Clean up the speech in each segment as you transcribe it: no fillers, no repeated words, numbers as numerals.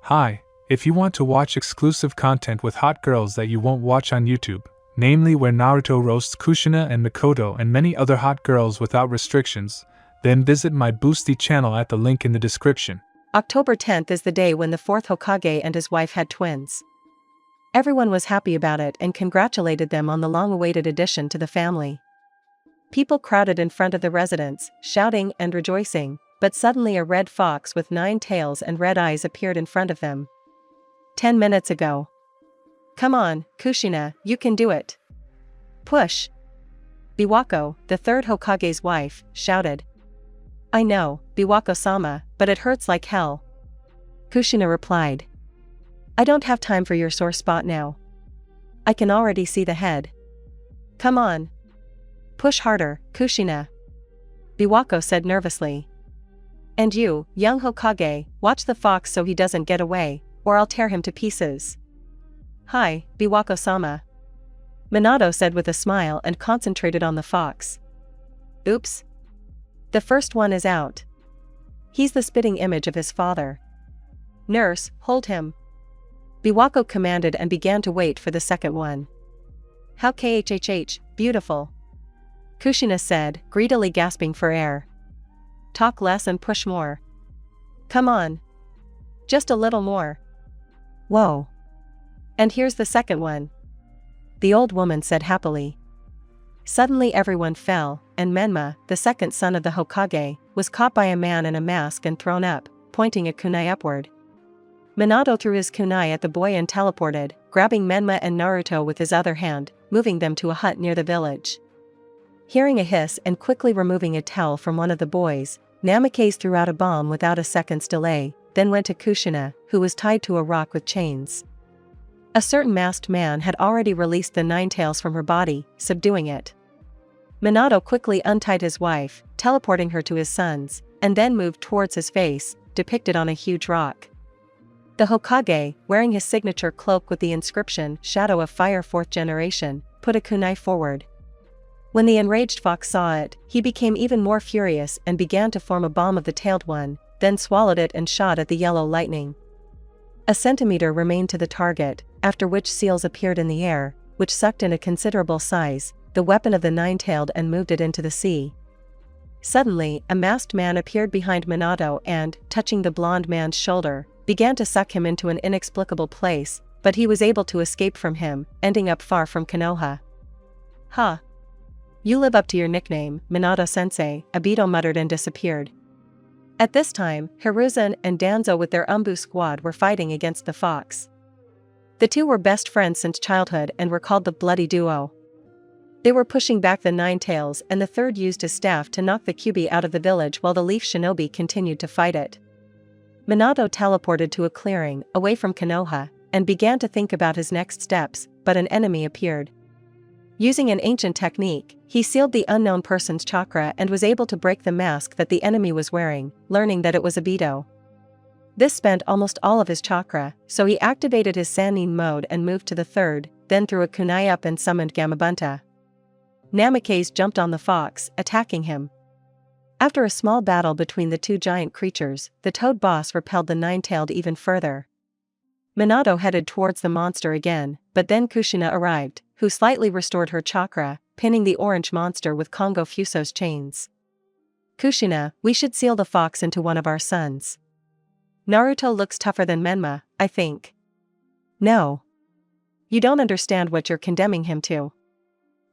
Hi, if you want to watch exclusive content with hot girls that you won't watch on YouTube, namely where Naruto roasts Kushina and Mikoto and many other hot girls without restrictions, then visit my Boosty channel at the link in the description. October 10th is the day when the 4th Hokage and his wife had twins. Everyone was happy about it and congratulated them on the long-awaited addition to the family. People crowded in front of the residence, shouting and rejoicing, but suddenly a red fox with 9 tails and red eyes appeared in front of them. 10 minutes ago. Come on, Kushina, you can do it. Push. Biwako, the 3rd Hokage's wife, shouted. I know, Biwako-sama, but it hurts like hell. Kushina replied. I don't have time for your sore spot now. I can already see the head. Come on. Push harder, Kushina. Biwako said nervously. And you, young Hokage, watch the fox so he doesn't get away, or I'll tear him to pieces. Hi, Biwako-sama. Minato said with a smile and concentrated on the fox. Oops. The first one is out. He's the spitting image of his father. Nurse, hold him. Biwako commanded and began to wait for the second one. How khhh, beautiful. Kushina said, greedily gasping for air. Talk less and push more. Come on. Just a little more. Whoa. And here's the second one. The old woman said happily. Suddenly everyone fell, and Menma, the second son of the Hokage, was caught by a man in a mask and thrown up, pointing a kunai upward. Minato threw his kunai at the boy and teleported, grabbing Menma and Naruto with his other hand, moving them to a hut near the village. Hearing a hiss and quickly removing a towel from one of the boys, Namikaze threw out a bomb without a second's delay, then went to Kushina, who was tied to a rock with chains. A certain masked man had already released the 9 tails from her body, subduing it. Minato quickly untied his wife, teleporting her to his sons, and then moved towards his face, depicted on a huge rock. The Hokage, wearing his signature cloak with the inscription Shadow of Fire 4th Generation, put a kunai forward. When the enraged fox saw it, he became even more furious and began to form a bomb of the tailed one, then swallowed it and shot at the yellow lightning. A centimeter remained to the target, after which seals appeared in the air, which sucked in a considerable size, the weapon of the 9-tailed and moved it into the sea. Suddenly, a masked man appeared behind Minato and, touching the blonde man's shoulder, began to suck him into an inexplicable place, but he was able to escape from him, ending up far from Konoha. Ha! You live up to your nickname, Minato-sensei, Obito muttered and disappeared. At this time, Hiruzen and Danzo with their Umbu squad were fighting against the fox. The two were best friends since childhood and were called the Bloody Duo. They were pushing back the 9 tails and the third used his staff to knock the Kyuubi out of the village while the Leaf Shinobi continued to fight it. Minato teleported to a clearing, away from Konoha, and began to think about his next steps, but an enemy appeared. Using an ancient technique, he sealed the unknown person's chakra and was able to break the mask that the enemy was wearing, learning that it was Obito. This spent almost all of his chakra, so he activated his Sannin mode and moved to the third, then threw a kunai up and summoned Gamabunta. Namikaze jumped on the fox, attacking him. After a small battle between the two giant creatures, the toad boss repelled the 9-tailed even further. Minato headed towards the monster again, but then Kushina arrived, who slightly restored her chakra, pinning the orange monster with Kongo Fuso's chains. Kushina, we should seal the fox into one of our sons. Naruto looks tougher than Menma, I think. No. You don't understand what you're condemning him to.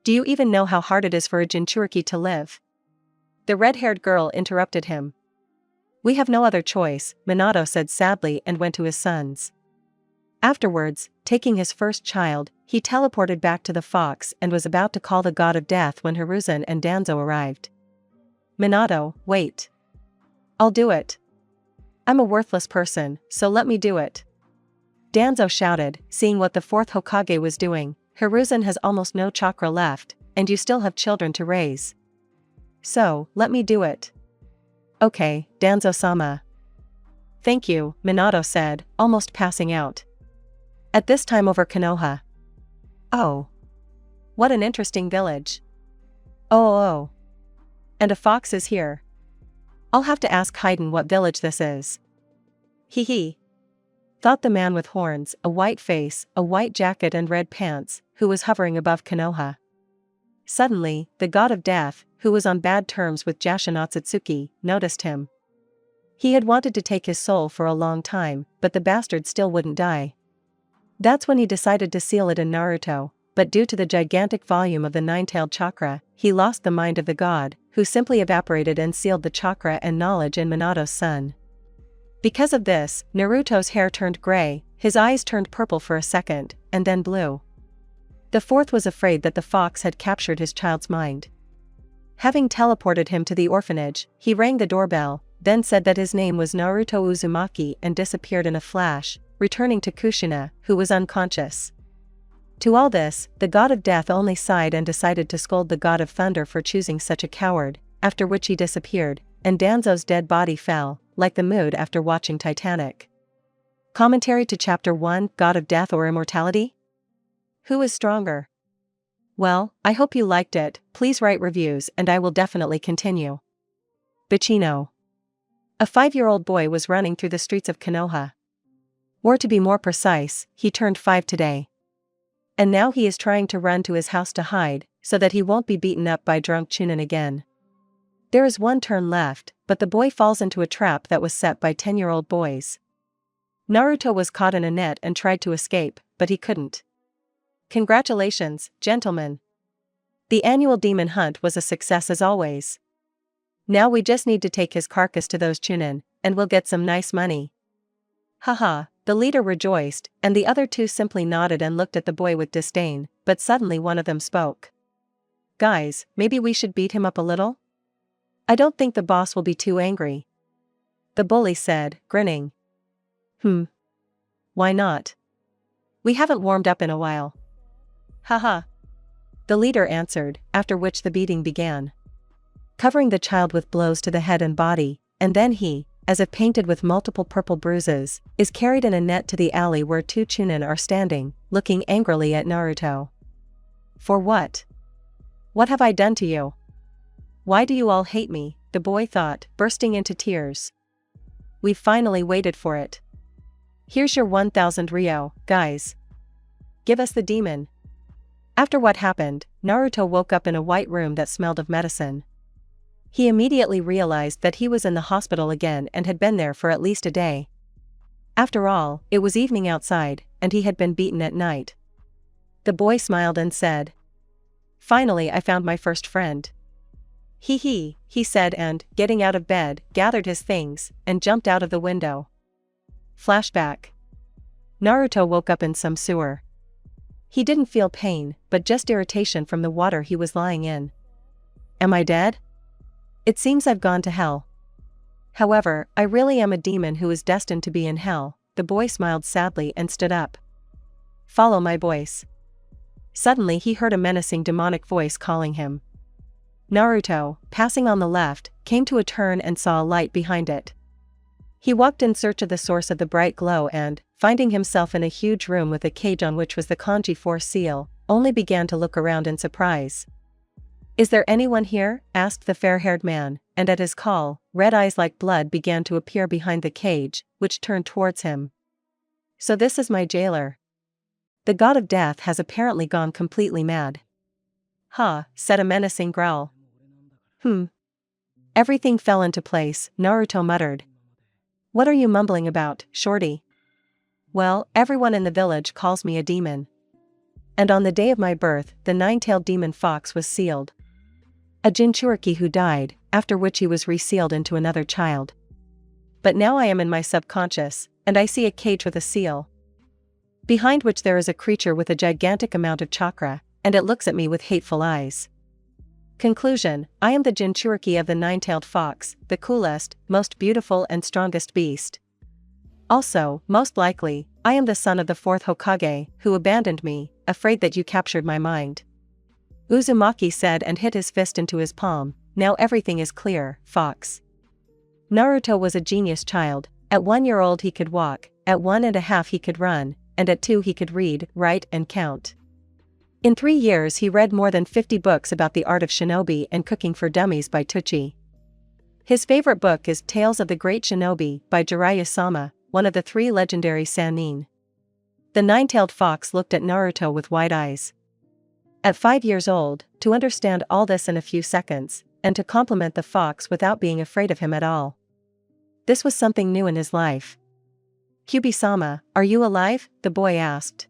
Do you even know how hard it is for a Jinchuriki to live? The red-haired girl interrupted him. We have no other choice, Minato said sadly and went to his sons. Afterwards, taking his first child, he teleported back to the fox and was about to call the god of death when Hiruzen and Danzo arrived. Minato, wait. I'll do it. I'm a worthless person, so let me do it. Danzo shouted, seeing what the 4th Hokage was doing. Hiruzen has almost no chakra left, and you still have children to raise. So, let me do it. Okay, Danzo-sama. Thank you, Minato said, almost passing out. At this time over Konoha. Oh. What an interesting village. Oh. And a fox is here. I'll have to ask Haydn what village this is. Hee hee. thought the man with horns, a white face, a white jacket and red pants, who was hovering above Konoha. Suddenly, the god of death, who was on bad terms with Jashin, noticed him. He had wanted to take his soul for a long time, but the bastard still wouldn't die. That's when he decided to seal it in Naruto, but due to the gigantic volume of the nine-tailed chakra, he lost the mind of the god, who simply evaporated and sealed the chakra and knowledge in Minato's son. Because of this, Naruto's hair turned gray, his eyes turned purple for a second, and then blue. The fourth was afraid that the fox had captured his child's mind. Having teleported him to the orphanage, he rang the doorbell, then said that his name was Naruto Uzumaki and disappeared in a flash, returning to Kushina, who was unconscious. To all this, the god of death only sighed and decided to scold the god of thunder for choosing such a coward, after which he disappeared, and Danzo's dead body fell, like the mood after watching Titanic. Commentary to Chapter 1, God of Death or Immortality? Who is stronger? Well, I hope you liked it. Please write reviews and I will definitely continue. Bacino. A 5-year-old boy was running through the streets of Konoha. Or to be more precise, he turned 5 today. And now he is trying to run to his house to hide, so that he won't be beaten up by drunk Chunin again. There is one turn left, but the boy falls into a trap that was set by 10-year-old boys. Naruto was caught in a net and tried to escape, but he couldn't. Congratulations, gentlemen. The annual demon hunt was a success as always. Now we just need to take his carcass to those Chunin, and we'll get some nice money. Haha, the leader rejoiced, and the other two simply nodded and looked at the boy with disdain, but suddenly one of them spoke. Guys, maybe we should beat him up a little? I don't think the boss will be too angry. The bully said, grinning. Why not? We haven't warmed up in a while. Haha. The leader answered, after which the beating began. Covering the child with blows to the head and body, and then he, as if painted with multiple purple bruises, is carried in a net to the alley where 2 Chunin are standing, looking angrily at Naruto. For what? What have I done to you? Why do you all hate me? The boy thought, bursting into tears. We've finally waited for it. Here's your 1,000 Ryo, guys. Give us the demon. After what happened, Naruto woke up in a white room that smelled of medicine. He immediately realized that he was in the hospital again and had been there for at least a day. After all, it was evening outside, and he had been beaten at night. The boy smiled and said, Finally I found my first friend. He said and, getting out of bed, gathered his things, and jumped out of the window. Flashback. Naruto woke up in some sewer. He didn't feel pain, but just irritation from the water he was lying in. Am I dead? It seems I've gone to hell. However, I really am a demon who is destined to be in hell. The boy smiled sadly and stood up. Follow my voice. Suddenly he heard a menacing demonic voice calling him. Naruto, passing on the left, came to a turn and saw a light behind it. He walked in search of the source of the bright glow and, finding himself in a huge room with a cage on which was the kanji 4 seal, only began to look around in surprise. Is there anyone here? Asked the fair-haired man, and at his call, red eyes like blood began to appear behind the cage, which turned towards him. So this is my jailer. The god of death has apparently gone completely mad. Ha, said a menacing growl. Everything fell into place, Naruto muttered. What are you mumbling about, shorty? Well, everyone in the village calls me a demon. And on the day of my birth, the 9-tailed demon fox was sealed. A Jinchuriki who died, after which he was resealed into another child. But now I am in my subconscious, and I see a cage with a seal, behind which there is a creature with a gigantic amount of chakra, and it looks at me with hateful eyes. Conclusion, I am the Jinchuriki of the 9-tailed fox, the coolest, most beautiful and strongest beast. Also, most likely, I am the son of the 4th Hokage, who abandoned me, afraid that you captured my mind. Uzumaki said and hit his fist into his palm. Now everything is clear, fox. Naruto was a genius child. At 1 year old he could walk, at 1.5 he could run, and at 2 he could read, write and count. In 3 years he read more than 50 books about the art of shinobi and cooking for dummies by Tucci. His favorite book is Tales of the Great Shinobi by Jiraiya Sama, one of the 3 legendary Sannin. The 9-tailed fox looked at Naruto with wide eyes. At 5 years old, to understand all this in a few seconds, and to compliment the fox without being afraid of him at all. This was something new in his life. "Kyubi-sama, are you alive?" the boy asked.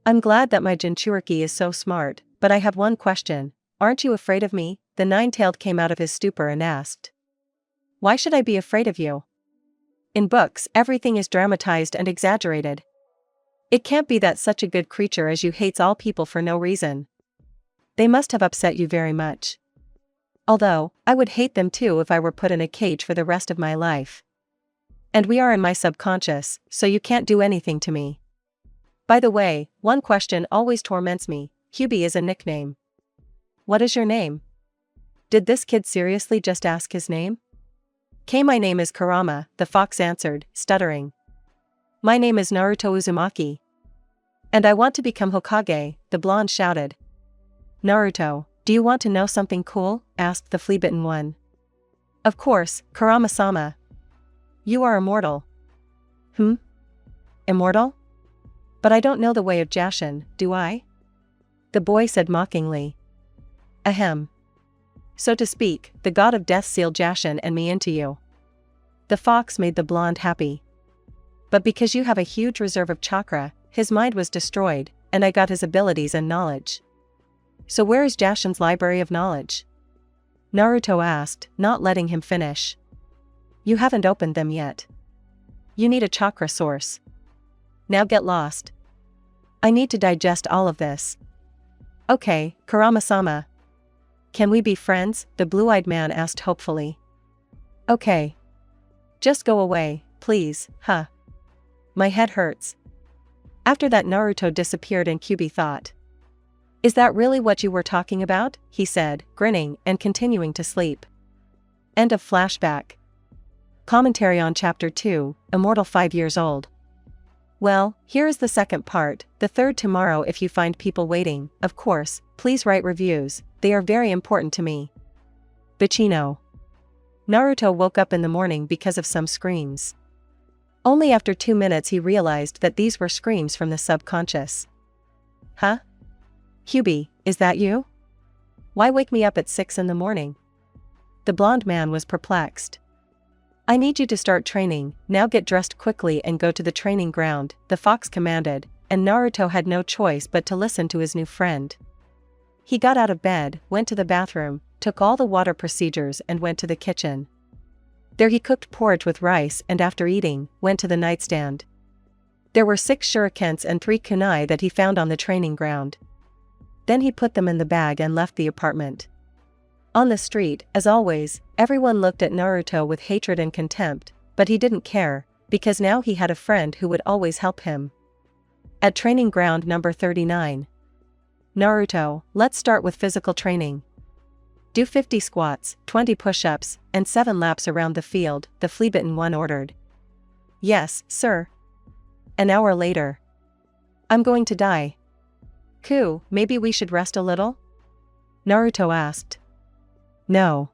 "I'm glad that my Jinchuriki is so smart, but I have one question. Aren't you afraid of me?" The 9-tailed came out of his stupor and asked. "Why should I be afraid of you? In books, everything is dramatized and exaggerated. It can't be that such a good creature as you hates all people for no reason. They must have upset you very much. Although, I would hate them too if I were put in a cage for the rest of my life. And we are in my subconscious, so you can't do anything to me. By the way, one question always torments me. Kyubi is a nickname. What is your name?" Did this kid seriously just ask his name? My name is Kurama," the fox answered, stuttering. "My name is Naruto Uzumaki. And I want to become Hokage," the blonde shouted. "Naruto, do you want to know something cool?" asked the flea-bitten one. "Of course, Kurama-sama. You are immortal." Immortal? But I don't know the way of Jashin, do I?" the boy said mockingly. "Ahem. So to speak, the god of death sealed Jashin and me into you." The fox made the blonde happy. "But because you have a huge reserve of chakra, his mind was destroyed, and I got his abilities and knowledge." "So where is Jashin's library of knowledge?" Naruto asked, not letting him finish. "You haven't opened them yet. You need a chakra source. Now get lost. I need to digest all of this." "Okay, Kurama-sama. Can we be friends?" the blue-eyed man asked hopefully. "Okay. Just go away, please, huh? My head hurts." After that, Naruto disappeared and Kyubi thought. "Is that really what you were talking about?" he said, grinning and continuing to sleep. End of flashback. Commentary on Chapter 2, Immortal 5 years old. Well, here is the second part, the third tomorrow. If you find people waiting, of course, please write reviews, they are very important to me. Bachino. Naruto woke up in the morning because of some screams. Only after 2 minutes he realized that these were screams from the subconscious. "Huh? Kyubi, is that you? Why wake me up at 6 in the morning?" The blonde man was perplexed. "I need you to start training, now get dressed quickly and go to the training ground," the fox commanded, and Naruto had no choice but to listen to his new friend. He got out of bed, went to the bathroom, took all the water procedures and went to the kitchen. There he cooked porridge with rice and after eating, went to the nightstand. There were 6 shurikens and 3 kunai that he found on the training ground. Then he put them in the bag and left the apartment. On the street, as always, everyone looked at Naruto with hatred and contempt, but he didn't care, because now he had a friend who would always help him. At training ground number 39. "Naruto, let's start with physical training. Do 50 squats, 20 push-ups, and 7 laps around the field," the flea-bitten one ordered. "Yes, sir." An hour later. "I'm going to die." Maybe we should rest a little?" Naruto asked. "No.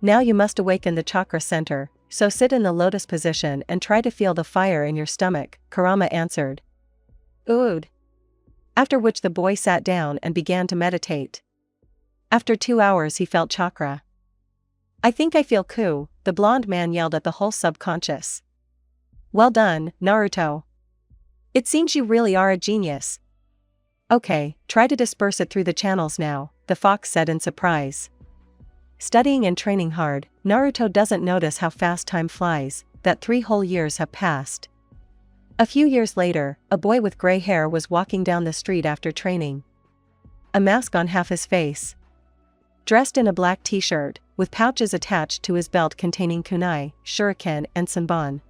Now you must awaken the chakra center, so sit in the lotus position and try to feel the fire in your stomach," Kurama answered. Ood. After which the boy sat down and began to meditate. After 2 hours he felt chakra. "I think I feel Ku," the blonde man yelled at the whole subconscious. "Well done, Naruto. It seems you really are a genius." "Okay, try to disperse it through the channels now," the fox said in surprise. Studying and training hard, Naruto doesn't notice how fast time flies, that 3 whole years have passed. A few years later, a boy with gray hair was walking down the street after training. A mask on half his face. Dressed in a black t-shirt, with pouches attached to his belt containing kunai, shuriken and senbon.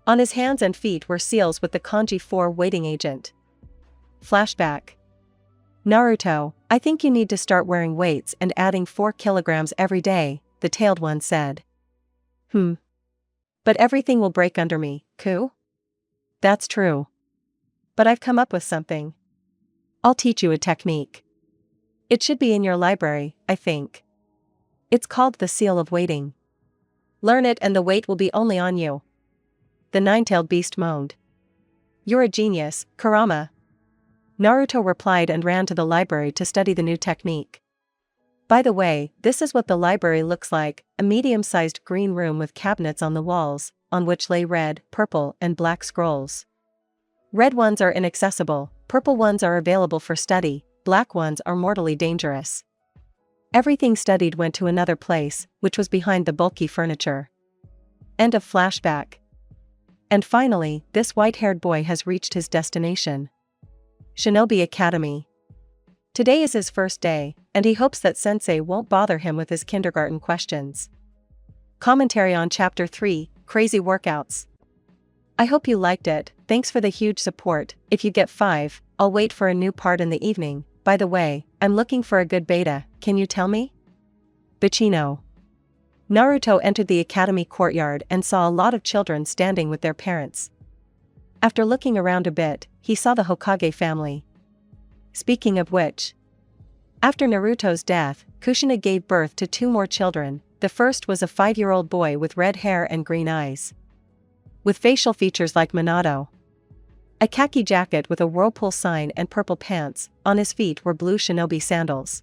On his hands and feet were seals with the kanji 4 waiting agent. Flashback. "Naruto, I think you need to start wearing weights and adding 4 kilograms every day," the tailed one said. But everything will break under me, Ku?" "That's true. But I've come up with something. I'll teach you a technique. It should be in your library, I think. It's called the seal of waiting. Learn it and the weight will be only on you." the nine-tailed beast moaned. You're a genius, Kurama. Naruto replied and ran to the library to study the new technique. By the way, this is what the library looks like, a medium-sized green room with cabinets on the walls, on which lay red, purple, and black scrolls. Red ones are inaccessible, purple ones are available for study, black ones are mortally dangerous. Everything studied went to another place, which was behind the bulky furniture. End of flashback. And finally, this white-haired boy has reached his destination. Shinobi Academy. Today is his first day, and he hopes that sensei won't bother him with his kindergarten questions. Commentary on Chapter 3, Crazy Workouts. I hope you liked it, thanks for the huge support. If you get 5, I'll wait for a new part in the evening. By the way, I'm looking for a good beta, can you tell me? Buccino. Naruto entered the academy courtyard and saw a lot of children standing with their parents. After looking around a bit, he saw the Hokage family. Speaking of which, after Naruto's death, Kushina gave birth to 2 more children. The first was a 5-year-old boy with red hair and green eyes, with facial features like Minato. A khaki jacket with a whirlpool sign and purple pants, on his feet were blue shinobi sandals.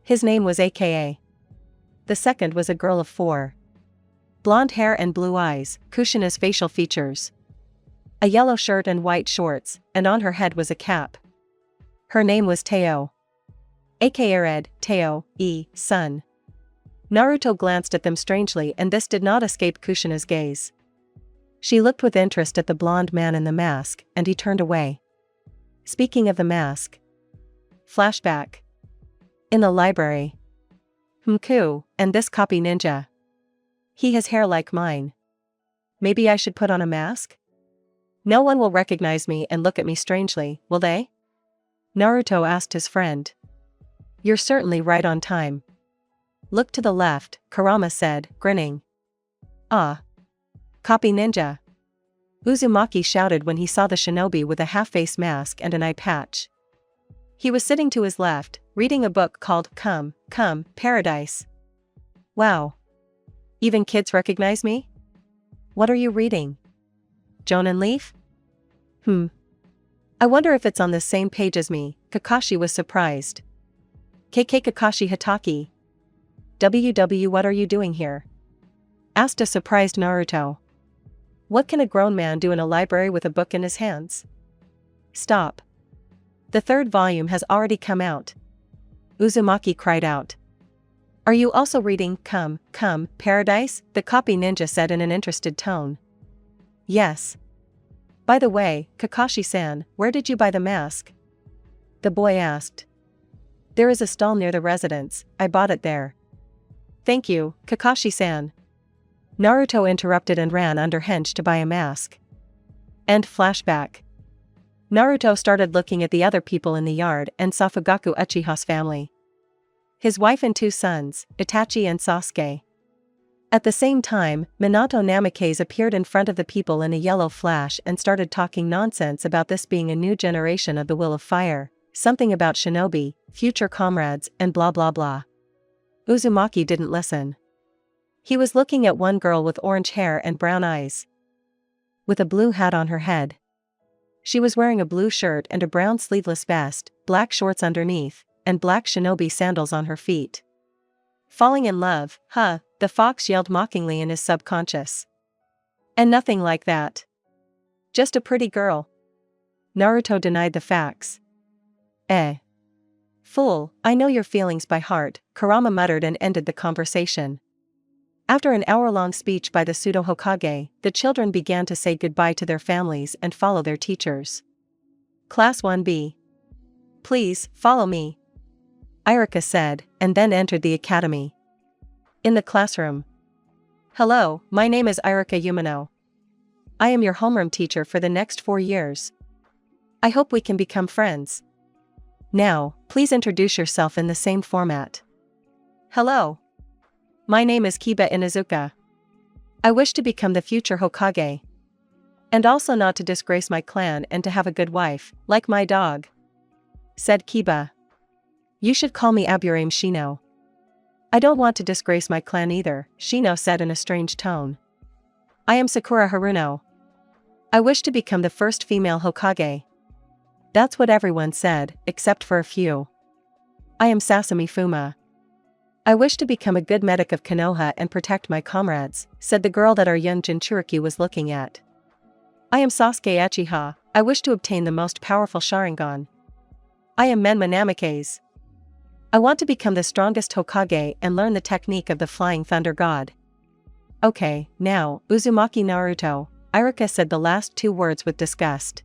His name was AKA. The second was a girl of 4. Blonde hair and blue eyes, Kushina's facial features. A yellow shirt and white shorts, and on her head was a cap. Her name was Teo. AKA Red, Teo, son. Naruto glanced at them strangely, and this did not escape Kushina's gaze. She looked with interest at the blonde man in the mask, and he turned away. Speaking of the mask. Flashback. In the library. Mku, and this copy ninja. He has hair like mine. Maybe I should put on a mask? No one will recognize me and look at me strangely, will they? Naruto asked his friend. You're certainly right on time. Look to the left, Kurama said, grinning. Ah. Copy ninja. Uzumaki shouted when he saw the shinobi with a half-face mask and an eye patch. He was sitting to his left, reading a book called Come, Paradise. Wow. Even kids recognize me? What are you reading? Jonin Leaf? I wonder if it's on the same page as me. Kakashi was surprised. KK Kakashi Hataki. WW, what are you doing here? Asked a surprised Naruto. What can a grown man do in a library with a book in his hands? Stop. The 3rd volume has already come out. Uzumaki cried out. Are you also reading Come, Paradise? The copy ninja said in an interested tone. Yes. By the way, Kakashi-san, where did you buy the mask? The boy asked. There is a stall near the residence, I bought it there. Thank you, Kakashi-san. Naruto interrupted and ran under henge to buy a mask. End flashback. Naruto started looking at the other people in the yard and saw Fugaku Uchiha's family. His wife and 2 sons, Itachi and Sasuke. At the same time, Minato Namikaze appeared in front of the people in a yellow flash and started talking nonsense about this being a new generation of the Will of Fire, something about shinobi, future comrades, and blah blah blah. Uzumaki didn't listen. He was looking at one girl with orange hair and brown eyes, with a blue hat on her head. She was wearing a blue shirt and a brown sleeveless vest, black shorts underneath, and black shinobi sandals on her feet. Falling in love, huh? The fox yelled mockingly in his subconscious. And nothing like that. Just a pretty girl. Naruto denied the facts. Fool, I know your feelings by heart, Kurama muttered and ended the conversation. After an hour-long speech by the pseudo-Hokage, the children began to say goodbye to their families and follow their teachers. Class 1B. Please, follow me, Irika said, and then entered the academy. In the classroom. Hello, my name is Irika Umino. I am your homeroom teacher for the next 4 years. I hope we can become friends. Now, please introduce yourself in the same format. Hello. My name is Kiba Inuzuka. I wish to become the future Hokage. And also not to disgrace my clan and to have a good wife, like my dog, said Kiba. You should call me Aburame Shino. I don't want to disgrace my clan either, Shino said in a strange tone. I am Sakura Haruno, I wish to become the first female Hokage. That's what everyone said, except for a few. I am Sasami Fuma. I wish to become a good medic of Konoha and protect my comrades, said the girl that our young Jinchuriki was looking at. I am Sasuke Uchiha. I wish to obtain the most powerful Sharingan. I am Menma Namikaze. I want to become the strongest Hokage and learn the technique of the Flying Thunder God. Okay, now, Uzumaki Naruto, Iruka said the last two words with disgust.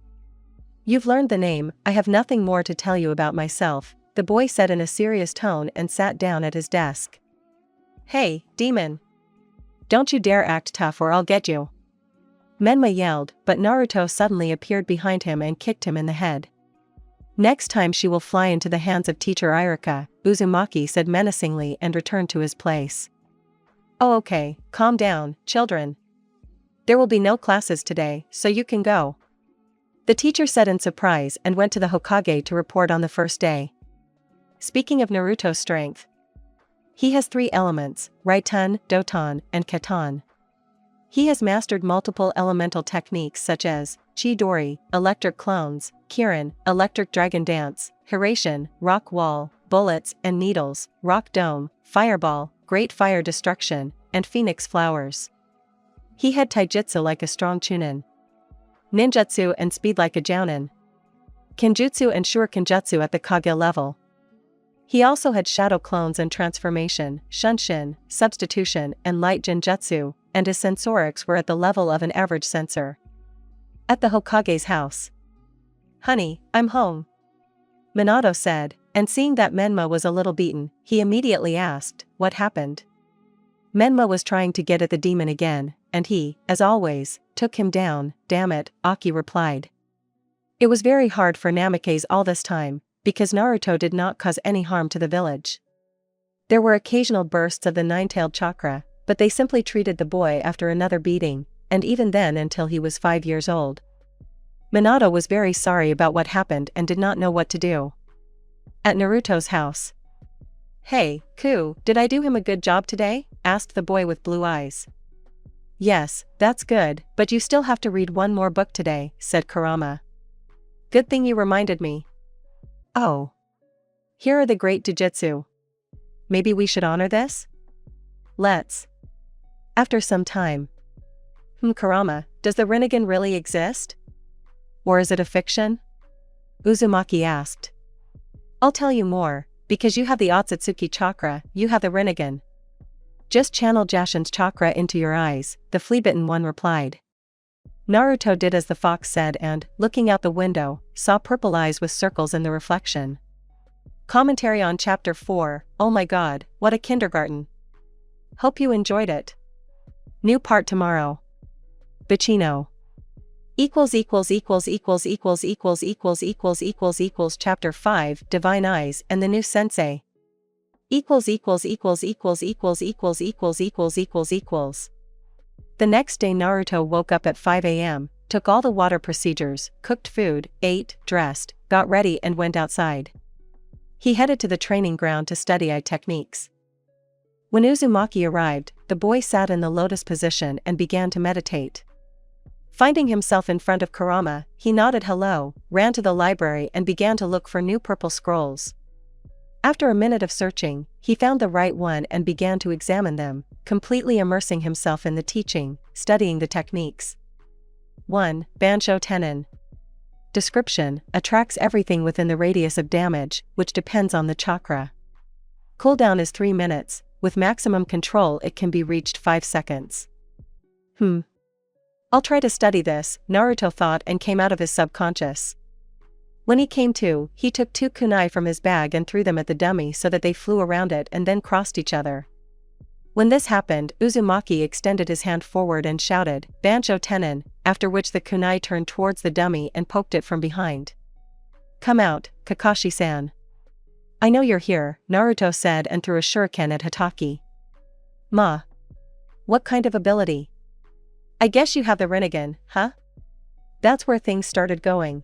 You've learned the name, I have nothing more to tell you about myself, the boy said in a serious tone and sat down at his desk. Hey, demon! Don't you dare act tough or I'll get you! Menma yelled, but Naruto suddenly appeared behind him and kicked him in the head. Next time she will fly into the hands of teacher Iruka, Uzumaki said menacingly and returned to his place. Oh okay, calm down, children. There will be no classes today, so you can go. The teacher said in surprise and went to the Hokage to report on the first day. Speaking of Naruto's strength, he has 3 elements, Raiten, Doton, and Katon. He has mastered multiple elemental techniques such as Chidori, electric clones, Kirin, electric dragon dance, Hiraishin, rock wall, bullets and needles, rock dome, fireball, great fire destruction, and phoenix flowers. He had taijutsu like a strong chunin, ninjutsu and speed like a jounin, kenjutsu and shurikenjutsu at the Kage level. He also had shadow clones and transformation, shunshin, substitution and light genjutsu, and his sensorics were at the level of an average sensor. At the Hokage's house. Honey, I'm home, Minato said, and seeing that Menma was a little beaten, he immediately asked, what happened? Menma was trying to get at the demon again, and he, as always, took him down, damn it, Aki replied. It was very hard for Namikaze all this time, because Naruto did not cause any harm to the village. There were occasional bursts of the nine-tailed chakra, but they simply treated the boy after another beating, and even then until he was 5 years old. Minato was very sorry about what happened and did not know what to do. At Naruto's house. Hey, Ku, did I do him a good job today? Asked the boy with blue eyes. Yes, that's good, but you still have to read one more book today, said Kurama. Good thing you reminded me. Oh. Here are the great Jujutsu. Maybe we should honor this? Let's. After some time. Kurama, does the Rinnegan really exist? Or is it a fiction? Uzumaki asked. I'll tell you more, because you have the Otsutsuki chakra, you have the Rinnegan. Just channel Jashin's chakra into your eyes, the flea-bitten one replied. Naruto did as the fox said and, looking out the window, saw purple eyes with circles in the reflection. Commentary on Chapter 4, oh my god, what a kindergarten. Hope you enjoyed it. New part tomorrow. Bacino. Chapter 5, Divine Eyes and the New Sensei. The next day Naruto woke up at 5 a.m., took all the water procedures, cooked food, ate, dressed, got ready and went outside. He headed to the training ground to study eye techniques. When Uzumaki arrived, the boy sat in the lotus position and began to meditate. Finding himself in front of Kurama, he nodded hello, ran to the library and began to look for new purple scrolls. After a minute of searching, he found the right one and began to examine them, completely immersing himself in the teaching, studying the techniques. 1. Bansho Tenin. Description: attracts everything within the radius of damage, which depends on the chakra. Cooldown is 3 minutes, with maximum control it can be reached 5 seconds. I'll try to study this, Naruto thought and came out of his subconscious. When he came to, he took 2 kunai from his bag and threw them at the dummy so that they flew around it and then crossed each other. When this happened, Uzumaki extended his hand forward and shouted, Bansho Tenin, after which the kunai turned towards the dummy and poked it from behind. Come out, Kakashi-san. I know you're here, Naruto said and threw a shuriken at Hatake. Ma. What kind of ability? I guess you have the Rinnegan, huh? That's where things started going.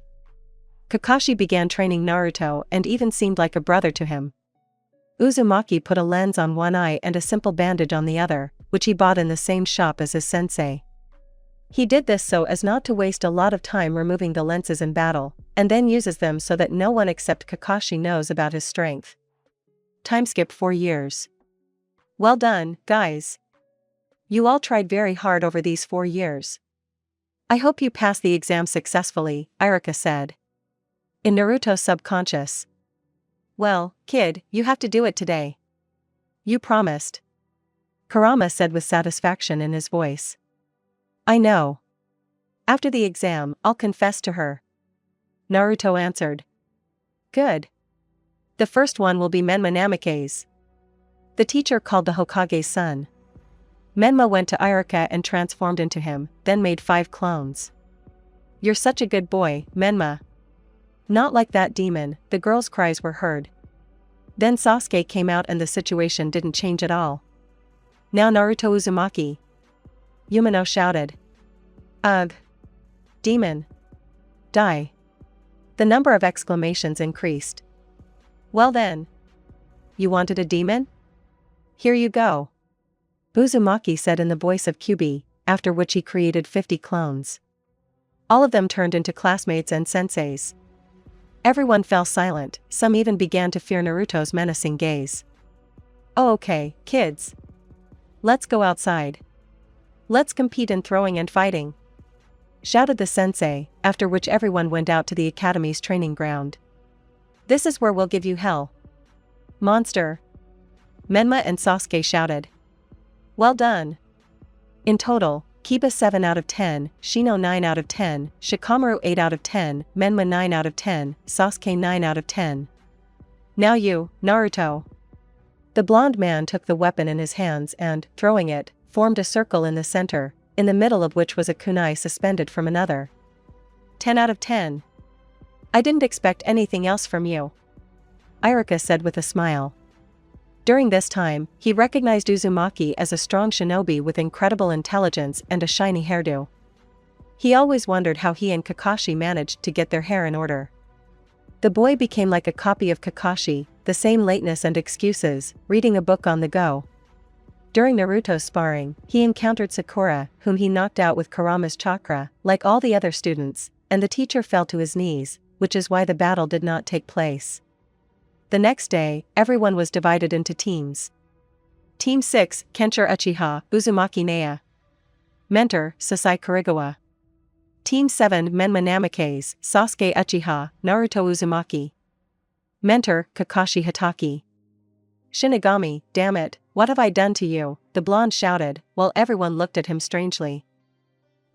Kakashi began training Naruto and even seemed like a brother to him. Uzumaki put a lens on one eye and a simple bandage on the other, which he bought in the same shop as his sensei. He did this so as not to waste a lot of time removing the lenses in battle, and then uses them so that no one except Kakashi knows about his strength. Time skip 4 years. Well done, guys. You all tried very hard over these 4 years. I hope you passed the exam successfully, Iruka said. In Naruto's subconscious. Well, kid, you have to do it today. You promised. Kurama said with satisfaction in his voice. I know. After the exam, I'll confess to her. Naruto answered. Good. The first one will be Menma Namikaze. The teacher called the Hokage's son. Menma went to Iruka and transformed into him, then made 5 clones. You're such a good boy, Menma. Not like that demon, the girls' cries were heard. Then Sasuke came out and the situation didn't change at all. Now Naruto Uzumaki. Yumino shouted. Ugh. Demon. Die. The number of exclamations increased. Well then. You wanted a demon? Here you go. Uzumaki said in the voice of Kyubi, after which he created 50 clones. All of them turned into classmates and senseis. Everyone fell silent, some even began to fear Naruto's menacing gaze. Oh okay, kids. Let's go outside. Let's compete in throwing and fighting. Shouted the sensei, after which everyone went out to the academy's training ground. This is where we'll give you hell. Monster. Menma and Sasuke shouted. Well done. In total, Kiba 7 out of 10, Shino 9 out of 10, Shikamaru 8 out of 10, Menma 9 out of 10, Sasuke 9 out of 10. Now you, Naruto. The blonde man took the weapon in his hands and, throwing it, formed a circle in the center, in the middle of which was a kunai suspended from another. 10 out of 10. I didn't expect anything else from you. Iruka said with a smile. During this time, he recognized Uzumaki as a strong shinobi with incredible intelligence and a shiny hairdo. He always wondered how he and Kakashi managed to get their hair in order. The boy became like a copy of Kakashi, the same lateness and excuses, reading a book on the go. During Naruto's sparring, he encountered Sakura, whom he knocked out with Kurama's chakra, like all the other students, and the teacher fell to his knees, which is why the battle did not take place. The next day, everyone was divided into teams. Team 6, Kenshiro Uchiha, Uzumaki Naya. Mentor, Sasai Karigawa. Team 7, Menma Namikaze, Sasuke Uchiha, Naruto Uzumaki. Mentor, Kakashi Hatake. Shinigami, damn it, what have I done to you? The blonde shouted, while everyone looked at him strangely.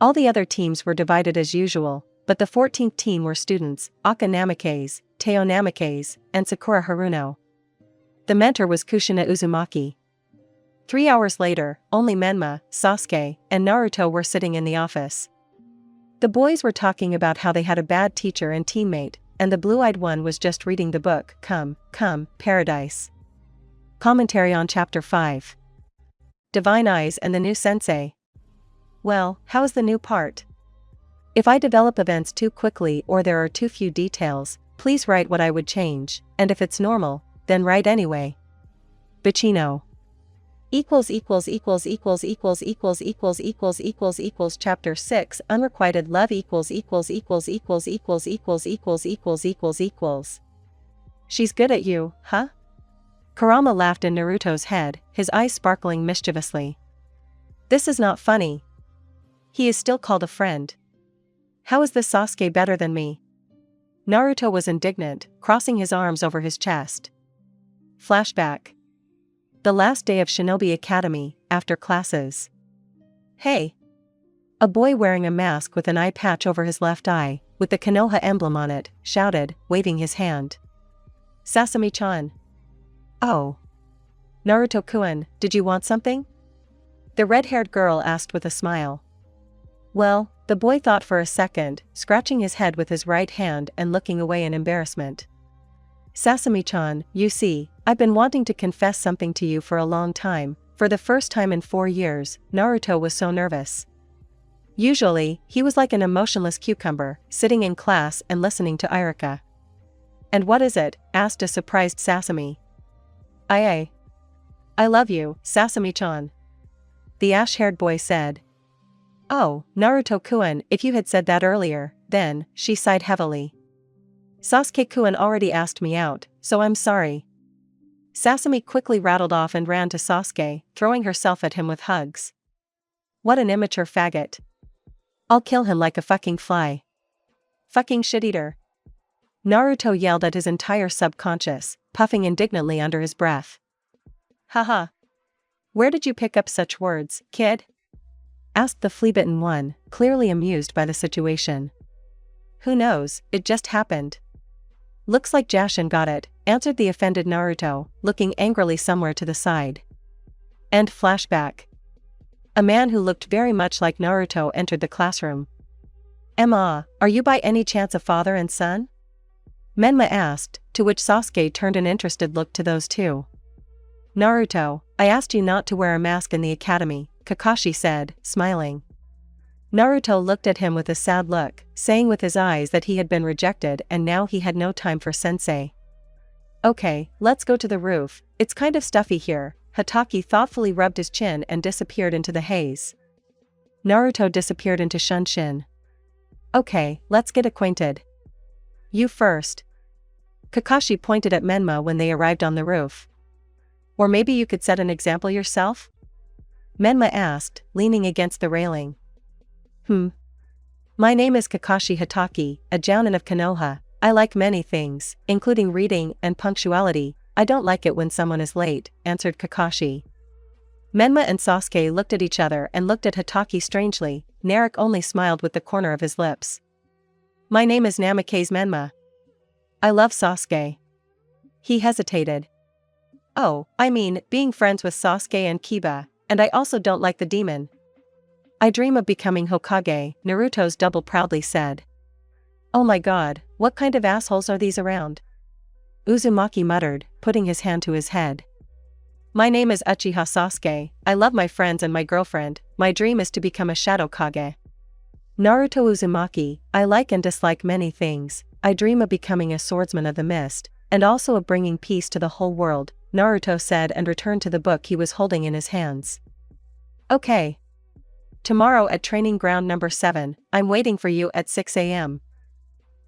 All the other teams were divided as usual, but the 14th team were students, Aka Namikaze, Teo Namikaze, and Sakura Haruno. The mentor was Kushina Uzumaki. 3 hours later, only Menma, Sasuke, and Naruto were sitting in the office. The boys were talking about how they had a bad teacher and teammate, and the blue-eyed one was just reading the book, Come, Paradise. Commentary on Chapter 5. Divine Eyes and the New Sensei. Well, how is the new part? If I develop events too quickly or there are too few details, please write what I would change, and if it's normal, then write anyway. Bacino. Chapter 6 Unrequited Love She's good at you, huh? Kurama laughed in Naruto's head, his eyes sparkling mischievously. This is not funny. He is still called a friend. How is this Sasuke better than me? Naruto was indignant, crossing his arms over his chest. Flashback. The last day of Shinobi Academy, after classes. Hey! A boy wearing a mask with an eye patch over his left eye, with the Konoha emblem on it, shouted, waving his hand. Sasami-chan. Oh. Naruto-kun, did you want something? The red-haired girl asked with a smile. Well, the boy thought for a second, scratching his head with his right hand and looking away in embarrassment. Sasami-chan, you see, I've been wanting to confess something to you for a long time. For the first time in 4 years, Naruto was so nervous. Usually, he was like an emotionless cucumber, sitting in class and listening to Iruka. And what is it? Asked a surprised Sasami. I love you, Sasami-chan. The ash-haired boy said. Oh, Naruto-kun, if you had said that earlier, then, she sighed heavily. Sasuke-kun already asked me out, so I'm sorry. Sasami quickly rattled off and ran to Sasuke, throwing herself at him with hugs. What an immature faggot. I'll kill him like a fucking fly. Fucking shit-eater. Naruto yelled at his entire subconscious, puffing indignantly under his breath. Haha. Where did you pick up such words, kid? Asked the flea-bitten one, clearly amused by the situation. Who knows, it just happened. Looks like Jashin got it, answered the offended Naruto, looking angrily somewhere to the side. End flashback. A man who looked very much like Naruto entered the classroom. Emma, are you by any chance a father and son? Menma asked, to which Sasuke turned an interested look to those two. Naruto, I asked you not to wear a mask in the academy, Kakashi said, smiling. Naruto looked at him with a sad look, saying with his eyes that he had been rejected and now he had no time for sensei. Okay, let's go to the roof, it's kind of stuffy here. Hatake thoughtfully rubbed his chin and disappeared into the haze. Naruto disappeared into Shunshin. Okay, let's get acquainted. You first. Kakashi pointed at Menma when they arrived on the roof. Or maybe you could set an example yourself? Menma asked, leaning against the railing. My name is Kakashi Hatake, a jounin of Konoha. I like many things, including reading and punctuality. I don't like it when someone is late, answered Kakashi. Menma and Sasuke looked at each other and looked at Hatake strangely. Naruto only smiled with the corner of his lips. My name is Namikaze Menma. I love Sasuke. He hesitated. Oh, I mean, being friends with Sasuke and Kiba, and I also don't like the demon. I dream of becoming Hokage, Naruto's double proudly said. Oh my god, what kind of assholes are these around? Uzumaki muttered, putting his hand to his head. My name is Uchiha Sasuke, I love my friends and my girlfriend, my dream is to become a Shadow Kage. Naruto Uzumaki, I like and dislike many things, I dream of becoming a swordsman of the mist, and also of bringing peace to the whole world, Naruto said and returned to the book he was holding in his hands. Okay. Tomorrow at training ground number 7, I'm waiting for you at 6 a.m.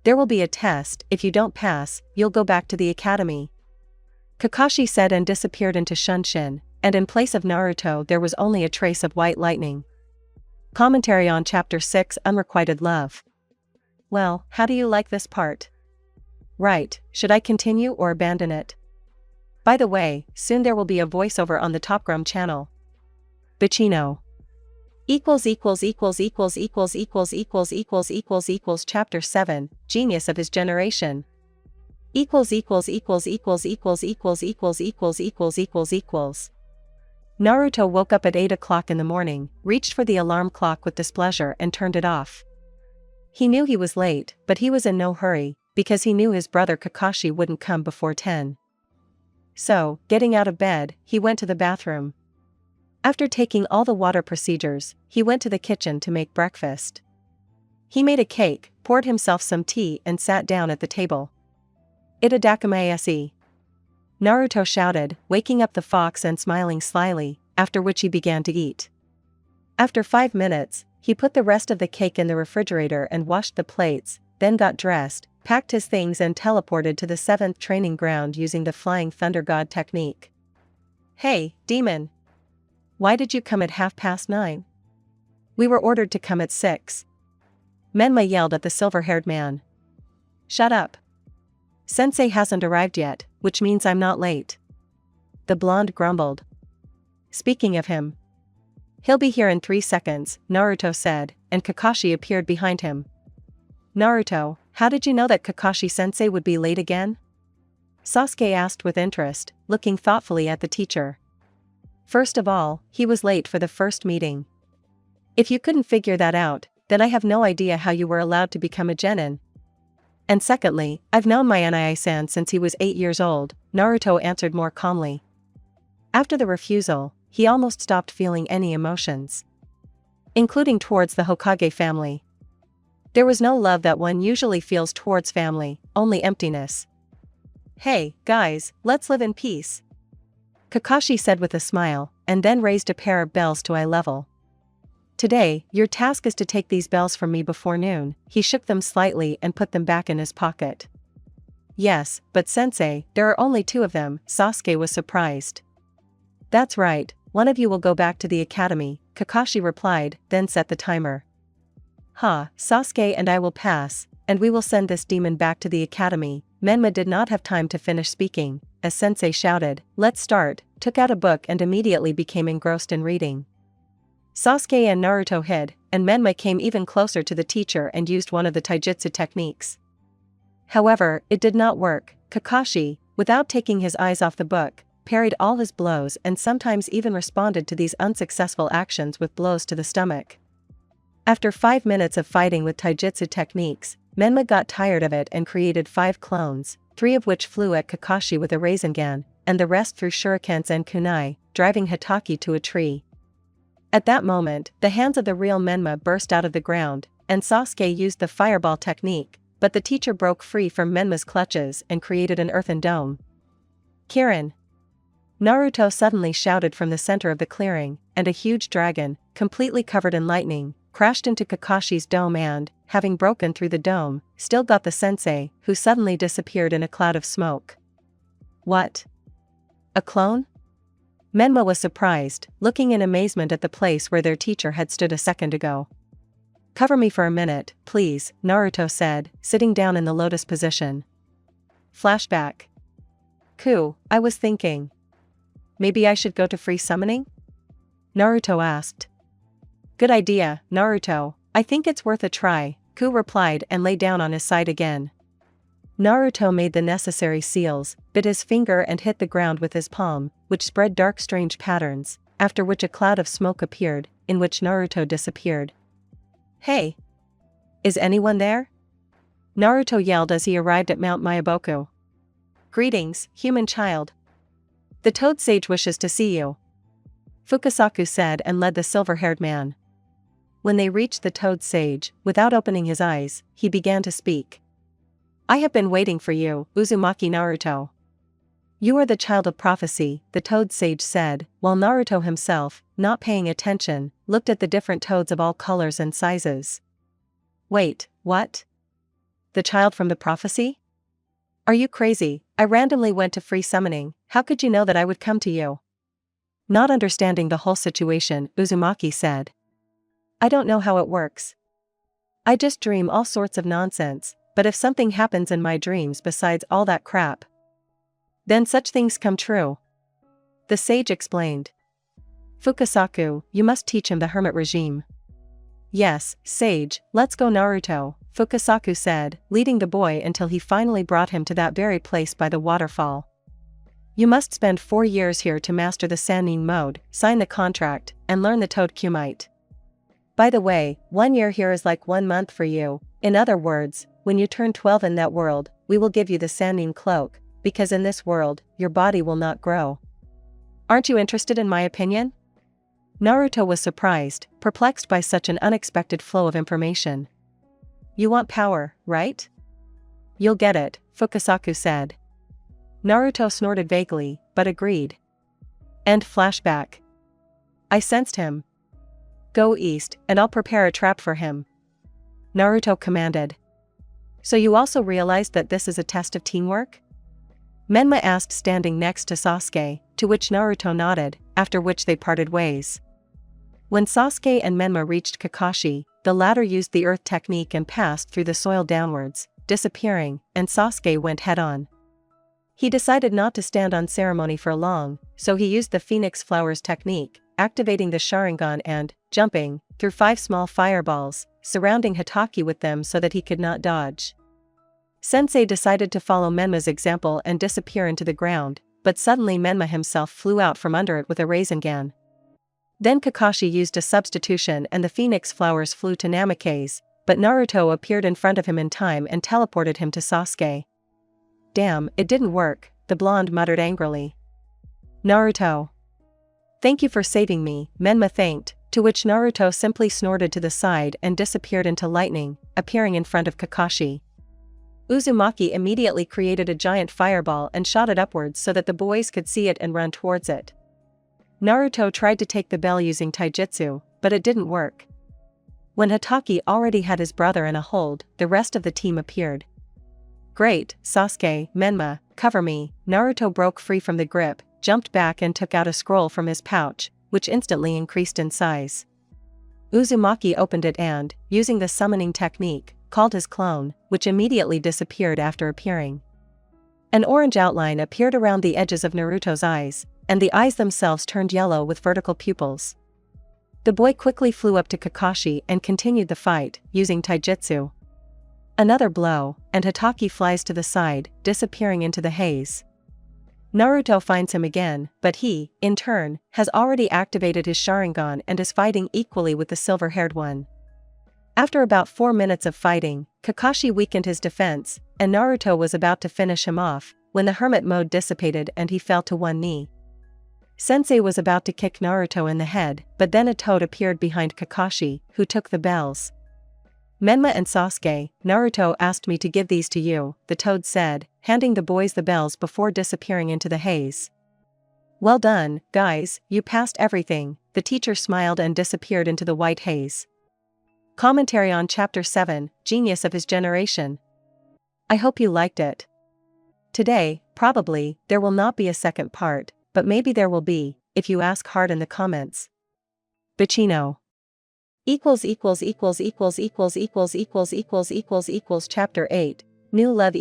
There will be a test, if you don't pass, you'll go back to the academy. Kakashi said and disappeared into Shunshin, and in place of Naruto there was only a trace of white lightning. Commentary on Chapter 6 Unrequited Love. Well, how do you like this part? Right, should I continue or abandon it? By the way, soon there will be a voiceover on the Topgrum channel. Bacino. Chapter 7, Genius of his generation. Naruto woke up at 8 o'clock in the morning, reached for the alarm clock with displeasure and turned it off. He knew he was late, but he was in no hurry, because he knew his brother Kakashi wouldn't come before 10. So, getting out of bed, he went to the bathroom. After taking all the water procedures, he went to the kitchen to make breakfast. He made a cake, poured himself some tea and sat down at the table. Itadakimasu. Naruto shouted, waking up the fox and smiling slyly, after which he began to eat. After 5 minutes, he put the rest of the cake in the refrigerator and washed the plates, then got dressed, packed his things and teleported to the 7th training ground using the Flying Thunder God technique. Hey, demon! Why did you come at 9:30? We were ordered to come at 6. Menma yelled at the silver-haired man. Shut up. Sensei hasn't arrived yet, which means I'm not late. The blonde grumbled. Speaking of him. He'll be here in 3 seconds, Naruto said, and Kakashi appeared behind him. Naruto, how did you know that Kakashi-sensei would be late again? Sasuke asked with interest, looking thoughtfully at the teacher. First of all, he was late for the first meeting. If you couldn't figure that out, then I have no idea how you were allowed to become a genin. And secondly, I've known my Nai-san since he was 8 years old, Naruto answered more calmly. After the refusal, he almost stopped feeling any emotions. Including towards the Hokage family. There was no love that one usually feels towards family, only emptiness. Hey, guys, let's live in peace. Kakashi said with a smile, and then raised a pair of bells to eye level. Today, your task is to take these bells from me before noon." He shook them slightly and put them back in his pocket. "Yes, but sensei, there are only 2 of them," Sasuke was surprised. "That's right, one of you will go back to the academy," Kakashi replied, then set the timer. "Ha, Sasuke and I will pass, and we will send this demon back to the academy." Menma did not have time to finish speaking, as sensei shouted, "Let's start," took out a book and immediately became engrossed in reading. Sasuke and Naruto hid, and Menma came even closer to the teacher and used one of the taijutsu techniques. However, it did not work. Kakashi, without taking his eyes off the book, parried all his blows and sometimes even responded to these unsuccessful actions with blows to the stomach. After 5 minutes of fighting with taijutsu techniques, Menma got tired of it and created 5 clones, 3 of which flew at Kakashi with a Rasengan, and the rest threw shurikens and kunai, driving Hitaki to a tree. At that moment, the hands of the real Menma burst out of the ground, and Sasuke used the fireball technique, but the teacher broke free from Menma's clutches and created an earthen dome. "Kirin!" Naruto suddenly shouted from the center of the clearing, and a huge dragon, completely covered in lightning, crashed into Kakashi's dome and, having broken through the dome, still got the sensei, who suddenly disappeared in a cloud of smoke. "What? A clone?" Menma was surprised, looking in amazement at the place where their teacher had stood a second ago. "Cover me for a minute, please," Naruto said, sitting down in the lotus position. Flashback. I was thinking. Maybe I should go to free summoning?" Naruto asked. "Good idea, Naruto, I think it's worth a try," Ku replied and lay down on his side again. Naruto made the necessary seals, bit his finger and hit the ground with his palm, which spread dark strange patterns, after which a cloud of smoke appeared, in which Naruto disappeared. "Hey! Is anyone there?" Naruto yelled as he arrived at Mount Myaboku. "Greetings, human child. The Toad Sage wishes to see you," Fukasaku said and led the silver-haired man. When they reached the Toad Sage, without opening his eyes, he began to speak. "I have been waiting for you, Uzumaki Naruto. You are the child of prophecy," the Toad Sage said, while Naruto himself, not paying attention, looked at the different toads of all colors and sizes. "Wait, what? The child from the prophecy? Are you crazy? I randomly went to free summoning, how could you know that I would come to you?" Not understanding the whole situation, Uzumaki said. "I don't know how it works. I just dream all sorts of nonsense, but if something happens in my dreams besides all that crap, then such things come true," the sage explained. "Fukasaku, you must teach him the hermit regime." "Yes, sage, let's go Naruto," Fukasaku said, leading the boy until he finally brought him to that very place by the waterfall. "You must spend 4 years here to master the Sannin mode, sign the contract, and learn the Toad Kumite. By the way, 1 year here is like 1 month for you. In other words, when you turn 12 in that world, we will give you the Sannin cloak, because in this world, your body will not grow. Aren't you interested in my opinion?" Naruto was surprised, perplexed by such an unexpected flow of information. "You want power, right? You'll get it," Fukasaku said. Naruto snorted vaguely, but agreed. End flashback. "I sensed him. Go east, and I'll prepare a trap for him," Naruto commanded. "So you also realized that this is a test of teamwork?" Menma asked, standing next to Sasuke, to which Naruto nodded, after which they parted ways. When Sasuke and Menma reached Kakashi, the latter used the earth technique and passed through the soil downwards, disappearing, and Sasuke went head-on. He decided not to stand on ceremony for long, so he used the phoenix flowers technique, activating the Sharingan and, jumping, threw 5 small fireballs, surrounding Hitaki with them so that he could not dodge. Sensei decided to follow Menma's example and disappear into the ground, but suddenly Menma himself flew out from under it with a Rasengan. Then Kakashi used a substitution and the phoenix flowers flew to Namake's, but Naruto appeared in front of him in time and teleported him to Sasuke. "Damn, it didn't work," the blonde muttered angrily. "Naruto. Thank you for saving me," Menma thanked, to which Naruto simply snorted to the side and disappeared into lightning, appearing in front of Kakashi. Uzumaki immediately created a giant fireball and shot it upwards so that the boys could see it and run towards it. Naruto tried to take the bell using taijutsu, but it didn't work. When Hatake already had his brother in a hold, the rest of the team appeared. Great, Sasuke, Menma, cover me. Naruto broke free from the grip, jumped back and took out a scroll from his pouch, which instantly increased in size. Uzumaki opened it and, using the summoning technique, called his clone, which immediately disappeared after appearing. An orange outline appeared around the edges of Naruto's eyes, and the eyes themselves turned yellow with vertical pupils. The boy quickly flew up to Kakashi and continued the fight, using taijutsu. Another blow, and Hatake flies to the side, disappearing into the haze. Naruto finds him again, but he, in turn, has already activated his Sharingan and is fighting equally with the silver-haired one. After about 4 minutes of fighting, Kakashi weakened his defense, and Naruto was about to finish him off, when the hermit mode dissipated and he fell to one knee. Sensei was about to kick Naruto in the head, but then a toad appeared behind Kakashi, who took the bells. Menma and Sasuke, Naruto asked me to give these to you, the toad said, handing the boys the bells before disappearing into the haze. Well done, guys, you passed everything, the teacher smiled and disappeared into the white haze. Commentary on Chapter 7, Genius of His Generation. I hope you liked it. Today, probably, there will not be a second part, but maybe there will be, if you ask hard in the comments. Bacino. Chapter 8 New love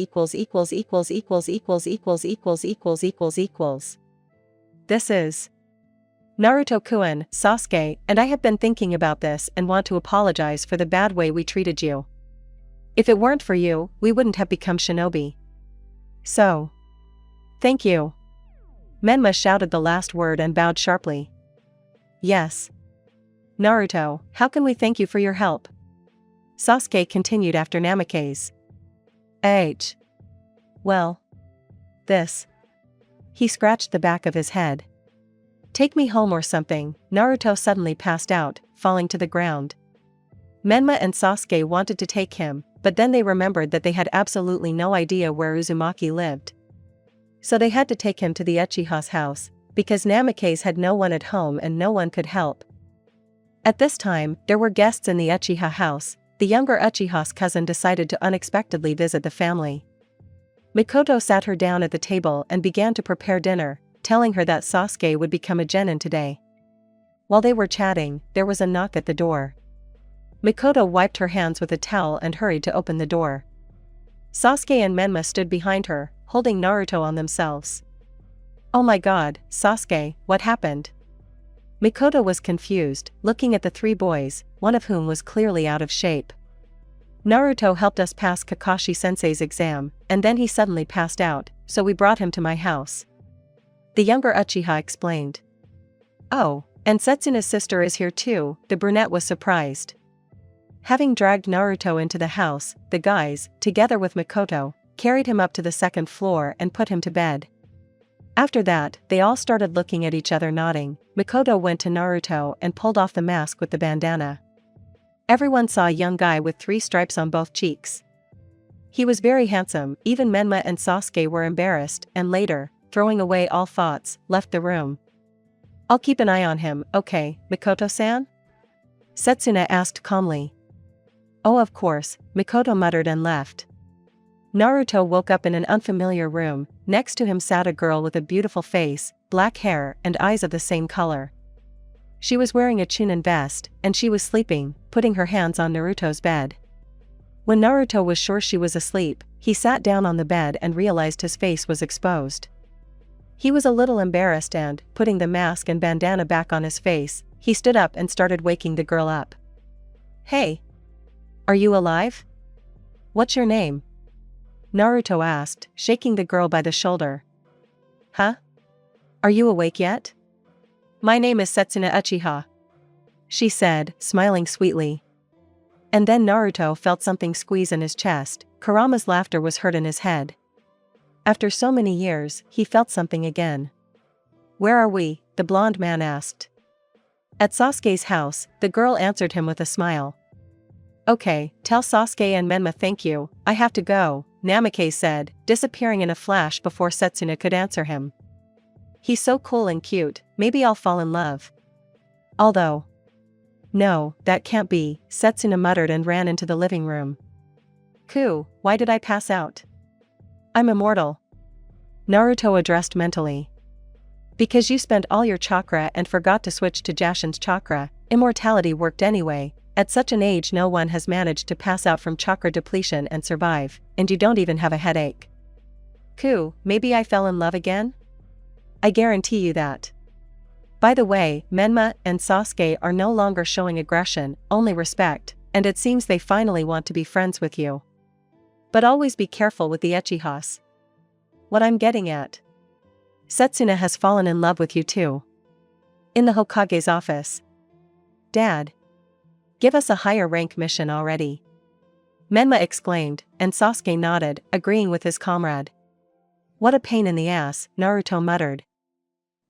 This is Naruto-kun, Sasuke, and I have been thinking about this and want to apologize for the bad way we treated you. If it weren't for you, we wouldn't have become shinobi. So, thank you. Menma shouted the last word and bowed sharply. Yes. Naruto, how can we thank you for your help? Sasuke continued after Namake's. Well. This. He scratched the back of his head. Take me home or something. Naruto suddenly passed out, falling to the ground. Menma and Sasuke wanted to take him, but then they remembered that they had absolutely no idea where Uzumaki lived. So they had to take him to the Uchiha's house, because Namake's had no one at home and no one could help. At this time, there were guests in the Uchiha house. The younger Uchiha's cousin decided to unexpectedly visit the family. Mikoto sat her down at the table and began to prepare dinner, telling her that Sasuke would become a genin today. While they were chatting, there was a knock at the door. Mikoto wiped her hands with a towel and hurried to open the door. Sasuke and Menma stood behind her, holding Naruto on themselves. Oh my god, Sasuke, what happened? Mikoto was confused, looking at the three boys, one of whom was clearly out of shape. Naruto helped us pass Kakashi-sensei's exam, and then he suddenly passed out, so we brought him to my house. The younger Uchiha explained. Oh, and Setsuna's sister is here too, the brunette was surprised. Having dragged Naruto into the house, the guys, together with Mikoto, carried him up to the second floor and put him to bed. After that, they all started looking at each other nodding. Mikoto went to Naruto and pulled off the mask with the bandana. Everyone saw a young guy with 3 stripes on both cheeks. He was very handsome, even Menma and Sasuke were embarrassed, and later, throwing away all thoughts, left the room. I'll keep an eye on him, okay, Mikoto-san? Setsuna asked calmly. Oh of course, Mikoto muttered and left. Naruto woke up in an unfamiliar room. Next to him sat a girl with a beautiful face, black hair and eyes of the same color. She was wearing a chunin vest, and she was sleeping, putting her hands on Naruto's bed. When Naruto was sure she was asleep, he sat down on the bed and realized his face was exposed. He was a little embarrassed and, putting the mask and bandana back on his face, he stood up and started waking the girl up. Hey! Are you alive? What's your name? Naruto asked, shaking the girl by the shoulder. Huh? Are you awake yet? My name is Setsuna Uchiha, she said, smiling sweetly. And then Naruto felt something squeeze in his chest. Kurama's laughter was heard in his head. After so many years, he felt something again. Where are we? The blonde man asked. At Sasuke's house, the girl answered him with a smile. Okay, tell Sasuke and Menma thank you, I have to go, Namake said, disappearing in a flash before Setsuna could answer him. He's so cool and cute, maybe I'll fall in love. Although. No, that can't be, Setsuna muttered and ran into the living room. Why did I pass out? I'm immortal. Naruto addressed mentally. Because you spent all your chakra and forgot to switch to Jashin's chakra, immortality worked anyway. At such an age no one has managed to pass out from chakra depletion and survive, and you don't even have a headache. Maybe I fell in love again? I guarantee you that. By the way, Menma and Sasuke are no longer showing aggression, only respect, and it seems they finally want to be friends with you. But always be careful with the Uchihas. What I'm getting at. Setsuna has fallen in love with you too. In the Hokage's office. Dad. Give us a higher rank mission already. Menma exclaimed, and Sasuke nodded, agreeing with his comrade. What a pain in the ass, Naruto muttered.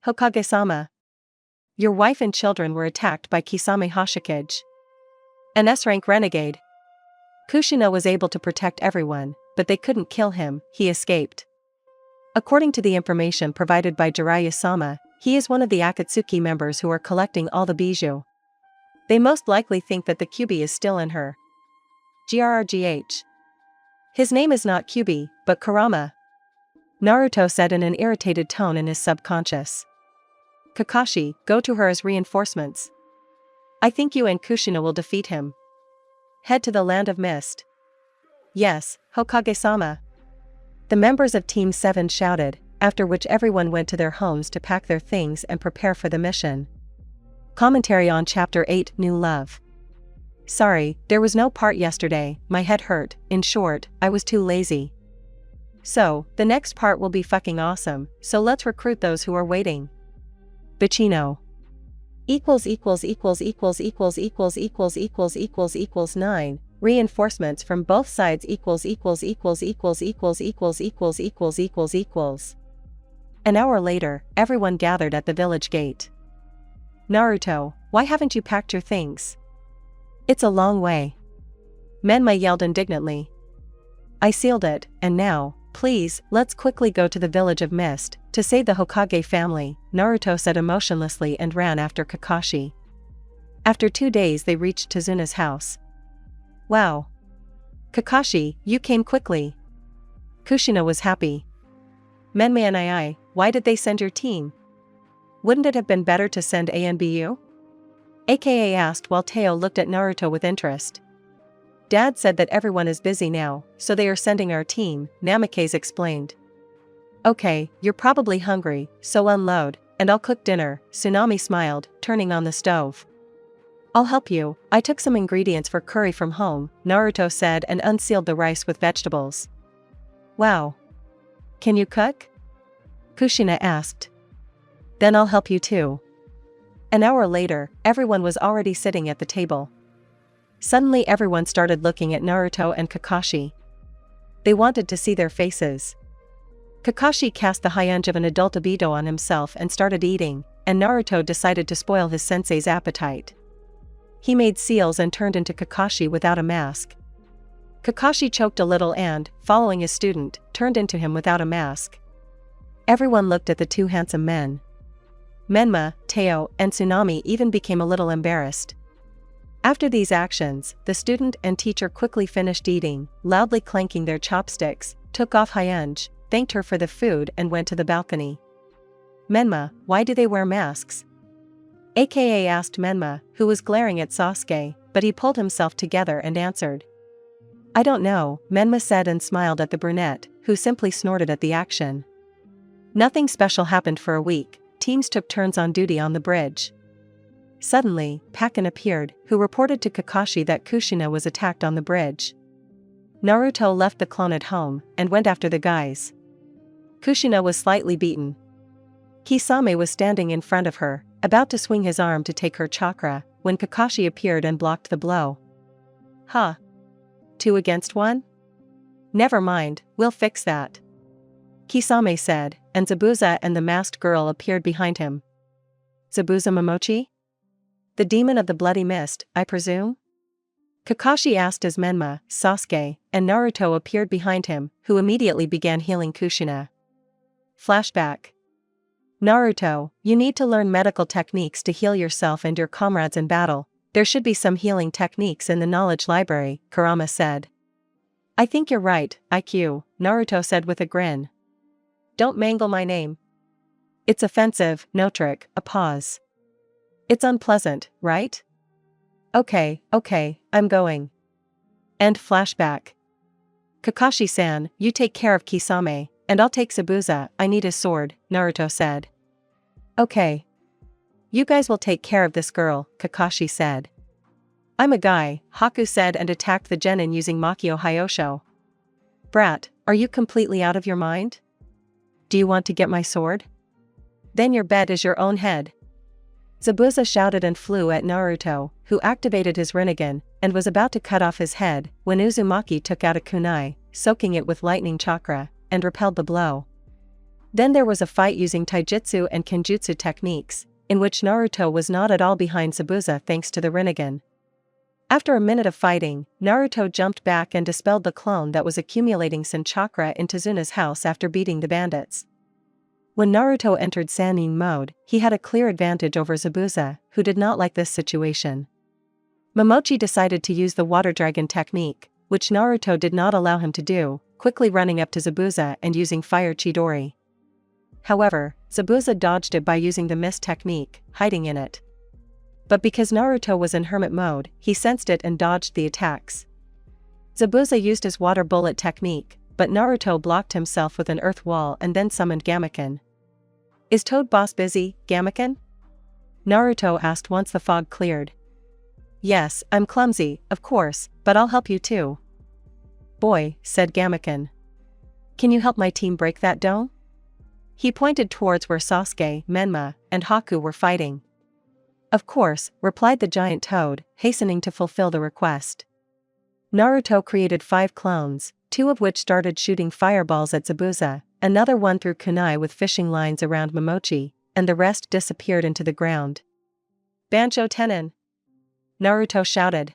Hokage-sama. Your wife and children were attacked by Kisame Hoshikage. An S-rank renegade. Kushina was able to protect everyone, but they couldn't kill him, he escaped. According to the information provided by Jiraiya-sama, he is one of the Akatsuki members who are collecting all the bijou. They most likely think that the Kyuubi is still in her. GRRGH. His name is not Kyuubi, but Kurama. Naruto said in an irritated tone in his subconscious. Kakashi, go to her as reinforcements. I think you and Kushina will defeat him. Head to the Land of Mist. Yes, Hokage-sama. The members of Team 7 shouted, after which everyone went to their homes to pack their things and prepare for the mission. Commentary on Chapter 8, New Love. Sorry, there was no part yesterday, my head hurt, in short, I was too lazy. So, the next part will be fucking awesome, so let's recruit those who are waiting. Bachino. == 9. Reinforcements from both sides == An hour later, everyone gathered at the village gate. Naruto, why haven't you packed your things? It's a long way. Menma yelled indignantly. I sealed it, and now, please, let's quickly go to the village of Mist, to save the Hokage family, Naruto said emotionlessly and ran after Kakashi. After 2 days they reached Tazuna's house. Wow. Kakashi, you came quickly. Kushina was happy. Menma and I, why did they send your team? Wouldn't it have been better to send A and BU? AKA asked while Teo looked at Naruto with interest. Dad said that everyone is busy now, so they are sending our team, Namikaze explained. Okay, you're probably hungry, so unload, and I'll cook dinner, Tsunami smiled, turning on the stove. I'll help you, I took some ingredients for curry from home, Naruto said and unsealed the rice with vegetables. Wow. Can you cook? Kushina asked. Then I'll help you too. An hour later, everyone was already sitting at the table. Suddenly everyone started looking at Naruto and Kakashi. They wanted to see their faces. Kakashi cast the hyunge of an adult Obito on himself and started eating, and Naruto decided to spoil his sensei's appetite. He made seals and turned into Kakashi without a mask. Kakashi choked a little and, following his student, turned into him without a mask. Everyone looked at the two handsome men. Menma, Teo, and Tsunami even became a little embarrassed. After these actions, the student and teacher quickly finished eating, loudly clanking their chopsticks, took off hyunge, thanked her for the food and went to the balcony. Menma, why do they wear masks? AKA asked Menma, who was glaring at Sasuke, but he pulled himself together and answered. I don't know, Menma said and smiled at the brunette, who simply snorted at the action. Nothing special happened for a week, teams took turns on duty on the bridge. Suddenly, Pakken appeared, who reported to Kakashi that Kushina was attacked on the bridge. Naruto left the clone at home, and went after the guys. Kushina was slightly beaten. Kisame was standing in front of her, about to swing his arm to take her chakra, when Kakashi appeared and blocked the blow. Huh. 2 against 1? Never mind, we'll fix that. Kisame said, and Zabuza and the masked girl appeared behind him. Zabuza Momochi? The demon of the bloody mist, I presume? Kakashi asked as Menma, Sasuke, and Naruto appeared behind him, who immediately began healing Kushina. Flashback. Naruto, you need to learn medical techniques to heal yourself and your comrades in battle. There should be some healing techniques in the knowledge library, Kurama said. I think you're right, IQ, Naruto said with a grin. Don't mangle my name. It's offensive, no trick, a pause. It's unpleasant, right? Okay, I'm going. End flashback. Kakashi-san, you take care of Kisame, and I'll take Zabuza, I need his sword, Naruto said. Okay. You guys will take care of this girl, Kakashi said. I'm a guy, Haku said and attacked the genin using Makio Hyosho. Brat, are you completely out of your mind? Do you want to get my sword? Then your bed is your own head. Zabuza shouted and flew at Naruto, who activated his Rinnegan, and was about to cut off his head, when Uzumaki took out a kunai, soaking it with lightning chakra, and repelled the blow. Then there was a fight using taijutsu and kenjutsu techniques, in which Naruto was not at all behind Zabuza thanks to the Rinnegan. After a minute of fighting, Naruto jumped back and dispelled the clone that was accumulating Sen chakra in Tezuna's house after beating the bandits. When Naruto entered Sannin mode, he had a clear advantage over Zabuza, who did not like this situation. Momochi decided to use the water dragon technique, which Naruto did not allow him to do, quickly running up to Zabuza and using fire Chidori. However, Zabuza dodged it by using the mist technique, hiding in it. But because Naruto was in hermit mode, he sensed it and dodged the attacks. Zabuza used his water bullet technique, but Naruto blocked himself with an earth wall and then summoned Gamaken. Is Toad Boss busy, Gamaken? Naruto asked once the fog cleared. Yes, I'm clumsy, of course, but I'll help you too. Boy, said Gamaken. Can you help my team break that dome? He pointed towards where Sasuke, Menma, and Haku were fighting. Of course, replied the giant toad, hastening to fulfill the request. Naruto created 5 clones, 2 of which started shooting fireballs at Zabuza, another one threw kunai with fishing lines around Momochi, and the rest disappeared into the ground. Bancho Tenin! Naruto shouted.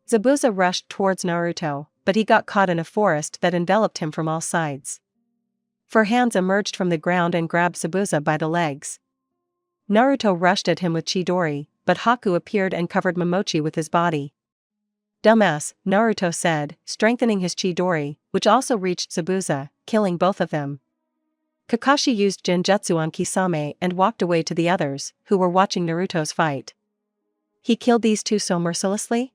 Zabuza rushed towards Naruto, but he got caught in a forest that enveloped him from all sides. 4 hands emerged from the ground and grabbed Zabuza by the legs. Naruto rushed at him with Chidori, but Haku appeared and covered Momochi with his body. Dumbass, Naruto said, strengthening his Chidori, which also reached Zabuza, killing both of them. Kakashi used Genjutsu on Kisame and walked away to the others, who were watching Naruto's fight. He killed these 2 so mercilessly?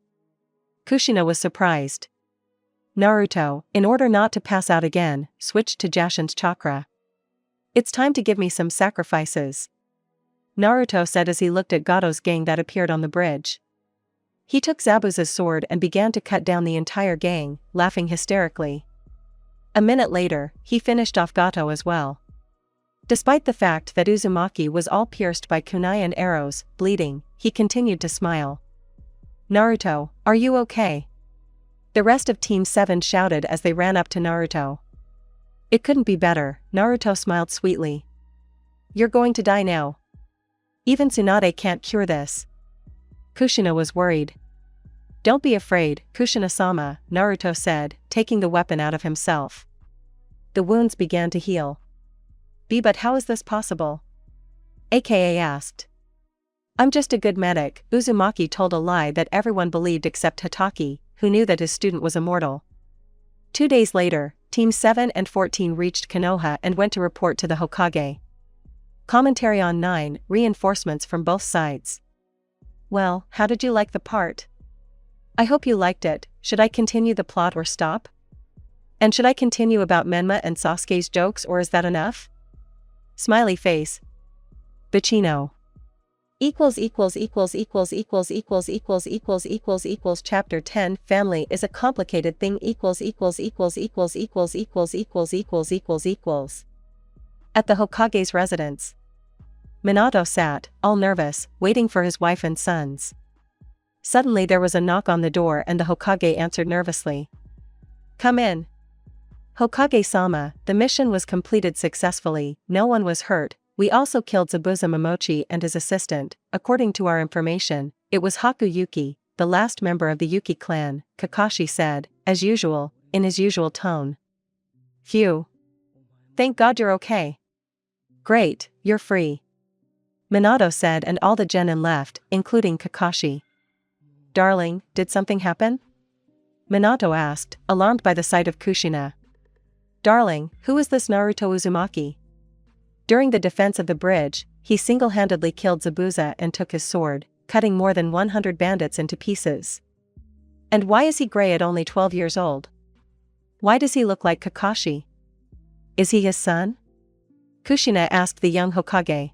Kushina was surprised. Naruto, in order not to pass out again, switched to Jashin's chakra. It's time to give me some sacrifices, Naruto said as he looked at Gato's gang that appeared on the bridge. He took Zabuza's sword and began to cut down the entire gang, laughing hysterically. A minute later, he finished off Gato as well. Despite the fact that Uzumaki was all pierced by kunai and arrows, bleeding, he continued to smile. Naruto, are you okay? The rest of Team 7 shouted as they ran up to Naruto. It couldn't be better, Naruto smiled sweetly. You're going to die now. Even Tsunade can't cure this. Kushina was worried. Don't be afraid, Kushina-sama, Naruto said, taking the weapon out of himself. The wounds began to heal. But how is this possible? AKA asked. I'm just a good medic, Uzumaki told a lie that everyone believed except Hataki, who knew that his student was immortal. 2 days later, Teams 7 and 14 reached Konoha and went to report to the Hokage. Commentary on 9, reinforcements from both sides. Well, how did you like the part? I hope you liked it. Should I continue the plot or stop? And should I continue about Menma and Sasuke's jokes or is that enough? Smiley face. Bachino. Chapter 10 Family is a complicated thing At the Hokage's residence. Minato sat, all nervous, waiting for his wife and sons. Suddenly there was a knock on the door and the Hokage answered nervously. Come in. Hokage-sama, the mission was completed successfully, no one was hurt. We also killed Zabuza Momochi and his assistant. According to our information, it was Haku Yuki, the last member of the Yuki clan, Kakashi said, as usual, in his usual tone. Phew. Thank God you're okay. Great, you're free. Minato said and all the genin left, including Kakashi. Darling, did something happen? Minato asked, alarmed by the sight of Kushina. Darling, who is this Naruto Uzumaki? During the defense of the bridge, he single-handedly killed Zabuza and took his sword, cutting more than 100 bandits into pieces. And why is he gray at only 12 years old? Why does he look like Kakashi? Is he his son? Kushina asked the young Hokage.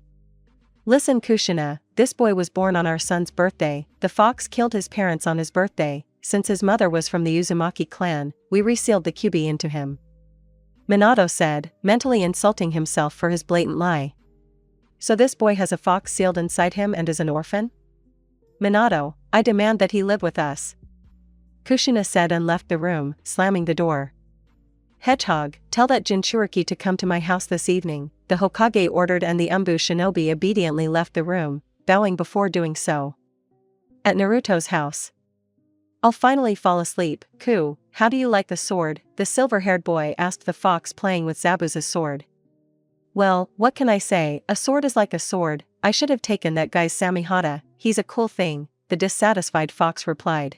Listen Kushina, this boy was born on our son's birthday. The fox killed his parents on his birthday. Since his mother was from the Uzumaki clan, we resealed the kyubi into him. Minato said, mentally insulting himself for his blatant lie. So this boy has a fox sealed inside him and is an orphan? Minato, I demand that he live with us. Kushina said and left the room, slamming the door. Hedgehog, tell that Jinchuriki to come to my house this evening, the Hokage ordered, and the Umbu shinobi obediently left the room, bowing before doing so. At Naruto's house. I'll finally fall asleep. Ku, how do you like the sword? The silver-haired boy asked the fox playing with Zabuza's sword. Well, what can I say, a sword is like a sword. I should have taken that guy's Samihata, he's a cool thing, the dissatisfied fox replied.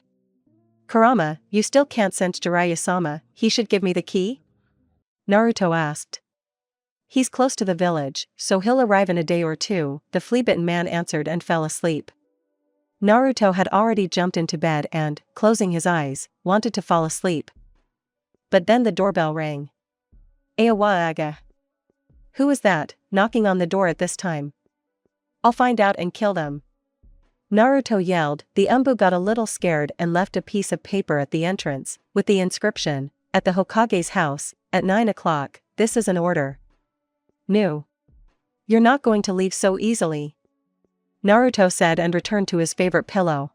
Kurama, you still can't sense Jiraiya-sama, he should give me the key? Naruto asked. He's close to the village, so he'll arrive in a day or two, the flea-bitten man answered and fell asleep. Naruto had already jumped into bed and, closing his eyes, wanted to fall asleep. But then the doorbell rang. Aowaaga. Who is that, knocking on the door at this time? I'll find out and kill them. Naruto yelled. The Umbu got a little scared and left a piece of paper at the entrance, with the inscription, at the Hokage's house, at 9 o'clock, this is an order. No. You're not going to leave so easily. Naruto said and returned to his favorite pillow.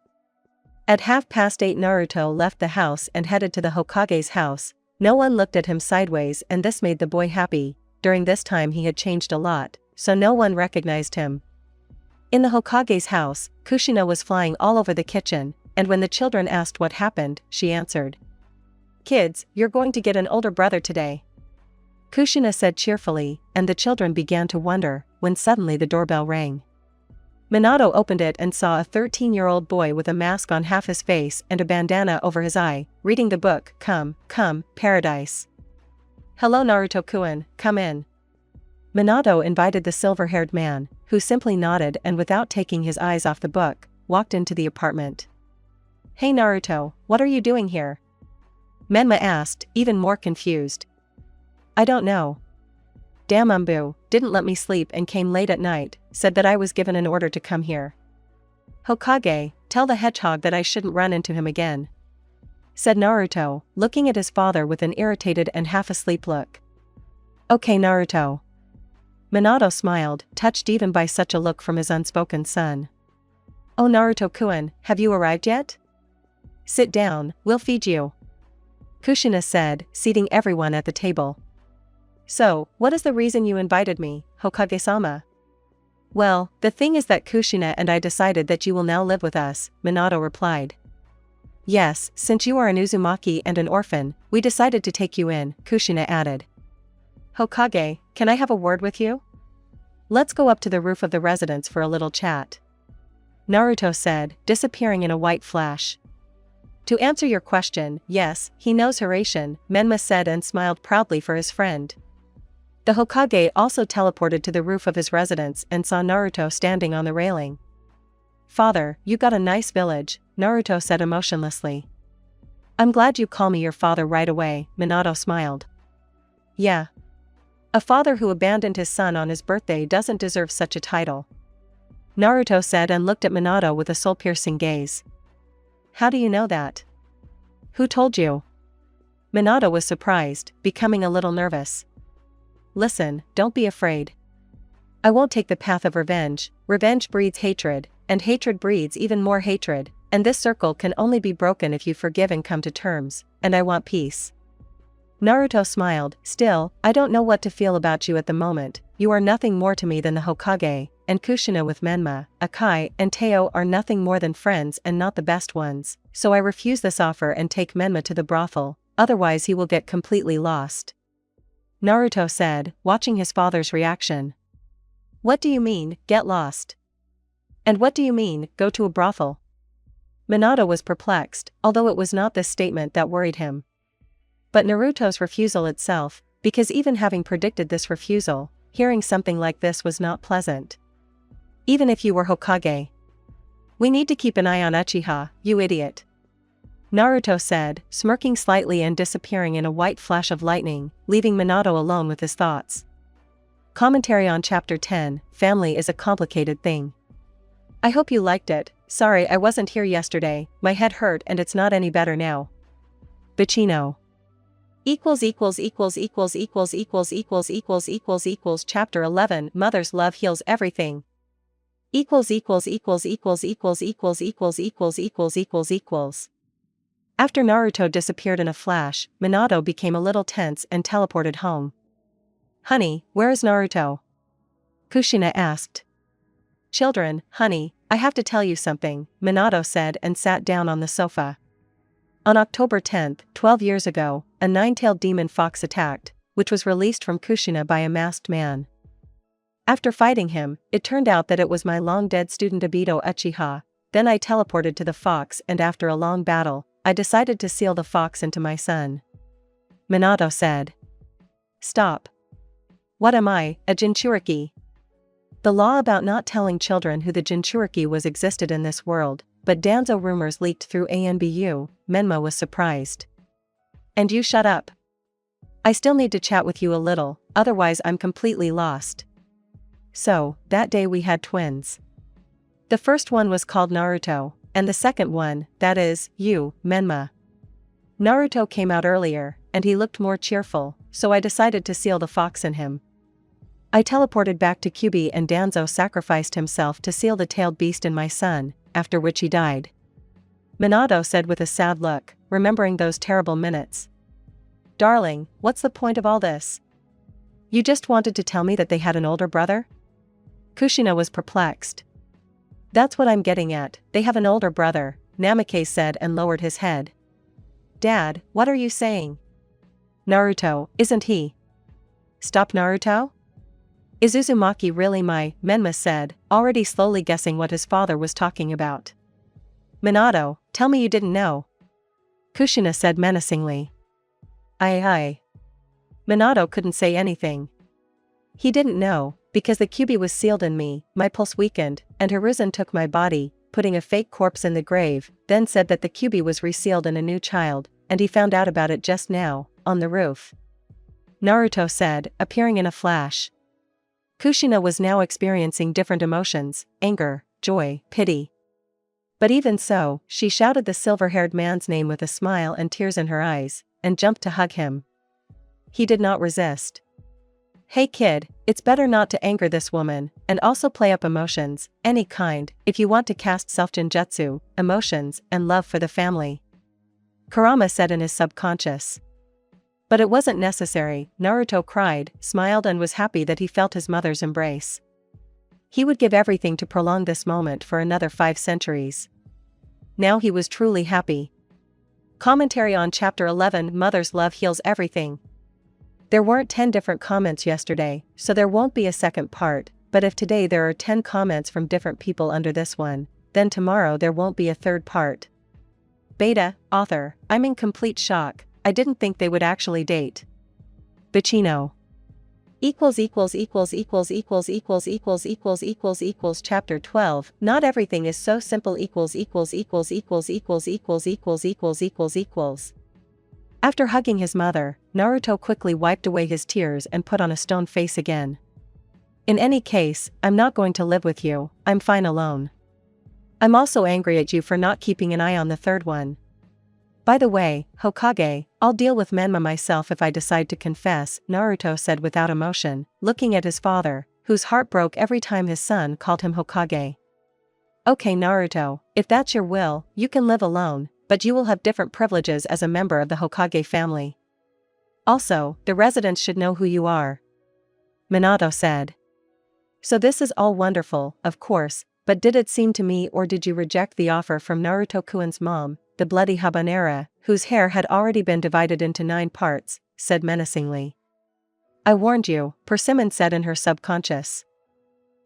At 8:30 Naruto left the house and headed to the Hokage's house. No one looked at him sideways and this made the boy happy. During this time he had changed a lot, so no one recognized him. In the Hokage's house, Kushina was flying all over the kitchen, and when the children asked what happened, she answered. Kids, you're going to get an older brother today. Kushina said cheerfully, and the children began to wonder, when suddenly the doorbell rang. Minato opened it and saw a 13-year-old boy with a mask on half his face and a bandana over his eye, reading the book, Come, Paradise. Hello Naruto-kun, come in. Minato invited the silver-haired man, who simply nodded and without taking his eyes off the book, walked into the apartment. Hey Naruto, what are you doing here? Menma asked, even more confused. I don't know. Damn Umbu, didn't let me sleep and came late at night, said that I was given an order to come here. Hokage, tell the hedgehog that I shouldn't run into him again. Said Naruto, looking at his father with an irritated and half-asleep look. Okay Naruto. Minato smiled, touched even by such a look from his unspoken son. Oh Naruto-kun, have you arrived yet? Sit down, we'll feed you. Kushina said, seating everyone at the table. So, what is the reason you invited me, Hokage-sama? Well, the thing is that Kushina and I decided that you will now live with us, Minato replied. Yes, since you are an Uzumaki and an orphan, we decided to take you in, Kushina added. Hokage, can I have a word with you? Let's go up to the roof of the residence for a little chat. Naruto said, disappearing in a white flash. To answer your question, yes, he knows Hiraishin, Menma said and smiled proudly for his friend. The Hokage also teleported to the roof of his residence and saw Naruto standing on the railing. Father, you got a nice village, Naruto said emotionlessly. I'm glad you call me your father right away, Minato smiled. Yeah. A father who abandoned his son on his birthday doesn't deserve such a title. Naruto said and looked at Minato with a soul-piercing gaze. How do you know that? Who told you? Minato was surprised, becoming a little nervous. Listen, don't be afraid. I won't take the path of revenge. Revenge breeds hatred, and hatred breeds even more hatred, and this circle can only be broken if you forgive and come to terms, and I want peace. Naruto smiled. Still, I don't know what to feel about you at the moment. You are nothing more to me than the Hokage, and Kushina with Menma, Akai, and Teo are nothing more than friends and not the best ones, so I refuse this offer and take Menma to the brothel, otherwise he will get completely lost. Naruto said, watching his father's reaction. What do you mean, get lost? And what do you mean, go to a brothel? Minato was perplexed, although it was not this statement that worried him, but Naruto's refusal itself, because even having predicted this refusal, hearing something like this was not pleasant. Even if you were Hokage. We need to keep an eye on Uchiha, you idiot. Naruto said, smirking slightly and disappearing in a white flash of lightning, leaving Minato alone with his thoughts. Commentary on Chapter 10, Family is a complicated thing. I hope you liked it. Sorry I wasn't here yesterday, my head hurt and it's not any better now. Bacino. Chapter 11, Mother's Love Heals Everything. After Naruto disappeared in a flash, Minato became a little tense and teleported home. Honey, where is Naruto? Kushina asked. Children, honey, I have to tell you something, Minato said and sat down on the sofa. On October 10, 12 years ago, a nine-tailed demon fox attacked, which was released from Kushina by a masked man. After fighting him, it turned out that it was my long-dead student Obito Uchiha. Then I teleported to the fox and after a long battle, I decided to seal the fox into my son. Minato said. Stop. What am I, a Jinchuriki? The law about not telling children who the Jinchuriki was existed in this world, but Danzo rumors leaked through ANBU, Menma was surprised. And you shut up. I still need to chat with you a little, otherwise I'm completely lost. So, that day we had twins. The first one was called Naruto, and the second one, that is, you, Menma. Naruto came out earlier, and he looked more cheerful, so I decided to seal the fox in him. I teleported back to Kyubi and Danzo sacrificed himself to seal the tailed beast in my son, after which he died. Minato said with a sad look, remembering those terrible minutes. Darling, what's the point of all this? You just wanted to tell me that they had an older brother? Kushina was perplexed. That's what I'm getting at, they have an older brother, Namikaze said and lowered his head. Dad, what are you saying? Naruto, isn't he? Stop Naruto? Is Uzumaki really my, Menma said, already slowly guessing what his father was talking about. Minato, tell me you didn't know. Kushina said menacingly. Aye. Minato couldn't say anything. He didn't know, because the Kyubi was sealed in me, my pulse weakened, and Hiruzen took my body, putting a fake corpse in the grave, then said that the Kyubi was resealed in a new child, and he found out about it just now, on the roof. Naruto said, appearing in a flash. Kushina was now experiencing different emotions, anger, joy, pity. But even so, she shouted the silver-haired man's name with a smile and tears in her eyes, and jumped to hug him. He did not resist. Hey kid, it's better not to anger this woman, and also play up emotions, any kind, if you want to cast self-genjutsu, emotions, and love for the family. Kurama said in his subconscious. But it wasn't necessary, Naruto cried, smiled and was happy that he felt his mother's embrace. He would give everything to prolong this moment for another 5 centuries. Now he was truly happy. Commentary on Chapter 11, Mother's Love Heals Everything. There weren't 10 different comments yesterday, so there won't be a second part, but if today there are 10 comments from different people under this one, then tomorrow there won't be a third part. Beta, author, I'm in complete shock. I didn't think they would actually date. Bacino. Chapter 12, Not Everything is So Simple. After hugging his mother, Naruto quickly wiped away his tears and put on a stone face again. In any case, I'm not going to live with you, I'm fine alone. I'm also angry at you for not keeping an eye on the third one. By the way, Hokage, I'll deal with Menma myself if I decide to confess, Naruto said without emotion, looking at his father, whose heart broke every time his son called him Hokage. Okay Naruto, if that's your will, you can live alone, but you will have different privileges as a member of the Hokage family. Also, the residents should know who you are. Minato said. So this is all wonderful, of course, but did it seem to me or did you reject the offer from Naruto-kun's mom, the bloody habanera, whose hair had already been divided into 9 parts, said menacingly. I warned you, Persimmon said in her subconscious.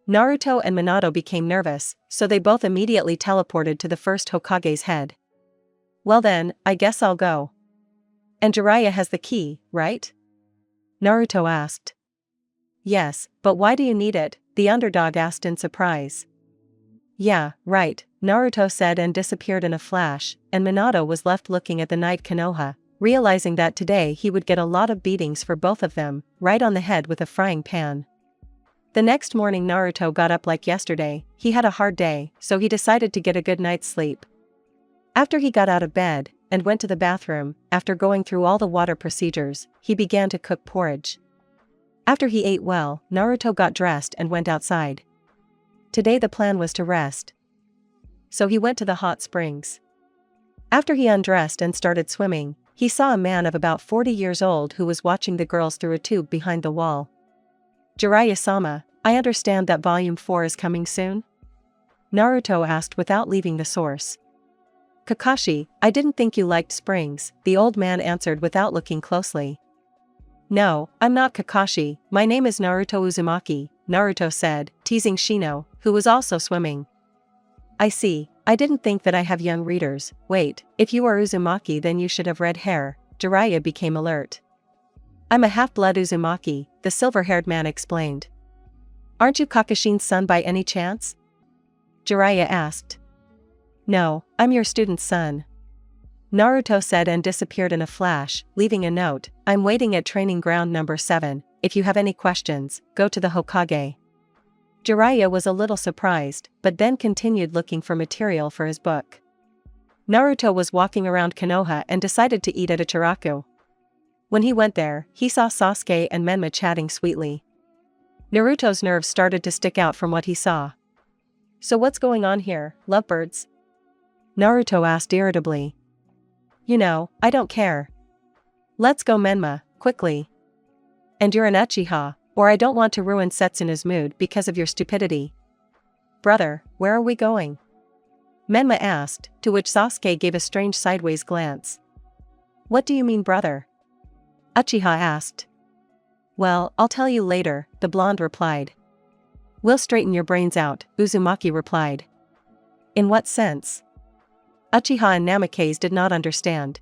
Naruto and Minato became nervous, so they both immediately teleported to the first Hokage's head. Well then, I guess I'll go. And Jiraiya has the key, right? Naruto asked. Yes, but why do you need it? The underdog asked in surprise. Yeah, right, Naruto said and disappeared in a flash, and Minato was left looking at the Knight Konoha, realizing that today he would get a lot of beatings for both of them, right on the head with a frying pan. The next morning Naruto got up like yesterday. He had a hard day, so he decided to get a good night's sleep. After he got out of bed, and went to the bathroom, after going through all the water procedures, he began to cook porridge. After he ate well, Naruto got dressed and went outside. Today the plan was to rest. So he went to the hot springs. After he undressed and started swimming, he saw a man of about 40 years old who was watching the girls through a tube behind the wall. Jiraiya-sama, I understand that Volume 4 is coming soon? Naruto asked without leaving the source. Kakashi, I didn't think you liked springs, the old man answered without looking closely. No, I'm not Kakashi, my name is Naruto Uzumaki, Naruto said, teasing Shino, who was also swimming. I see, I didn't think that I have young readers. Wait, if you are Uzumaki then you should have red hair. Jiraiya became alert. I'm a half-blood Uzumaki, the silver-haired man explained. Aren't you Kakashi's son by any chance? Jiraiya asked. No, I'm your student's son. Naruto said and disappeared in a flash, leaving a note, I'm waiting at training ground number 7, if you have any questions, go to the Hokage. Jiraiya was a little surprised, but then continued looking for material for his book. Naruto was walking around Konoha and decided to eat at Ichiraku. When he went there, he saw Sasuke and Menma chatting sweetly. Naruto's nerves started to stick out from what he saw. So what's going on here, lovebirds? Naruto asked irritably. You know, I don't care. Let's go Menma, quickly. And you're an Uchiha, or I don't want to ruin Setsuna's mood because of your stupidity. Brother, where are we going? Menma asked, to which Sasuke gave a strange sideways glance. What do you mean brother? Uchiha asked. Well, I'll tell you later, the blonde replied. We'll straighten your brains out, Uzumaki replied. In what sense? Uchiha and Namikaze did not understand.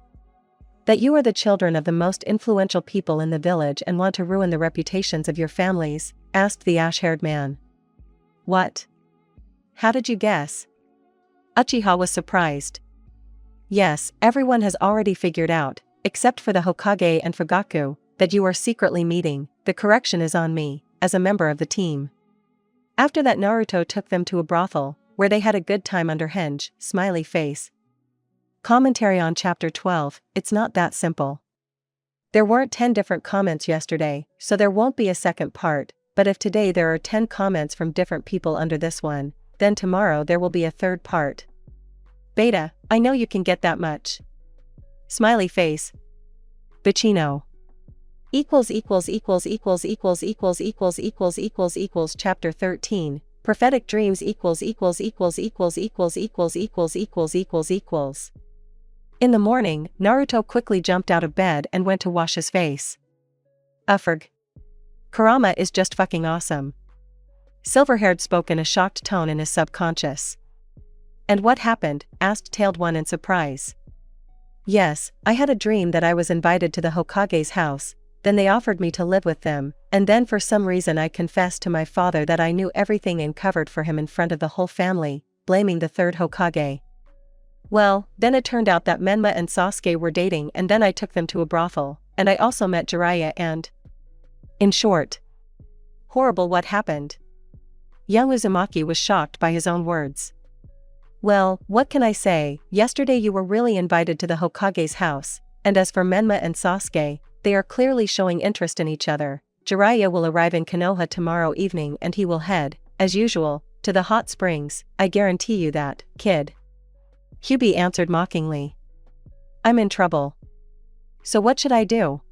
That you are the children of the most influential people in the village and want to ruin the reputations of your families, asked the ash-haired man. What? How did you guess? Uchiha was surprised. Yes, everyone has already figured out, except for the Hokage and Fugaku, that you are secretly meeting. The correction is on me, as a member of the team. After that Naruto took them to a brothel, where they had a good time under henge, smiley face. Commentary on Chapter 12, it's not that simple. There weren't 10 different comments yesterday, so there won't be a second part, but if today there are 10 comments from different people under this one, then tomorrow there will be a third part. Beta, I know you can get that much. Smiley face. Bachino. Chapter 13, Prophetic Dreams In the morning, Naruto quickly jumped out of bed and went to wash his face. Ufferg. Kurama is just fucking awesome. Silverhaired spoke in a shocked tone in his subconscious. And what happened? Asked Tailed One in surprise. Yes, I had a dream that I was invited to the Hokage's house, then they offered me to live with them, and then for some reason I confessed to my father that I knew everything and covered for him in front of the whole family, blaming the third Hokage. Well, then it turned out that Menma and Sasuke were dating and then I took them to a brothel, and I also met Jiraiya and… In short. Horrible what happened. Young Uzumaki was shocked by his own words. Well, what can I say, yesterday you were really invited to the Hokage's house, and as for Menma and Sasuke, they are clearly showing interest in each other. Jiraiya will arrive in Konoha tomorrow evening and he will head, as usual, to the hot springs, I guarantee you that, kid. Hyubi answered mockingly. I'm in trouble. So what should I do?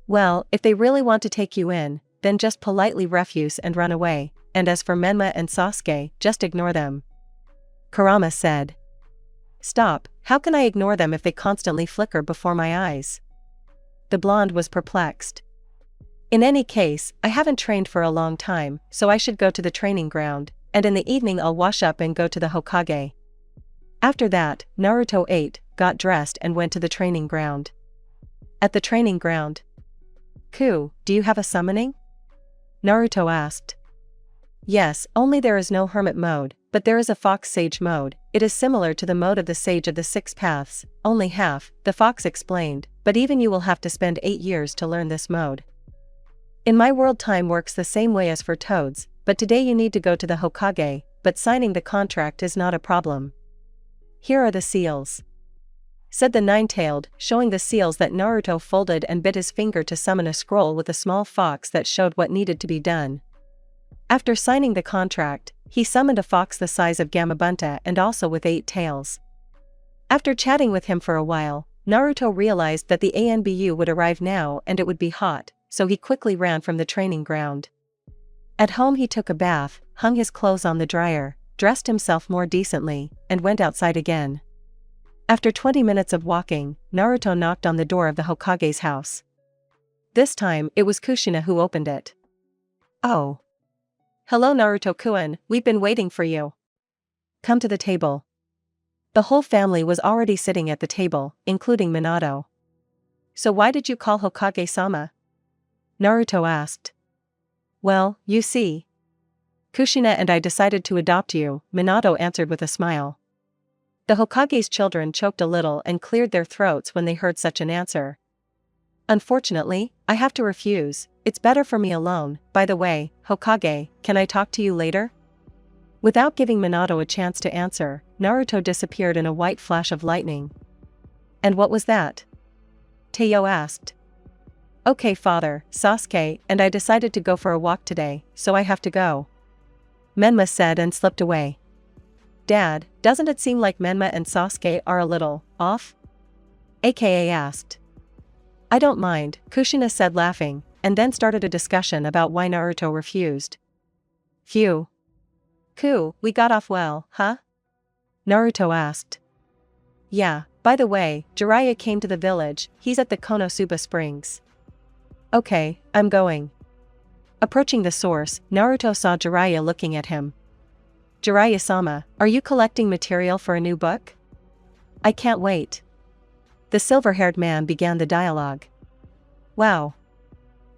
Well, if they really want to take you in, then just politely refuse and run away, and as for Menma and Sasuke, just ignore them. Kurama said. Stop, how can I ignore them if they constantly flicker before my eyes? The blonde was perplexed. In any case, I haven't trained for a long time, so I should go to the training ground, and in the evening I'll wash up and go to the Hokage. After that, Naruto ate, got dressed and went to the training ground. At the training ground. "Ku, do you have a summoning?" Naruto asked. "Yes, only there is no hermit mode, but there is a fox sage mode. It is similar to the mode of the Sage of the Six Paths, only half," the fox explained, "but even you will have to spend 8 years to learn this mode. In my world time works the same way as for toads, but today you need to go to the Hokage, but signing the contract is not a problem. Here are the seals," said the nine-tailed, showing the seals that Naruto folded and bit his finger to summon a scroll with a small fox that showed what needed to be done. After signing the contract, he summoned a fox the size of Gamabunta and also with 8 tails. After chatting with him for a while, Naruto realized that the ANBU would arrive now and it would be hot, so he quickly ran from the training ground. At home he took a bath, hung his clothes on the dryer, dressed himself more decently, and went outside again. After 20 minutes of walking, Naruto knocked on the door of the Hokage's house. This time, it was Kushina who opened it. "Oh. Hello Naruto-kun, we've been waiting for you. Come to the table." The whole family was already sitting at the table, including Minato. "So why did you call Hokage-sama?" Naruto asked. "Well, you see. Kushina and I decided to adopt you," Minato answered with a smile. The Hokage's children choked a little and cleared their throats when they heard such an answer. "Unfortunately, I have to refuse. It's better for me alone. By the way, Hokage, can I talk to you later?" Without giving Minato a chance to answer, Naruto disappeared in a white flash of lightning. "And what was that?" Teiyo asked. "Okay father, Sasuke and I decided to go for a walk today, so I have to go," Menma said and slipped away. "Dad, doesn't it seem like Menma and Sasuke are a little off?" AKA asked. "I don't mind," Kushina said laughing, and then started a discussion about why Naruto refused. "Phew. Ku, we got off well, huh?" Naruto asked. "Yeah, by the way, Jiraiya came to the village, he's at the Konosuba Springs." "Okay, I'm going." Approaching the source, Naruto saw Jiraiya looking at him. "Jiraiya-sama, are you collecting material for a new book?" "I can't wait." The silver-haired man began the dialogue. "Wow.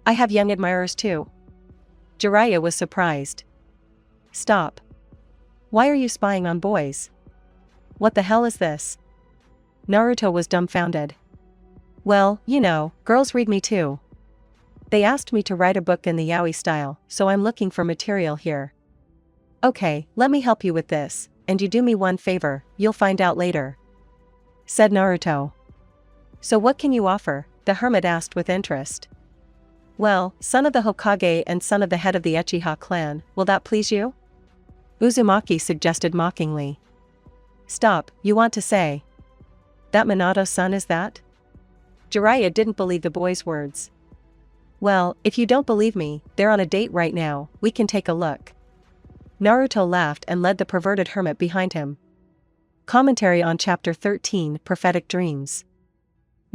I have young admirers too." Jiraiya was surprised. "Stop. Why are you spying on boys? What the hell is this?" Naruto was dumbfounded. "Well, you know, girls read me too. They asked me to write a book in the yaoi style, so I'm looking for material here." "Okay, let me help you with this, and you do me one favor, you'll find out later," said Naruto. "So what can you offer?" the hermit asked with interest. "Well, son of the Hokage and son of the head of the Uchiha clan, will that please you?" Uzumaki suggested mockingly. "Stop, you want to say that Minato's son is that?" Jiraiya didn't believe the boy's words. "Well, if you don't believe me, they're on a date right now, we can take a look." Naruto laughed and led the perverted hermit behind him. Commentary on Chapter 13, Prophetic Dreams.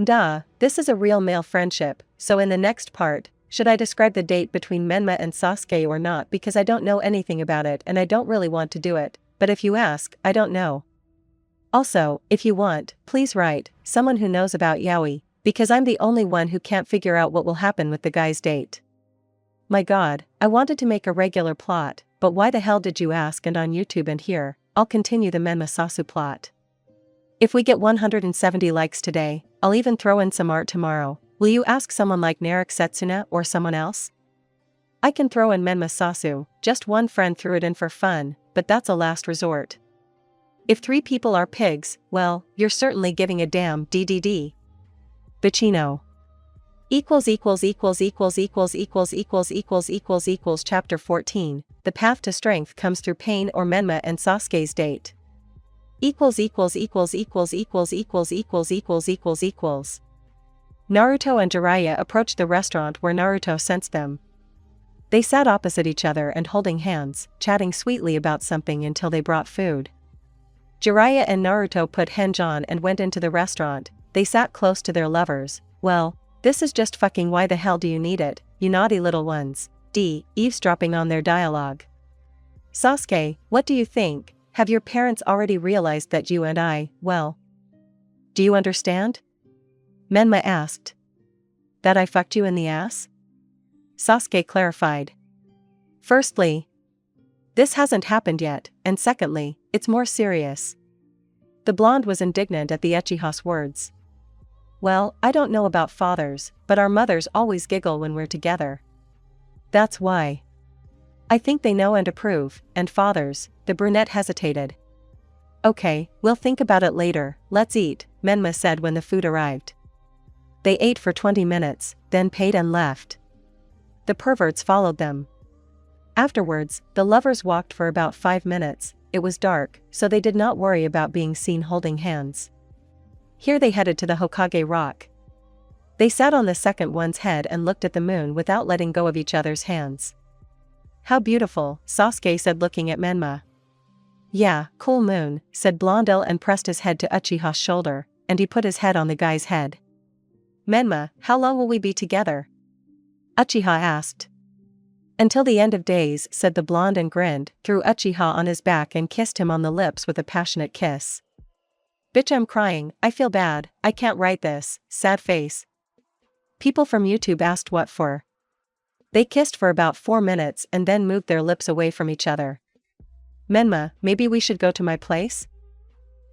Duh, this is a real male friendship, so in the next part, should I describe the date between Menma and Sasuke or not, because I don't know anything about it and I don't really want to do it, but if you ask, I don't know. Also, if you want, please write, someone who knows about yaoi, because I'm the only one who can't figure out what will happen with the guy's date. My god, I wanted to make a regular plot, but why the hell did you ask? And on YouTube and here, I'll continue the Menma Sasu plot. If we get 170 likes today, I'll even throw in some art tomorrow. Will you ask someone like Narik Setsuna or someone else? I can throw in Menma Sasu, just one friend threw it in for fun, but that's a last resort. If 3 people are pigs, well, you're certainly giving a damn DDD. Bacino. == Chapter 14, The Path to Strength Comes Through Pain or Menma and Sasuke's Date. == Naruto and Jiraiya approached the restaurant where Naruto sensed them. They sat opposite each other and holding hands, chatting sweetly about something until they brought food. Jiraiya and Naruto put henge on and went into the restaurant. They sat close to their lovers. Well, this is just fucking why the hell do you need it, you naughty little ones. D. Eavesdropping on their dialogue. Sasuke, what do you think? Have your parents already realized that you and I, well... Do you understand? Menma asked. That I fucked you in the ass? Sasuke clarified. Firstly, this hasn't happened yet, and secondly, it's more serious. The blonde was indignant at the Uchiha's words. Well, I don't know about fathers, but our mothers always giggle when we're together. That's why. I think they know and approve, and fathers, the brunette hesitated. Okay, we'll think about it later, let's eat, Menma said when the food arrived. They ate for 20 minutes, then paid and left. The perverts followed them. Afterwards, the lovers walked for about 5 minutes. It was dark, so they did not worry about being seen holding hands. Here they headed to the Hokage rock. They sat on the second one's head and looked at the moon without letting go of each other's hands. How beautiful, Sasuke said looking at Menma. Yeah, cool moon, said Blondel and pressed his head to Uchiha's shoulder, and he put his head on the guy's head. Menma, how long will we be together? Uchiha asked. Until the end of days, said the blonde and grinned, threw Uchiha on his back and kissed him on the lips with a passionate kiss. Bitch, I'm crying, I feel bad, I can't write this, sad face. People from YouTube asked what for. They kissed for about 4 minutes and then moved their lips away from each other. Menma, maybe we should go to my place?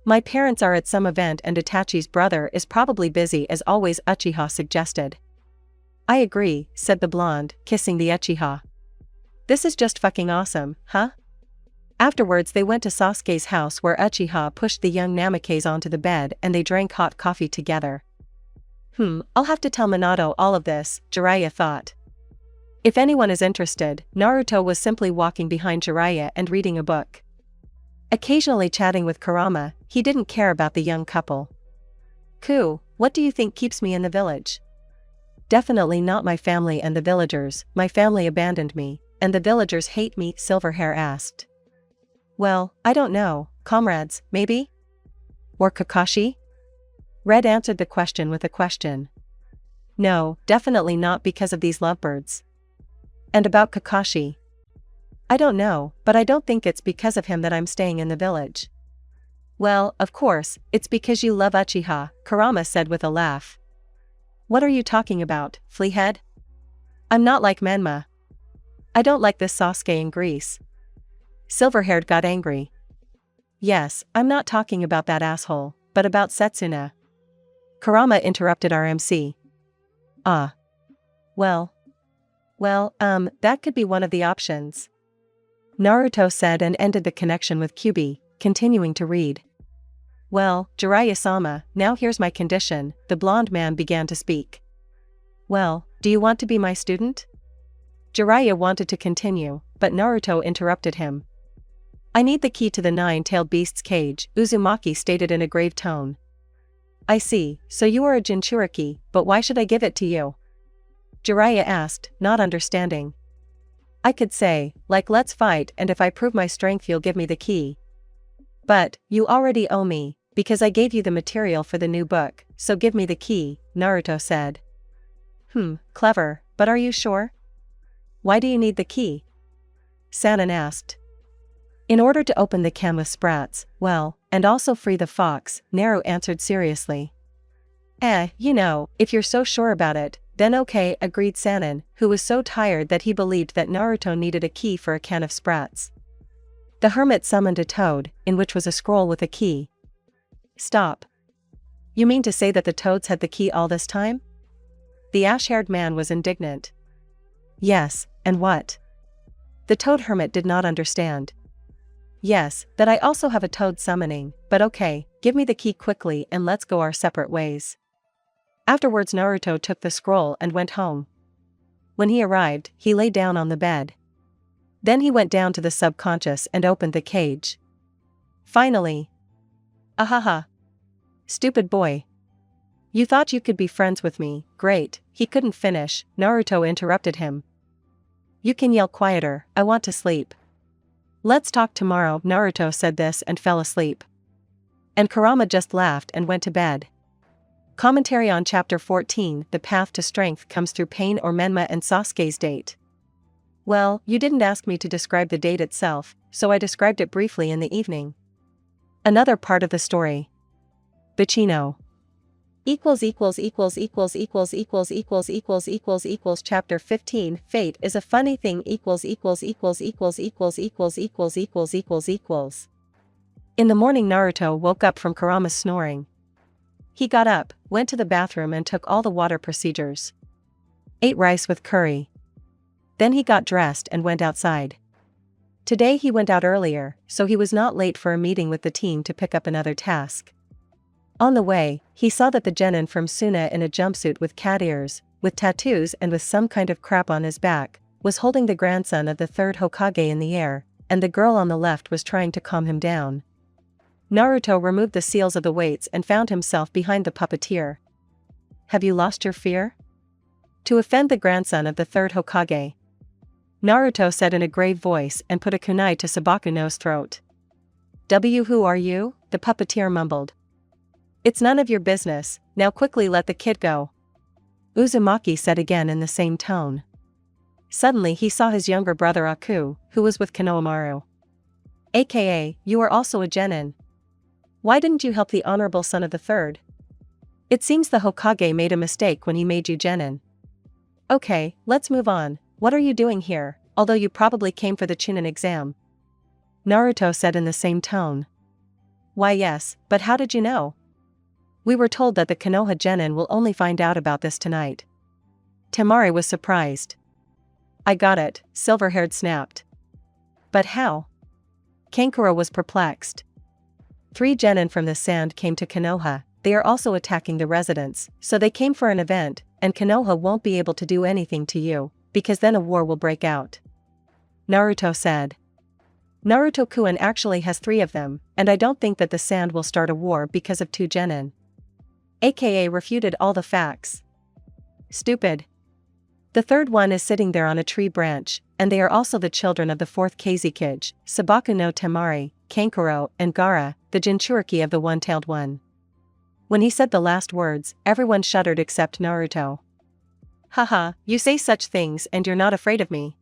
My parents are at some event and Itachi's brother is probably busy as always, Uchiha suggested. I agree, said the blonde, kissing the Uchiha. This is just fucking awesome, huh? Afterwards they went to Sasuke's house where Uchiha pushed the young Namikes onto the bed and they drank hot coffee together. I'll have to tell Minato all of this, Jiraiya thought. If anyone is interested, Naruto was simply walking behind Jiraiya and reading a book. Occasionally chatting with Kurama, he didn't care about the young couple. Ku, what do you think keeps me in the village? Definitely not my family and the villagers, my family abandoned me, and the villagers hate me, Silverhair asked. Well, I don't know, comrades, maybe? Or Kakashi? Red answered the question with a question. No, definitely not because of these lovebirds. And about Kakashi? I don't know, but I don't think it's because of him that I'm staying in the village. Well, of course, it's because you love Uchiha, Kurama said with a laugh. What are you talking about, fleahead? I'm not like Menma. I don't like this Sasuke in Greece. Silverhaired got angry. Yes, I'm not talking about that asshole, but about Setsuna. Kurama interrupted our MC. Well, that could be one of the options. Naruto said and ended the connection with Kyuubi, continuing to read. Well, Jiraiya-sama, now here's my condition, the blonde man began to speak. Well, do you want to be my student? Jiraiya wanted to continue, but Naruto interrupted him. I need the key to the 9-tailed beast's cage, Uzumaki stated in a grave tone. I see, so you are a Jinchuriki, but why should I give it to you? Jiraiya asked, not understanding. I could say, like let's fight and if I prove my strength you'll give me the key. But, you already owe me, because I gave you the material for the new book, so give me the key, Naruto said. Clever, but are you sure? Why do you need the key? Sanin asked. In order to open the can with sprats, well, and also free the fox, Naru answered seriously. If you're so sure about it, then okay, agreed Sanin, who was so tired that he believed that Naruto needed a key for a can of sprats. The hermit summoned a toad, in which was a scroll with a key. Stop. You mean to say that the toads had the key all this time? The ash-haired man was indignant. Yes, and what? The toad hermit did not understand. Yes, that I also have a toad summoning, but okay, give me the key quickly and let's go our separate ways. Afterwards Naruto took the scroll and went home. When he arrived, he lay down on the bed. Then he went down to the subconscious and opened the cage. Finally. Ahaha. Stupid boy. You thought you could be friends with me, great, he couldn't finish, Naruto interrupted him. You can yell quieter, I want to sleep. Let's talk tomorrow, Naruto said this and fell asleep. And Kurama just laughed and went to bed. Commentary on Chapter 14, The Path to Strength Comes Through Pain or Menma and Sasuke's date. Well, you didn't ask me to describe the date itself, so I described it briefly in the evening. Another part of the story. Bacino. Chapter 15 Fate is a funny thing In the morning Naruto woke up from Kurama's snoring. He got up, went to the bathroom and took all the water procedures. Ate rice with curry. Then he got dressed and went outside. Today he went out earlier, so he was not late for a meeting with the team to pick up another task. On the way, he saw that the genin from Suna in a jumpsuit with cat ears, with tattoos and with some kind of crap on his back, was holding the grandson of the third Hokage in the air, and the girl on the left was trying to calm him down. Naruto removed the seals of the weights and found himself behind the puppeteer. Have you lost your fear? To offend the grandson of the third Hokage. Naruto said in a grave voice and put a kunai to Sabakuno's throat. Who are you? The puppeteer mumbled. It's none of your business, now quickly let the kid go. Uzumaki said again in the same tone. Suddenly he saw his younger brother Aku, who was with Konohamaru. AKA, you are also a genin. Why didn't you help the honorable son of the third? It seems the Hokage made a mistake when he made you genin. Okay, let's move on. What are you doing here, although you probably came for the Chunin exam? Naruto said in the same tone. Why yes, but how did you know? We were told that the Konoha genin will only find out about this tonight. Temari was surprised. I got it, Silverhaired snapped. But how? Kankuro was perplexed. 3 genin from the sand came to Konoha, they are also attacking the residents, so they came for an event, and Konoha won't be able to do anything to you, because then a war will break out. Naruto said. Naruto-kun actually has 3 of them, and I don't think that the sand will start a war because of 2 genin. AKA refuted all the facts. Stupid. The third one is sitting there on a tree branch, and they are also the children of the 4th Kazekage, Sabakuno Temari, Kankuro, and Gaara, the Jinchuriki of the One-Tailed One. When he said the last words, everyone shuddered except Naruto. Haha, you say such things and you're not afraid of me.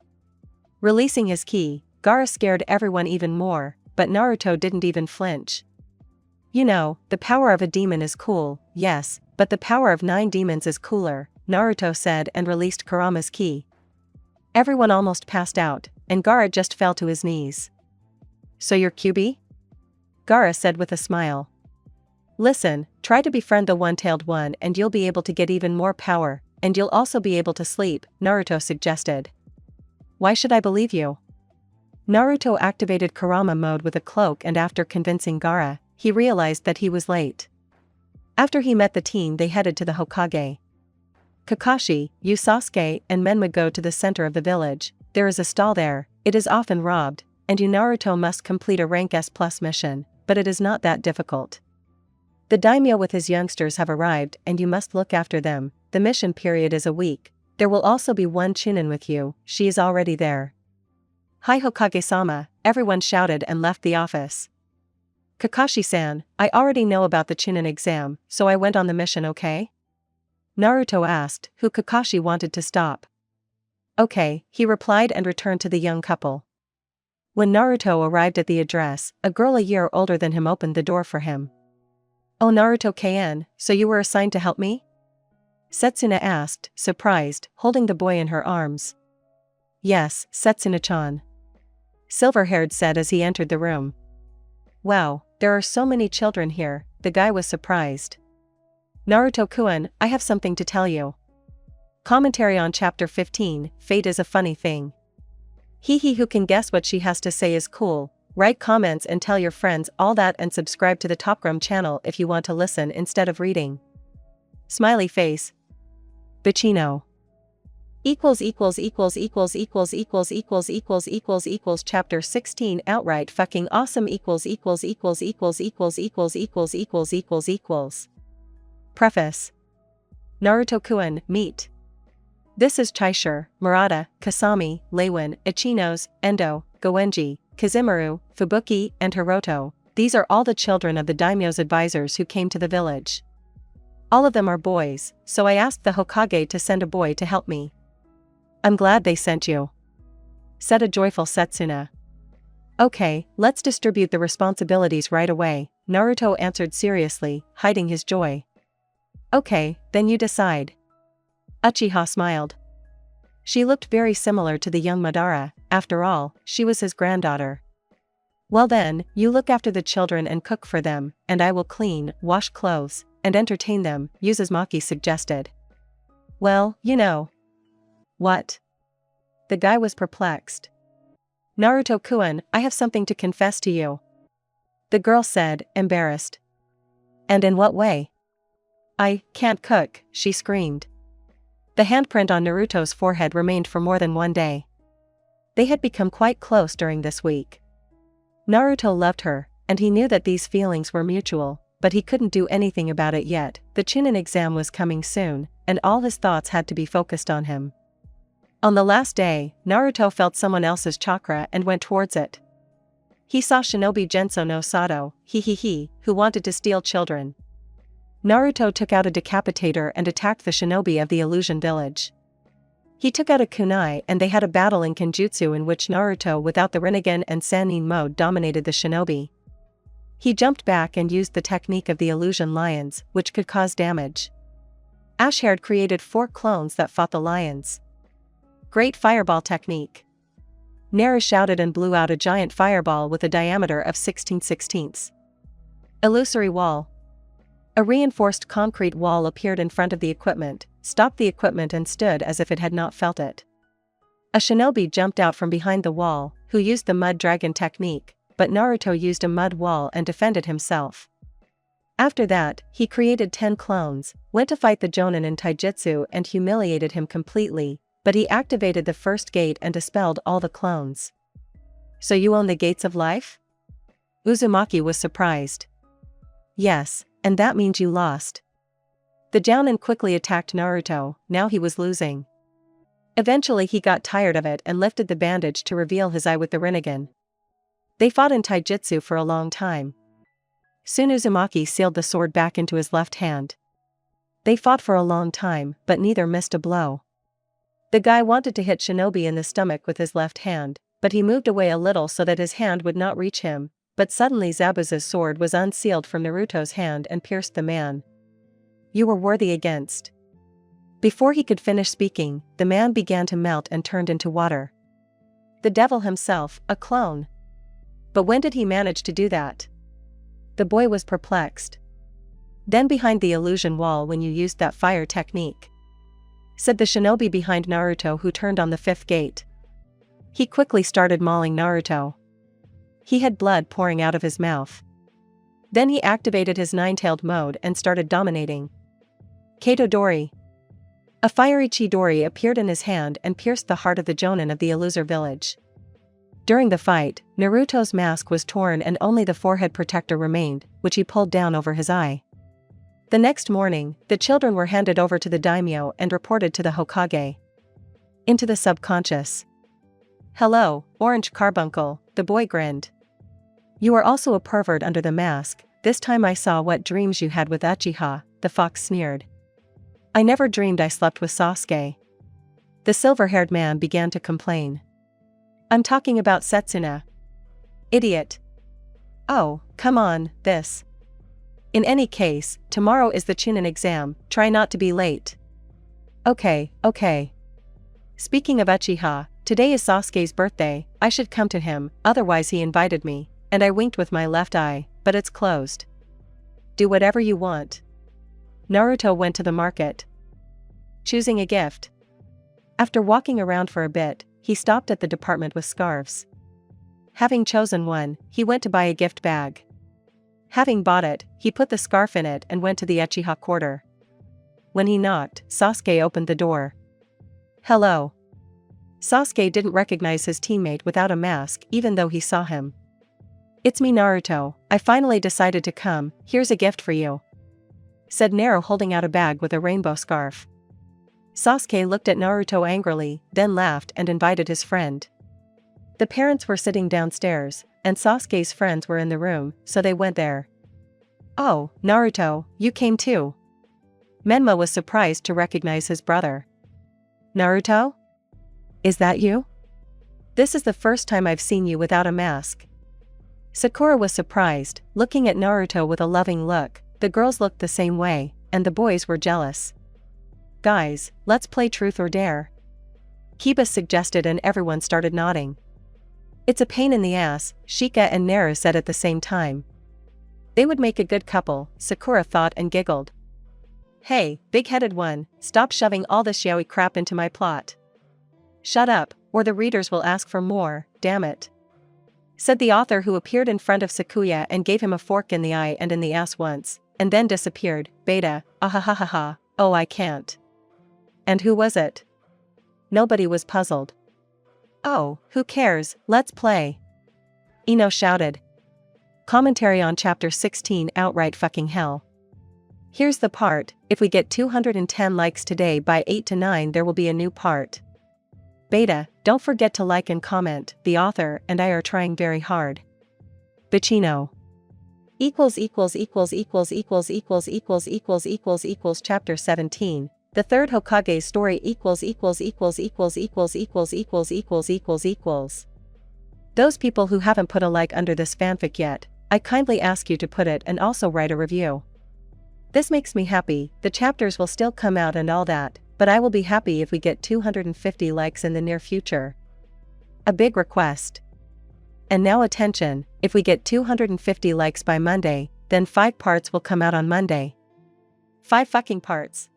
Releasing his ki, Gaara scared everyone even more, but Naruto didn't even flinch. You know, the power of a demon is cool, yes, but the power of 9 demons is cooler, Naruto said and released Kurama's ki. Everyone almost passed out, and Gaara just fell to his knees. So you're Kyuubi? Gaara said with a smile. Listen, try to befriend the One-Tailed One and you'll be able to get even more power, and you'll also be able to sleep, Naruto suggested. Why should I believe you? Naruto activated Kurama mode with a cloak and after convincing Gaara, he realized that he was late. After he met the team they headed to the Hokage. Kakashi, you Sasuke and Menma go to the center of the village, there is a stall there, it is often robbed, and you Naruto must complete a rank S+ mission, but it is not that difficult. The daimyo with his youngsters have arrived and you must look after them, the mission period is a week, there will also be one Chunin with you, she is already there. Hi Hokage-sama, everyone shouted and left the office. Kakashi-san, I already know about the Chunin exam, so I went on the mission okay? Naruto asked, who Kakashi wanted to stop. Okay, he replied and returned to the young couple. When Naruto arrived at the address, a girl a year older than him opened the door for him. Oh Naruto-kun, so you were assigned to help me? Setsuna asked, surprised, holding the boy in her arms. Yes, Setsuna-chan. Silverhaired said as he entered the room. Wow, there are so many children here, the guy was surprised. Naruto-kun, I have something to tell you. Commentary on Chapter 15, Fate is a funny thing. He who can guess what she has to say is cool. Write comments and tell your friends all that and subscribe to the Topgrum channel if you want to listen instead of reading. Smiley face. Bacino. Chapter 16 outright fucking awesome Preface. Naruto-kun, meet. This is Chaisher, Murata, Kasami, Leiwin, Ichinos, Endo, Goenji, Kazemaru, Fubuki, and Hiroto. These are all the children of the daimyo's advisors who came to the village. All of them are boys, so I asked the Hokage to send a boy to help me. I'm glad they sent you," said a joyful Setsuna. "Okay, let's distribute the responsibilities right away," Naruto answered seriously, hiding his joy. "Okay, then you decide." Uchiha smiled. She looked very similar to the young Madara, after all, she was his granddaughter. "Well then, you look after the children and cook for them, and I will clean, wash clothes, and entertain them," Uzumaki suggested. "Well, you know." "What?" The guy was perplexed. "Naruto-kun, I have something to confess to you," the girl said, embarrassed. "And in what way?" "I can't cook," she screamed. The handprint on Naruto's forehead remained for more than one day. They had become quite close during this week. Naruto loved her, and he knew that these feelings were mutual, but he couldn't do anything about it yet. The Chunin exam was coming soon, and all his thoughts had to be focused on him. On the last day, Naruto felt someone else's chakra and went towards it. He saw Shinobi Genso no Sato, who wanted to steal children. Naruto took out a decapitator and attacked the shinobi of the illusion village. He took out a kunai and they had a battle in Kenjutsu in which Naruto without the Rinnegan and Sannin mode dominated the shinobi. He jumped back and used the technique of the illusion lions, which could cause damage. Ashhaired created 4 clones that fought the lions. Great fireball technique. Naru shouted and blew out a giant fireball with a diameter of 16/16. Illusory wall. A reinforced concrete wall appeared in front of the equipment, stopped the equipment and stood as if it had not felt it. A shinobi jumped out from behind the wall, who used the mud dragon technique, but Naruto used a mud wall and defended himself. After that, he created 10 clones, went to fight the Jonin in Taijutsu and humiliated him completely, but he activated the first gate and dispelled all the clones. "So you own the gates of life?" Uzumaki was surprised. "Yes, and that means you lost." The Jounin quickly attacked Naruto, now he was losing. Eventually he got tired of it and lifted the bandage to reveal his eye with the Rinnegan. They fought in Taijutsu for a long time. Soon Uzumaki sealed the sword back into his left hand. They fought for a long time, but neither missed a blow. The guy wanted to hit Shinobi in the stomach with his left hand, but he moved away a little so that his hand would not reach him, but suddenly Zabuza's sword was unsealed from Naruto's hand and pierced the man. "You were worthy against." Before he could finish speaking, the man began to melt and turned into water. The devil himself, a clone. But when did he manage to do that? The boy was perplexed. "Then behind the illusion wall when you used that fire technique," said the shinobi behind Naruto, who turned on the 5th gate. He quickly started mauling Naruto. He had blood pouring out of his mouth. Then he activated his 9-tailed mode and started dominating. Kato Dori. A fiery Chidori appeared in his hand and pierced the heart of the Jonin of the Illuser village. During the fight, Naruto's mask was torn and only the forehead protector remained, which he pulled down over his eye. The next morning, the children were handed over to the daimyo and reported to the Hokage. Into the subconscious. "Hello, Orange Carbuncle," the boy grinned. "You are also a pervert under the mask. This time I saw what dreams you had with Uchiha," the fox sneered. "I never dreamed I slept with Sasuke." The silver-haired man began to complain. "I'm talking about Setsuna." "Idiot." "Oh, come on, this." "In any case, tomorrow is the Chunin exam, try not to be late." Okay. Speaking of Uchiha, today is Sasuke's birthday, I should come to him, otherwise he invited me, and I winked with my left eye, but it's closed. Do whatever you want. Naruto went to the market. Choosing a gift. After walking around for a bit, he stopped at the department with scarves. Having chosen one, he went to buy a gift bag. Having bought it, he put the scarf in it and went to the Uchiha quarter. When he knocked, Sasuke opened the door. "Hello." Sasuke didn't recognize his teammate without a mask even though he saw him. "It's me, Naruto, I finally decided to come, here's a gift for you," said Naru, holding out a bag with a rainbow scarf. Sasuke looked at Naruto angrily, then laughed and invited his friend. The parents were sitting downstairs, and Sasuke's friends were in the room, so they went there. "Oh, Naruto, you came too. Menma was surprised to recognize his brother. Naruto? Is that you? This is the first time I've seen you without a mask. Sakura was surprised, looking at Naruto with a loving look. The girls looked the same way, and the boys were jealous. Guys, let's play Truth or Dare. Kiba suggested and everyone started nodding. It's a pain in the ass, Shika and Naru said at the same time. They would make a good couple, Sakura thought and giggled. Hey, big-headed one, stop shoving all this yaoi crap into my plot. Shut up, or the readers will ask for more, damn it. Said the author, who appeared in front of Sakuya and gave him a fork in the eye and in the ass once, and then disappeared. Beta, ahahaha, oh I can't. And who was it? Nobody was puzzled. Oh, who cares, let's play. Ino shouted. Commentary on Chapter 16, outright fucking hell. Here's the part, if we get 210 likes today by 8 to 9 there will be a new part. Beta, don't forget to like and comment, the author and I are trying very hard. Bichino. == Chapter 17, the third Hokage's story == Those people who haven't put a like under this fanfic yet, I kindly ask you to put it and also write a review. This makes me happy. The chapters will still come out and all that, but I will be happy if we get 250 likes in the near future. A big request. And now attention, if we get 250 likes by Monday, then 5 parts will come out on Monday. 5 fucking parts.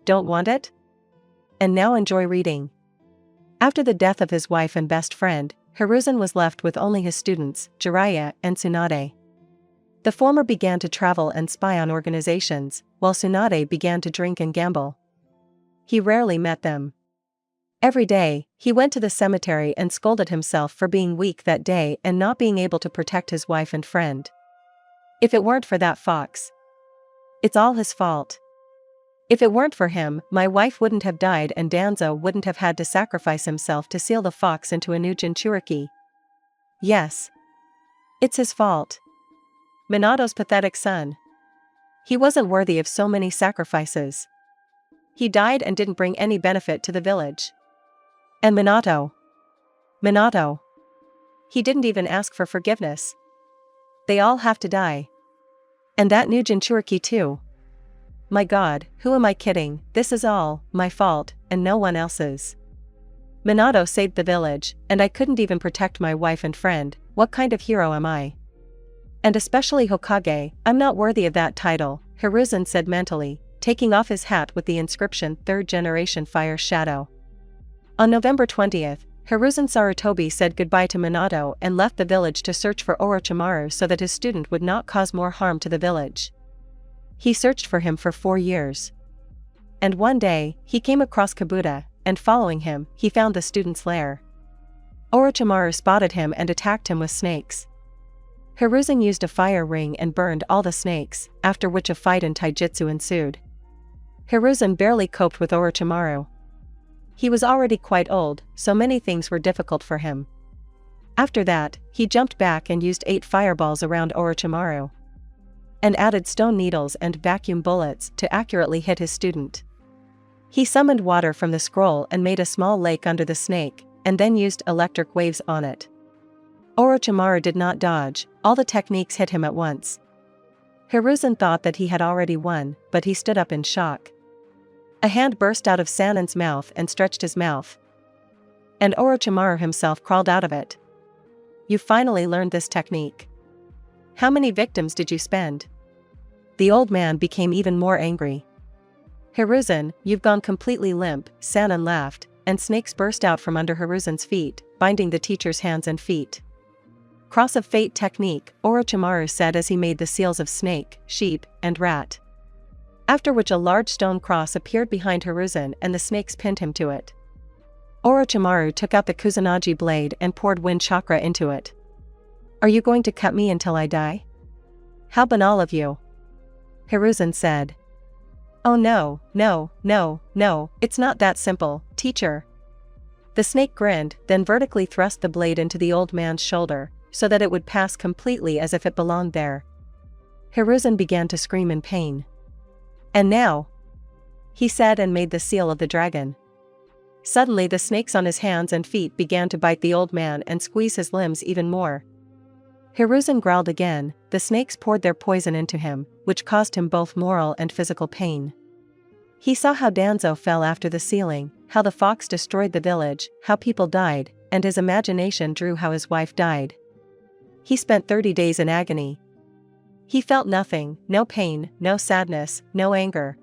Don't want it? And now enjoy reading. After the death of his wife and best friend, Hiruzen was left with only his students, Jiraiya and Tsunade. The former began to travel and spy on organizations, while Tsunade began to drink and gamble. He rarely met them. Every day, he went to the cemetery and scolded himself for being weak that day and not being able to protect his wife and friend. If it weren't for that fox. It's all his fault. If it weren't for him, my wife wouldn't have died and Danzo wouldn't have had to sacrifice himself to seal the fox into a new Jinchuriki. Yes. It's his fault. Minato's pathetic son. He wasn't worthy of so many sacrifices. He died and didn't bring any benefit to the village. And Minato. He didn't even ask for forgiveness. They all have to die. And that new Jinchuriki too. My god, who am I kidding? This is all my fault, and no one else's. Minato saved the village, and I couldn't even protect my wife and friend. What kind of hero am I? And especially Hokage, I'm not worthy of that title, Hiruzen said mentally, taking off his hat with the inscription Third Generation Fire Shadow. On November 20th, Hiruzen Sarutobi said goodbye to Minato and left the village to search for Orochimaru so that his student would not cause more harm to the village. He searched for him for 4 years. And one day, he came across Kabuta, and following him, he found the student's lair. Orochimaru spotted him and attacked him with snakes. Hiruzen used a fire ring and burned all the snakes, after which a fight in taijutsu ensued. Hiruzen barely coped with Orochimaru. He was already quite old, so many things were difficult for him. After that, he jumped back and used 8 fireballs around Orochimaru. And added stone needles and vacuum bullets to accurately hit his student. He summoned water from the scroll and made a small lake under the snake, and then used electric waves on it. Orochimaru did not dodge, all the techniques hit him at once. Hiruzen thought that he had already won, but he stood up in shock. A hand burst out of Sanen's mouth and stretched his mouth. And Orochimaru himself crawled out of it. You finally learned this technique. How many victims did you spend? The old man became even more angry. Hiruzen, you've gone completely limp, Sanen laughed, and snakes burst out from under Hiruzen's feet, binding the teacher's hands and feet. Cross of Fate technique, Orochimaru said as he made the seals of snake, sheep, and rat. After which a large stone cross appeared behind Hiruzen and the snakes pinned him to it. Orochimaru took out the Kusanagi blade and poured wind chakra into it. Are you going to cut me until I die? How banal of you. Hiruzen said. Oh no, it's not that simple, teacher. The snake grinned, then vertically thrust the blade into the old man's shoulder, so that it would pass completely as if it belonged there. Hiruzen began to scream in pain. And now, he said, and made the seal of the dragon. Suddenly the snakes on his hands and feet began to bite the old man and squeeze his limbs even more. Hiruzen growled again. The snakes poured their poison into him, which caused him both moral and physical pain. He saw how Danzo fell after the sealing, how the fox destroyed the village, how people died, and his imagination drew how his wife died. He spent 30 days in agony. He felt nothing, no pain, no sadness, no anger.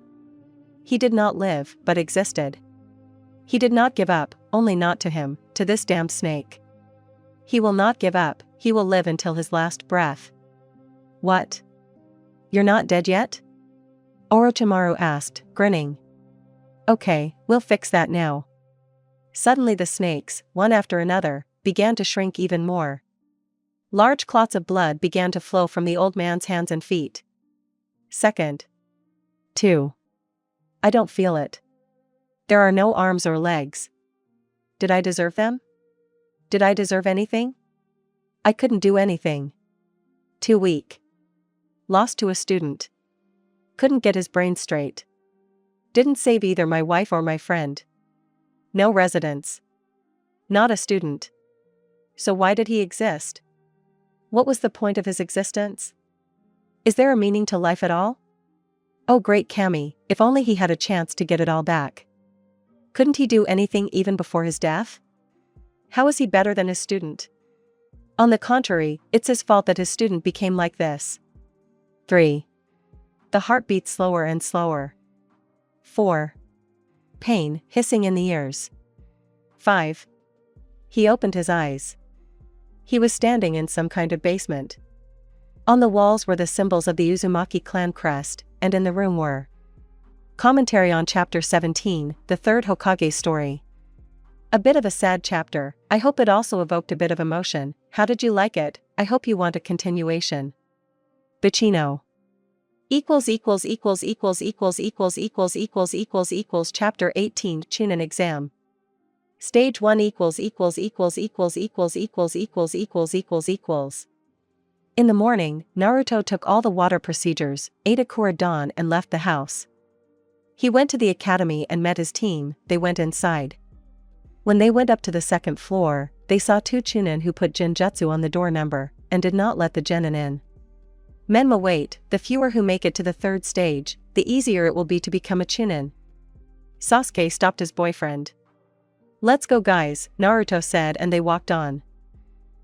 He did not live, but existed. He did not give up, only not to him, to this damned snake. He will not give up, he will live until his last breath. What? You're not dead yet? Orochimaru asked, grinning. Okay, we'll fix that now. Suddenly the snakes, one after another, began to shrink even more. Large clots of blood began to flow from the old man's hands and feet. Second. 2. I don't feel it. There are no arms or legs. Did I deserve them? Did I deserve anything? I couldn't do anything. Too weak. Lost to a student. Couldn't get his brain straight. Didn't save either my wife or my friend. No residence. Not a student. So why did he exist? What was the point of his existence? Is there a meaning to life at all? Oh great Kami, if only he had a chance to get it all back. Couldn't he do anything even before his death? How is he better than his student? On the contrary, it's his fault that his student became like this. 3. The heart beat slower and slower. 4. Pain, hissing in the ears. 5. He opened his eyes. He was standing in some kind of basement. On the walls were the symbols of the Uzumaki clan crest, and in the room were commentary on Chapter 17, the third Hokage's story. A bit of a sad chapter. I hope it also evoked a bit of emotion. How did you like it? I hope you want a continuation. Bacino. Chapter 18 Chunin exam. Stage 1 In the morning, Naruto took all the water procedures, ate a Kurodon and left the house. He went to the academy and met his team. They went inside. When they went up to the second floor, they saw 2 Chunin who put Jinjutsu on the door number, and did not let the genin in. Menma wait, the fewer who make it to the third stage, the easier it will be to become a Chunin. Sasuke stopped his boyfriend. Let's go guys, Naruto said, and they walked on.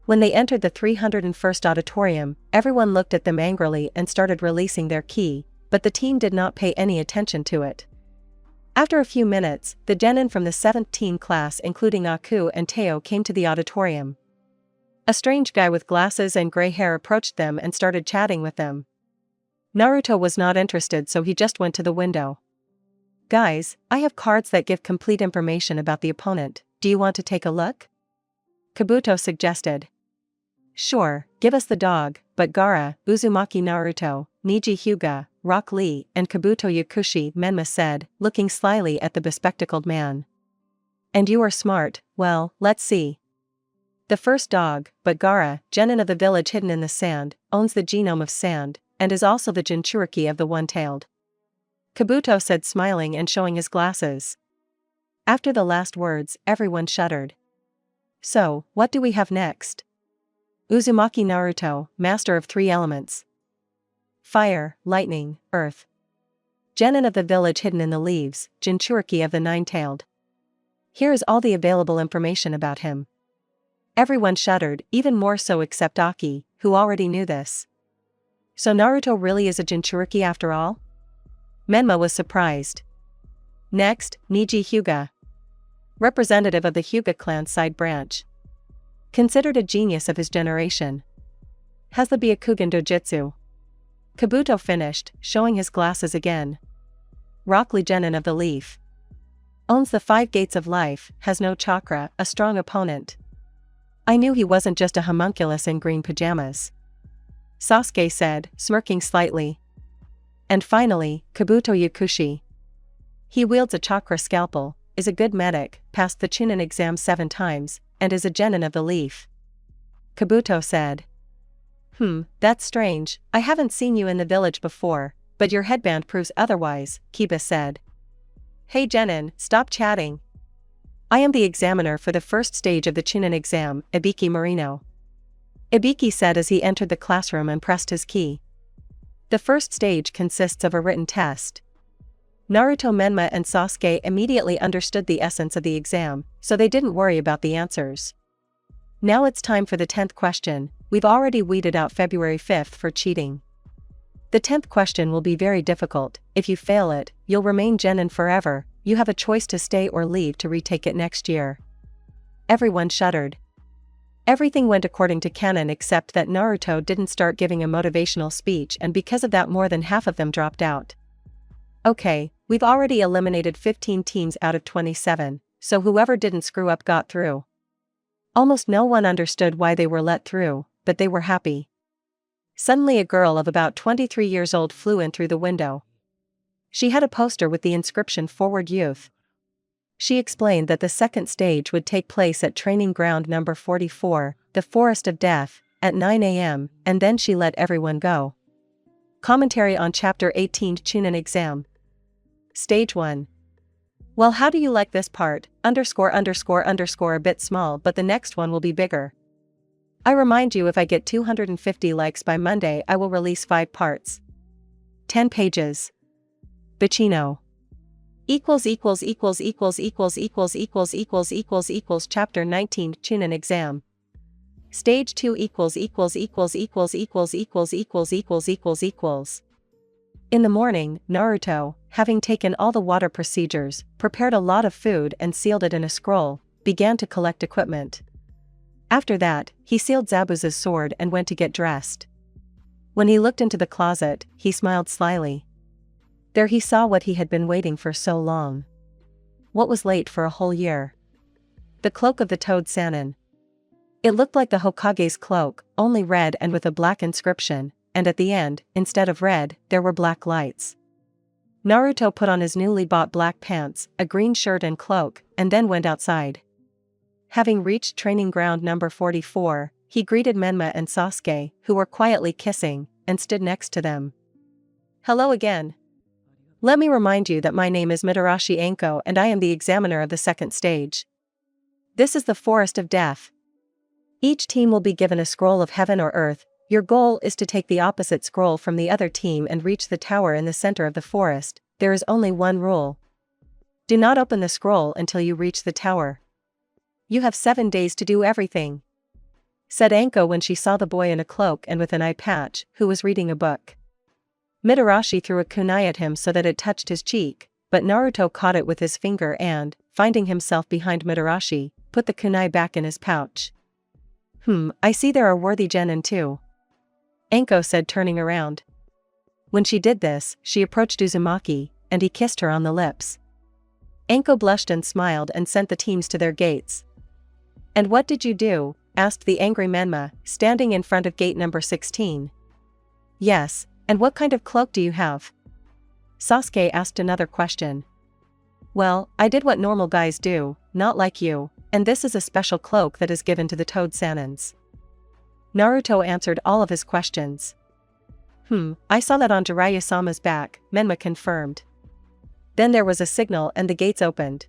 When they entered the 301st auditorium, everyone looked at them angrily and started releasing their ki, but the team did not pay any attention to it. After a few minutes, the genin from the 17 class including Aku and Teo came to the auditorium. A strange guy with glasses and gray hair approached them and started chatting with them. Naruto was not interested, so he just went to the window. Guys, I have cards that give complete information about the opponent. Do you want to take a look? Kabuto suggested. Sure, give us the dog, but Gaara, Uzumaki Naruto, Niji Hyuga, Rock Lee, and Kabuto Yakushi, Menma said, looking slyly at the bespectacled man. And you are smart. Well, let's see. The first dog, but Gaara, genin of the village hidden in the sand, owns the genome of sand, and is also the Jinchuriki of the one-tailed. Kabuto said, smiling and showing his glasses. After the last words, everyone shuddered. So, what do we have next? Uzumaki Naruto, master of 3 elements. Fire, lightning, earth. Genin of the village hidden in the leaves, Jinchuriki of the nine-tailed. Here is all the available information about him. Everyone shuddered, even more so except Aki, who already knew this. So Naruto really is a Jinchuriki after all? Menma was surprised. Next, Niji Hyuga. Representative of the Hyuga clan side branch. Considered a genius of his generation. Has the Byakugan Dojutsu. Kabuto finished, showing his glasses again. Rock Lee genin of the leaf. Owns the 5 gates of life, has no chakra, a strong opponent. I knew he wasn't just a homunculus in green pajamas. Sasuke said, smirking slightly. And finally, Kabuto Yakushi. He wields a chakra scalpel, is a good medic, passed the Chunin exam 7 times, and is a genin of the leaf. Kabuto said. That's strange. I haven't seen you in the village before, but your headband proves otherwise, Kiba said. Hey Jenin, stop chatting. I am the examiner for the first stage of the Chunin exam, Ibiki Marino. Ibiki said as he entered the classroom and pressed his key. The first stage consists of a written test. Naruto, Menma and Sasuke immediately understood the essence of the exam, so they didn't worry about the answers. Now it's time for the 10th question. We've already weeded out February 5th for cheating. The 10th question will be very difficult. If you fail it, you'll remain Genin forever. You have a choice to stay or leave to retake it next year. Everyone shuddered. Everything went according to canon except that Naruto didn't start giving a motivational speech, and because of that more than half of them dropped out. Okay, we've already eliminated 15 teams out of 27, so whoever didn't screw up got through. Almost no one understood why they were let through, but they were happy. Suddenly a girl of about 23 years old flew in through the window. She had a poster with the inscription "Forward Youth." She explained that the second stage would take place at training ground number 44, the Forest of Death, at 9 a.m., and then she let everyone go. Commentary on Chapter 18 Chunin Exam. Stage 1. Well, how do you like this part? _____ a bit small, but the next one will be bigger. I remind you, if I get 250 likes by Monday, I will release 5 parts. 10 pages. Bacino. == Chapter 19 Chunin Exam. Stage 2 == In the morning, Naruto, having taken all the water procedures, prepared a lot of food and sealed it in a scroll, began to collect equipment. After that, he sealed Zabuza's sword and went to get dressed. When he looked into the closet, he smiled slyly. There he saw what he had been waiting for so long. What was late for a whole year? The cloak of the Toad Sannin. It looked like the Hokage's cloak, only red and with a black inscription, and at the end, instead of red, there were black lights. Naruto put on his newly bought black pants, a green shirt and cloak, and then went outside. Having reached training ground number 44, he greeted Menma and Sasuke, who were quietly kissing, and stood next to them. Hello again. Let me remind you that my name is Mitarashi Anko and I am the examiner of the second stage. This is the Forest of Death. Each team will be given a scroll of heaven or earth. Your goal is to take the opposite scroll from the other team and reach the tower in the center of the forest. There is only one rule. Do not open the scroll until you reach the tower. You have 7 days to do everything, said Anko when she saw the boy in a cloak and with an eye patch, who was reading a book. Mitarashi threw a kunai at him so that it touched his cheek, but Naruto caught it with his finger and, finding himself behind Mitarashi, put the kunai back in his pouch. I see there are worthy genin too, Anko said, turning around. When she did this, she approached Uzumaki, and he kissed her on the lips. Anko blushed and smiled and sent the teams to their gates. And what did you do? Asked the angry Menma, standing in front of gate number 16. Yes, and what kind of cloak do you have? Sasuke asked another question. Well, I did what normal guys do, not like you, and this is a special cloak that is given to the Toad Sannins. Naruto answered all of his questions. I saw that on Jiraiya-sama's back, Menma confirmed. Then there was a signal and the gates opened.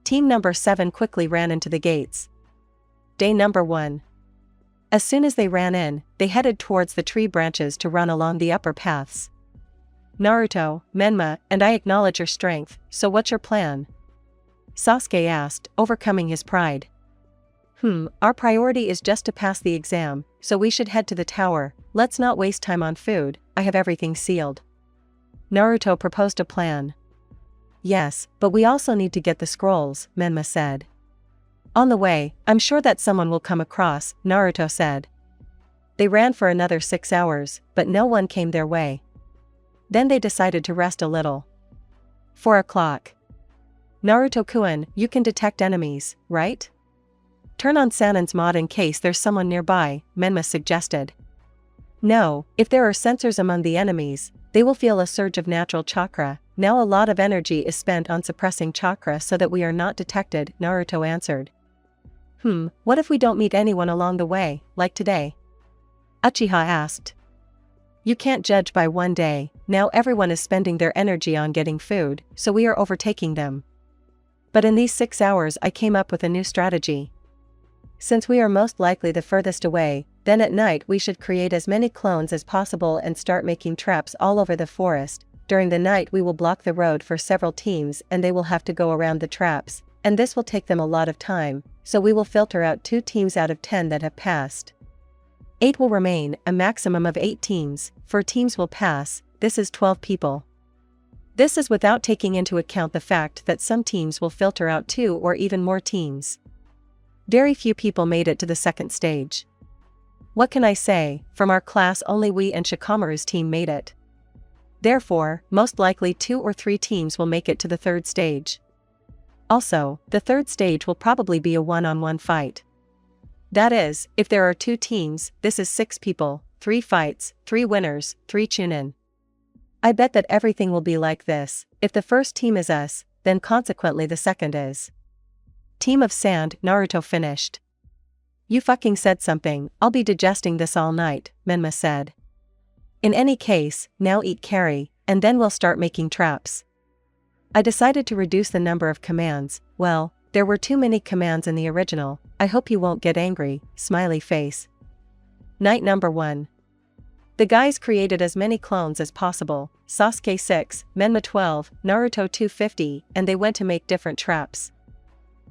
Team number 7 quickly ran into the gates. Day number 1. As soon as they ran in, they headed towards the tree branches to run along the upper paths. Naruto, Menma, and I acknowledge your strength, so what's your plan? Sasuke asked, overcoming his pride. Our priority is just to pass the exam, so we should head to the tower. Let's not waste time on food, I have everything sealed. Naruto proposed a plan. Yes, but we also need to get the scrolls, Menma said. On the way, I'm sure that someone will come across, Naruto said. They ran for another 6 hours, but no one came their way. Then they decided to rest a little. 4 o'clock. Naruto-kun, you can detect enemies, right? Turn on Sannin's mod in case there's someone nearby, Menma suggested. No, if there are sensors among the enemies, they will feel a surge of natural chakra. Now a lot of energy is spent on suppressing chakra so that we are not detected, Naruto answered. What if we don't meet anyone along the way, like today? Uchiha asked. You can't judge by one day, now everyone is spending their energy on getting food, so we are overtaking them. But in these 6 hours I came up with a new strategy. Since we are most likely the furthest away, then at night we should create as many clones as possible and start making traps all over the forest. During the night we will block the road for several teams and they will have to go around the traps, and this will take them a lot of time, so we will filter out 2 teams out of 10 that have passed. 8 will remain, a maximum of 8 teams, 4 teams will pass, this is 12 people. This is without taking into account the fact that some teams will filter out 2 or even more teams. Very few people made it to the second stage. What can I say, from our class only we and Shikamaru's team made it. Therefore, most likely 2 or 3 teams will make it to the third stage. Also, the third stage will probably be a one-on-one fight. That is, if there are 2 teams, this is 6 people, 3 fights, 3 winners, 3 chunin. I bet that everything will be like this. If the first team is us, then consequently the second is. Team of Sand, Naruto finished. You fucking said something, I'll be digesting this all night, Menma said. In any case, now eat carry, and then we'll start making traps. I decided to reduce the number of commands, well, there were too many commands in the original, I hope you won't get angry, smiley face. Night number 1. The guys created as many clones as possible, Sasuke 6, Menma 12, Naruto 250, and they went to make different traps.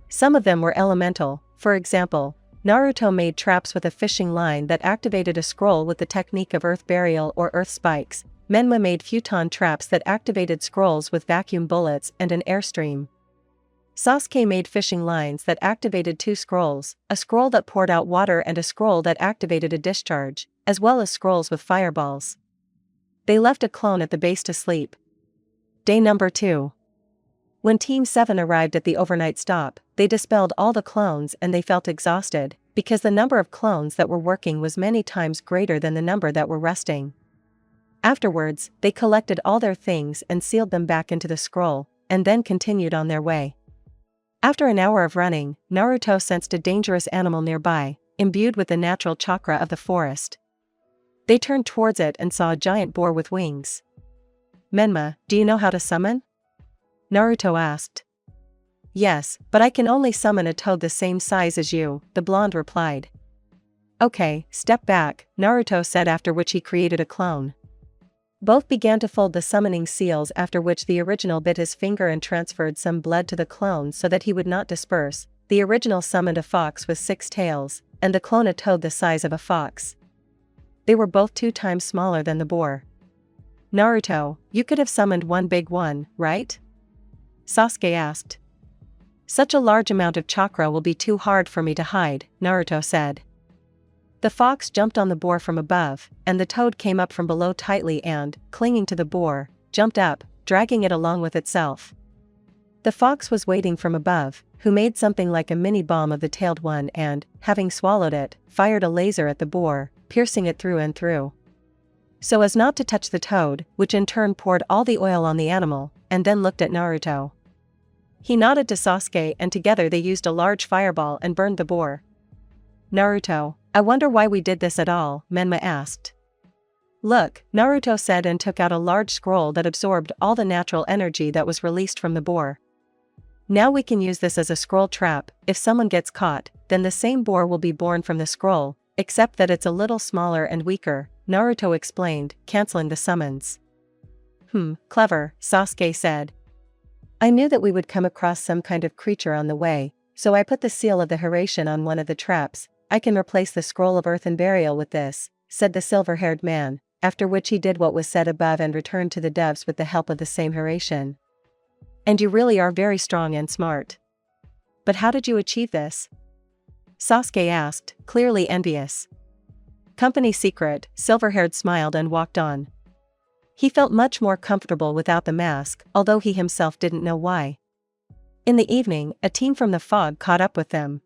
Some of them were elemental, for example, Naruto made traps with a fishing line that activated a scroll with the technique of earth burial or earth spikes. Menma made futon traps that activated scrolls with vacuum bullets and an airstream. Sasuke made fishing lines that activated 2 scrolls, a scroll that poured out water and a scroll that activated a discharge, as well as scrolls with fireballs. They left a clone at the base to sleep. Day number 2. When Team 7 arrived at the overnight stop, they dispelled all the clones and they felt exhausted, because the number of clones that were working was many times greater than the number that were resting. Afterwards, they collected all their things and sealed them back into the scroll, and then continued on their way. After an hour of running, Naruto sensed a dangerous animal nearby, imbued with the natural chakra of the forest. They turned towards it and saw a giant boar with wings. Menma, do you know how to summon? Naruto asked. Yes, but I can only summon a toad the same size as you, the blonde replied. Okay, step back, Naruto said, after which he created a clone. Both began to fold the summoning seals, after which the original bit his finger and transferred some blood to the clone so that he would not disperse. The original summoned a fox with 6 tails, and the clone a toad the size of a fox. They were both 2 times smaller than the boar. Naruto, you could have summoned one big one, right? Sasuke asked. Such a large amount of chakra will be too hard for me to hide, Naruto said. The fox jumped on the boar from above, and the toad came up from below tightly and, clinging to the boar, jumped up, dragging it along with itself. The fox was waiting from above, who made something like a mini bomb of the tailed one and, having swallowed it, fired a laser at the boar, piercing it through and through. So as not to touch the toad, which in turn poured all the oil on the animal, and then looked at Naruto. He nodded to Sasuke and together they used a large fireball and burned the boar. Naruto, I wonder why we did this at all, Menma asked. Look, Naruto said and took out a large scroll that absorbed all the natural energy that was released from the boar. Now we can use this as a scroll trap. If someone gets caught, then the same boar will be born from the scroll, except that it's a little smaller and weaker, Naruto explained, canceling the summons. Clever, Sasuke said. I knew that we would come across some kind of creature on the way, so I put the seal of the Hiraishin on one of the traps. I can replace the scroll of earth and burial with this, said the silver-haired man, after which he did what was said above and returned to the doves with the help of the same Hiraishin. And you really are very strong and smart. But how did you achieve this? Sasuke asked, clearly envious. Company secret, Silverhaired smiled and walked on. He felt much more comfortable without the mask, although he himself didn't know why. In the evening, a team from the fog caught up with them.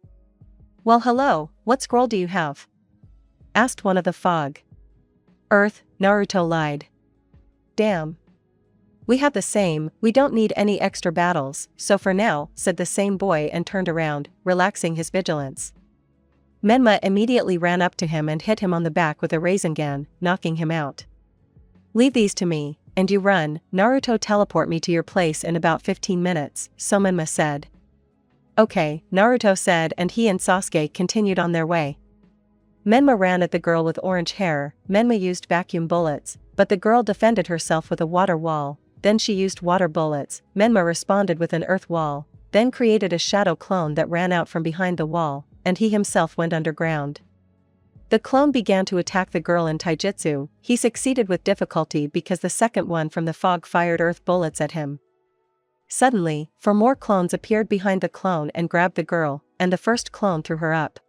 Well, hello, what scroll do you have? Asked one of the fog. Earth, Naruto lied. Damn. We have the same, we don't need any extra battles, so for now, said the same boy and turned around, relaxing his vigilance. Menma immediately ran up to him and hit him on the back with a Rasengan, knocking him out. Leave these to me, and you run. Naruto teleport me to your place in about 15 minutes, so Menma said. Okay, Naruto said, and he and Sasuke continued on their way. Menma ran at the girl with orange hair. Menma used vacuum bullets, but the girl defended herself with a water wall. Then she used water bullets. Menma responded with an earth wall, then created a shadow clone that ran out from behind the wall, and he himself went underground. The clone began to attack the girl in taijutsu. He succeeded with difficulty because the second one from the fog fired earth bullets at him. Suddenly, 4 more clones appeared behind the clone and grabbed the girl, and the first clone threw her up.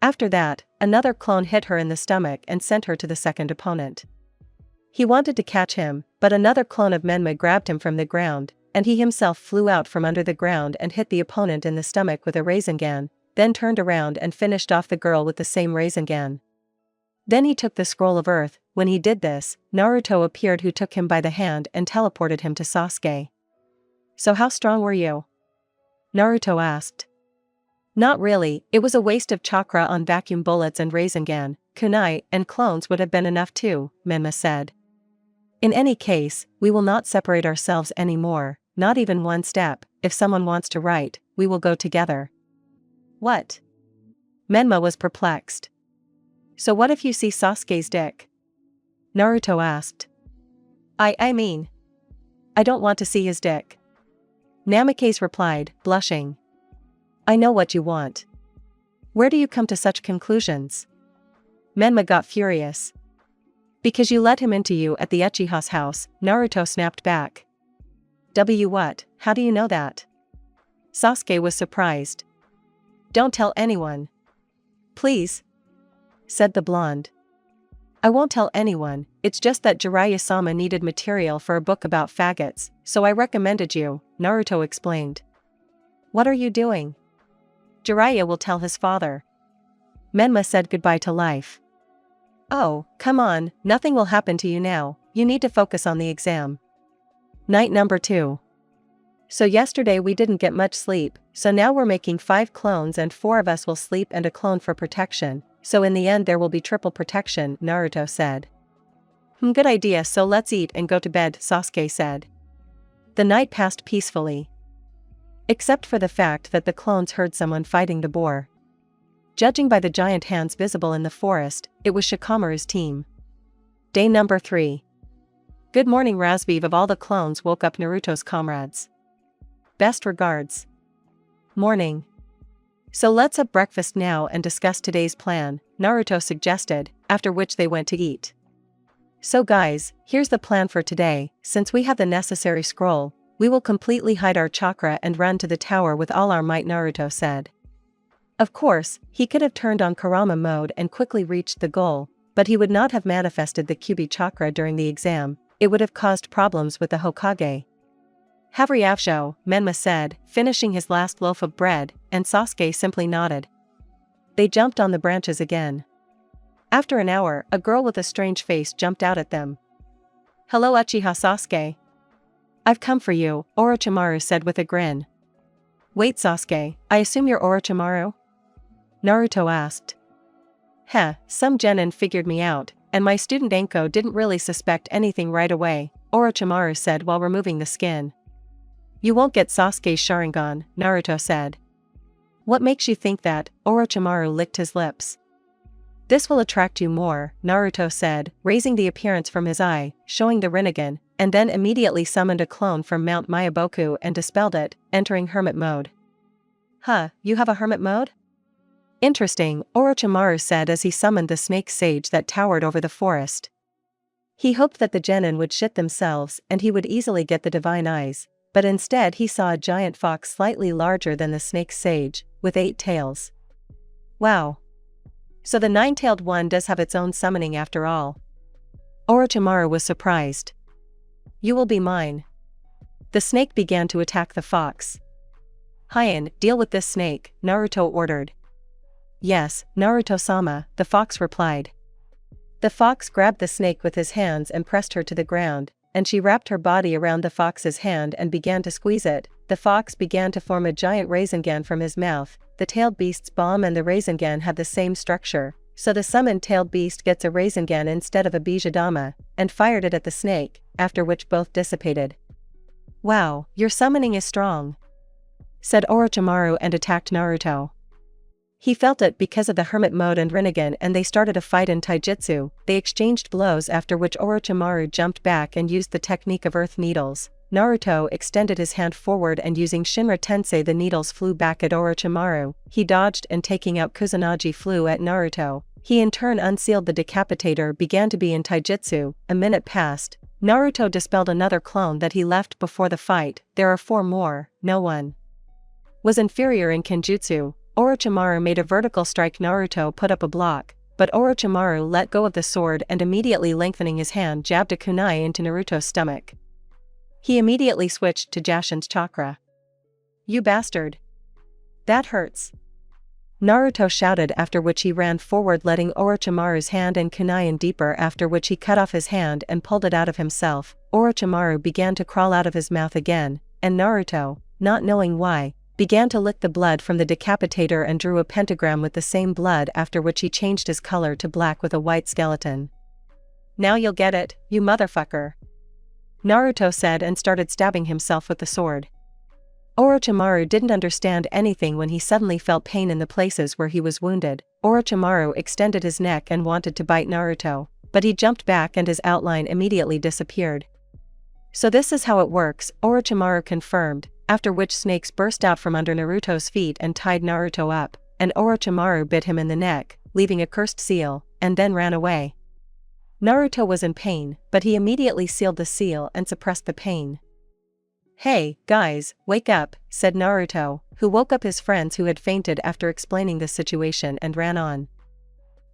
After that, another clone hit her in the stomach and sent her to the second opponent. He wanted to catch him, but another clone of Menma grabbed him from the ground, and he himself flew out from under the ground and hit the opponent in the stomach with a Rasengan, then turned around and finished off the girl with the same Rasengan. Then he took the scroll of earth. When he did this, Naruto appeared, who took him by the hand and teleported him to Sasuke. So how strong were you? Naruto asked. Not really, it was a waste of chakra on vacuum bullets and Rasengan. Kunai and clones would have been enough too, Menma said. In any case, we will not separate ourselves anymore, not even one step. If someone wants to write, we will go together. What? Menma was perplexed. So what if you see Sasuke's dick? Naruto asked. I mean, I don't want to see his dick. Namikaze replied, blushing. I know what you want. Where do you come to such conclusions? Menma got furious. Because you let him into you at the Uchiha's house, Naruto snapped back. What? How do you know that? Sasuke was surprised. Don't tell anyone. Please, said the blonde. I won't tell anyone, it's just that Jiraiya-sama needed material for a book about faggots, so I recommended you, Naruto explained. What are you doing? Jiraiya will tell his father. Menma said goodbye to life. Oh, come on, nothing will happen to you now, you need to focus on the exam. Night number 2. So yesterday we didn't get much sleep, so now we're making 5 clones and 4 of us will sleep and a clone for protection, so in the end there will be triple protection, Naruto said. Good idea, so let's eat and go to bed, Sasuke said. The night passed peacefully. Except for the fact that the clones heard someone fighting the boar. Judging by the giant hands visible in the forest, it was Shikamaru's team. Day number 3. Good morning, Razviv. Of all the clones woke up Naruto's comrades. Best regards. Morning. So let's have breakfast now and discuss today's plan, Naruto suggested, after which they went to eat. So guys, here's the plan for today. Since we have the necessary scroll, we will completely hide our chakra and run to the tower with all our might, Naruto said. Of course, he could have turned on Kurama mode and quickly reached the goal, but he would not have manifested the Kyuubi chakra during the exam. It would have caused problems with the Hokage. Have Ryafsho, Menma said, finishing his last loaf of bread, and Sasuke simply nodded. They jumped on the branches again. After an hour, a girl with a strange face jumped out at them. Hello, Uchiha Sasuke. I've come for you, Orochimaru said with a grin. Wait, Sasuke, I assume you're Orochimaru? Naruto asked. Some genin figured me out, and my student Anko didn't really suspect anything right away, Orochimaru said while removing the skin. You won't get Sasuke's Sharingan, Naruto said. What makes you think that? Orochimaru licked his lips. This will attract you more, Naruto said, raising the appearance from his eye, showing the Rinnegan, and then immediately summoned a clone from Mount Mayaboku and dispelled it, entering hermit mode. You have a hermit mode? Interesting, Orochimaru said as he summoned the snake sage that towered over the forest. He hoped that the genin would shit themselves and he would easily get the divine eyes, but instead he saw a giant fox slightly larger than the snake sage, with 8 tails. Wow. So the 9-tailed one does have its own summoning after all. Orochimaru was surprised. You will be mine. The snake began to attack the fox. Hien, deal with this snake, Naruto ordered. Yes, Naruto-sama, the fox replied. The fox grabbed the snake with his hands and pressed her to the ground, and she wrapped her body around the fox's hand and began to squeeze it. The fox began to form a giant Rasengan from his mouth. The tailed beast's bomb and the Rasengan had the same structure, So the summon-tailed beast gets a Rasengan instead of a Bijadama, and fired it at the snake, after which both dissipated. "Wow, your summoning is strong," said Orochimaru and attacked Naruto. He felt it because of the hermit mode and Rinnegan, and they started a fight in taijutsu. They exchanged blows, after which Orochimaru jumped back and used the technique of earth needles. Naruto extended his hand forward and using Shinra Tensei the needles flew back at Orochimaru. He dodged and taking out Kusanagi flew at Naruto. He in turn unsealed the decapitator, began to be in taijutsu. A minute passed. Naruto dispelled another clone that he left before the fight. There are 4 more. No one was inferior in Kenjutsu. Orochimaru made a vertical strike. Naruto put up a block, but Orochimaru let go of the sword and immediately lengthening his hand jabbed a kunai into Naruto's stomach. He immediately switched to Jashin's chakra. "You bastard! That hurts!" Naruto shouted, after which he ran forward letting Orochimaru's hand and kunai in deeper, after which he cut off his hand and pulled it out of himself. Orochimaru began to crawl out of his mouth again, and Naruto, not knowing why, began to lick the blood from the decapitator and drew a pentagram with the same blood, after which he changed his color to black with a white skeleton. "Now you'll get it, you motherfucker," Naruto said and started stabbing himself with the sword. Orochimaru didn't understand anything when he suddenly felt pain in the places where he was wounded. Orochimaru extended his neck and wanted to bite Naruto, but he jumped back and his outline immediately disappeared. "So this is how it works," Orochimaru confirmed, after which snakes burst out from under Naruto's feet and tied Naruto up, and Orochimaru bit him in the neck, leaving a cursed seal, and then ran away. Naruto was in pain, but he immediately sealed the seal and suppressed the pain. "Hey, guys, wake up," said Naruto, who woke up his friends who had fainted after explaining the situation and ran on.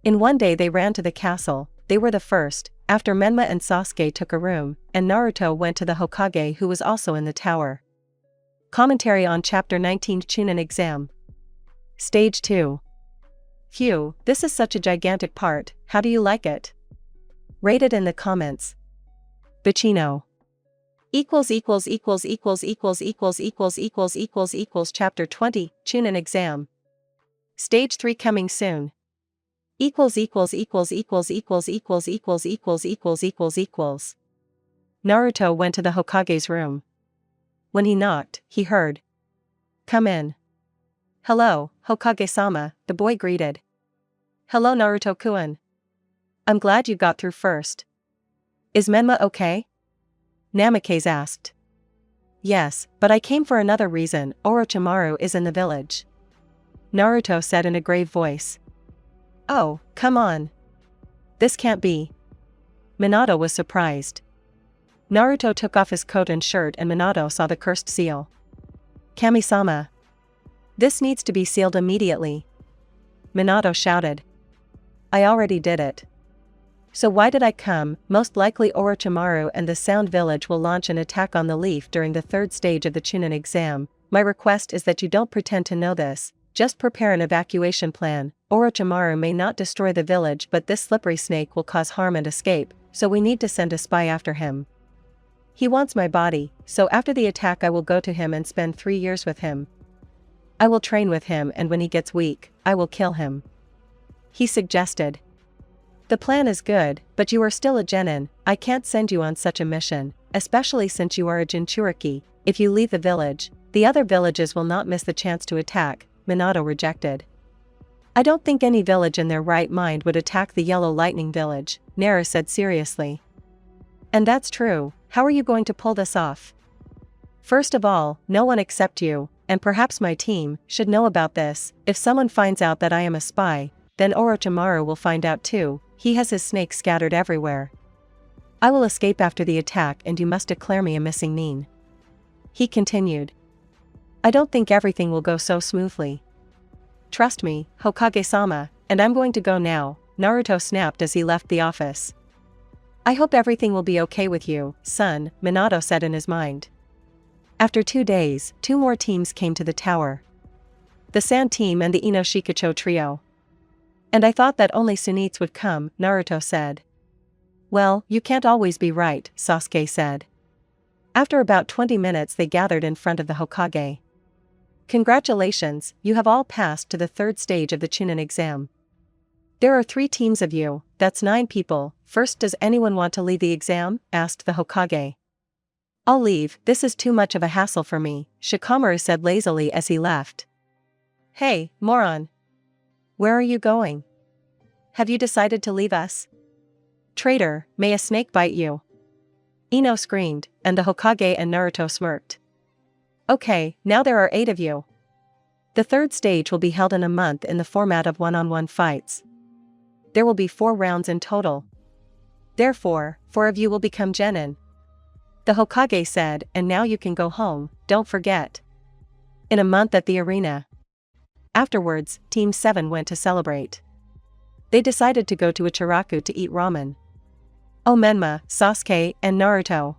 In one day they ran to the castle. They were the first, after Menma and Sasuke took a room, and Naruto went to the Hokage who was also in the tower. Commentary on Chapter 19 Chunin Exam. Stage 2. Phew, this is such a gigantic part, how do you like it? Rate it in the comments. Bacino. Chapter 20 Chunin Exam. Stage 3 coming soon. Naruto went to the Hokage's room. When he knocked, he heard, "Come in." "Hello, Hokage-sama," the boy greeted. "Hello Naruto-kun. I'm glad you got through first. Is Menma okay?" Namikaze asked. "Yes, but I came for another reason. Orochimaru is in the village," Naruto said in a grave voice. "Oh, come on. This can't be." Minato was surprised. Naruto took off his coat and shirt and Minato saw the cursed seal. "Kami-sama. This needs to be sealed immediately," Minato shouted. "I already did it. So why did I come? Most likely Orochimaru and the Sound Village will launch an attack on the Leaf during the 3rd stage of the Chunin exam. My request is that you don't pretend to know this, just prepare an evacuation plan. Orochimaru may not destroy the village, but this slippery snake will cause harm and escape, so we need to send a spy after him. He wants my body, so after the attack I will go to him and spend 3 years with him. I will train with him and when he gets weak, I will kill him," he suggested. "The plan is good, but you are still a genin. I can't send you on such a mission, especially since you are a Jinchuriki. If you leave the village, the other villages will not miss the chance to attack," Minato rejected. "I don't think any village in their right mind would attack the Yellow Lightning Village," Naru said seriously. "And that's true. How are you going to pull this off? First of all, no one except you, and perhaps my team, should know about this. If someone finds out that I am a spy, then Orochimaru will find out too. He has his snakes scattered everywhere. I will escape after the attack and you must declare me a missing nin," he continued. "I don't think everything will go so smoothly. Trust me, Hokage-sama, and I'm going to go now," Naruto snapped as he left the office. "I hope everything will be okay with you, son," Minato said in his mind. After 2 days, 2 more teams came to the tower. The Sand team and the Inoshikacho trio. "And I thought that only Sunitsu would come," Naruto said. "Well, you can't always be right," Sasuke said. After about 20 minutes they gathered in front of the Hokage. "Congratulations, you have all passed to the 3rd stage of the Chunin exam. There are 3 teams of you, that's 9 people. First, does anyone want to lead the exam? Asked the Hokage. I'll leave, this is too much of a hassle for me, Shikamaru said lazily as he left. Hey, moron! Where are you going? Have you decided to leave us? Traitor, may a snake bite you! Ino screamed, and the Hokage and Naruto smirked. Okay, now there are 8 of you. The 3rd stage will be held in a month in the format of one-on-one fights. There will be 4 rounds in total. Therefore, 4 of you will become genin. The Hokage said, and now you can go home, don't forget. In a month at the arena. Afterwards, Team 7 went to celebrate. They decided to go to Ichiraku to eat ramen. Oh Menma, Sasuke, and Naruto.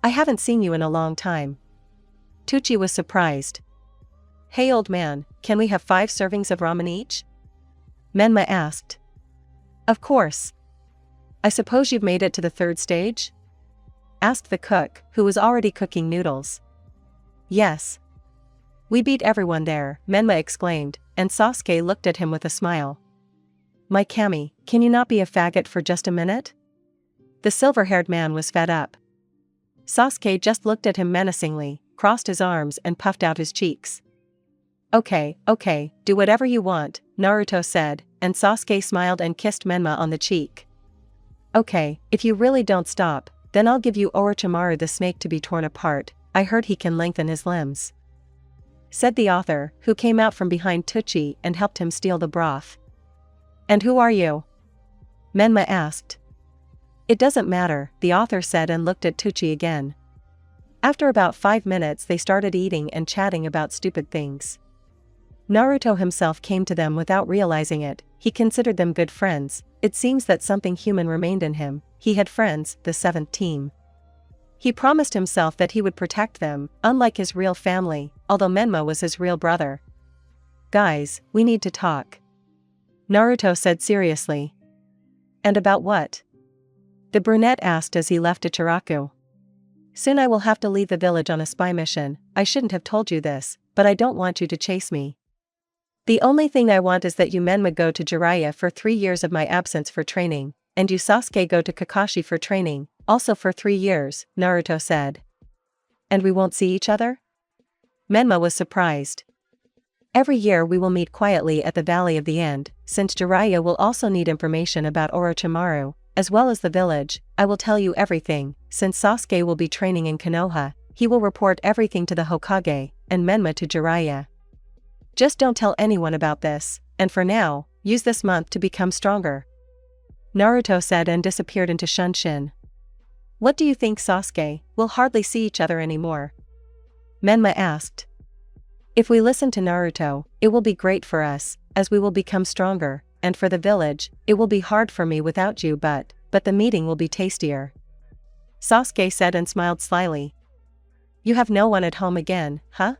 I haven't seen you in a long time. Tucci was surprised. Hey old man, can we have 5 servings of ramen each? Menma asked. Of course. I suppose you've made it to the 3rd stage? Asked the cook, who was already cooking noodles. Yes. We beat everyone there, Menma exclaimed, and Sasuke looked at him with a smile. My Kami, can you not be a faggot for just a minute? The silver-haired man was fed up. Sasuke just looked at him menacingly, crossed his arms and puffed out his cheeks. Okay, do whatever you want, Naruto said, and Sasuke smiled and kissed Menma on the cheek. Okay, if you really don't stop, then I'll give you Orochimaru the snake to be torn apart, I heard he can lengthen his limbs. Said the author, who came out from behind Tucci and helped him steal the broth. And who are you? Menma asked. It doesn't matter, the author said and looked at Tucci again. After about 5 minutes they started eating and chatting about stupid things. Naruto himself came to them without realizing it, he considered them good friends, it seems that something human remained in him, he had friends, the 7th team. He promised himself that he would protect them, unlike his real family, although Menma was his real brother. Guys, we need to talk. Naruto said seriously. And about what? The brunette asked as he left Ichiraku. Soon I will have to leave the village on a spy mission, I shouldn't have told you this, but I don't want you to chase me. The only thing I want is that you Menma go to Jiraiya for 3 years of my absence for training, and you Sasuke go to Kakashi for training, also for 3 years, Naruto said. And we won't see each other? Menma was surprised. Every year we will meet quietly at the Valley of the End, since Jiraiya will also need information about Orochimaru, as well as the village, I will tell you everything, since Sasuke will be training in Konoha, he will report everything to the Hokage, and Menma to Jiraiya. Just don't tell anyone about this, and for now, use this month to become stronger. Naruto said and disappeared into Shunshin. What do you think, Sasuke? We'll hardly see each other anymore. Menma asked. If we listen to Naruto, it will be great for us, as we will become stronger, and for the village, it will be hard for me without you but the meeting will be tastier. Sasuke said and smiled slyly. You have no one at home again, huh?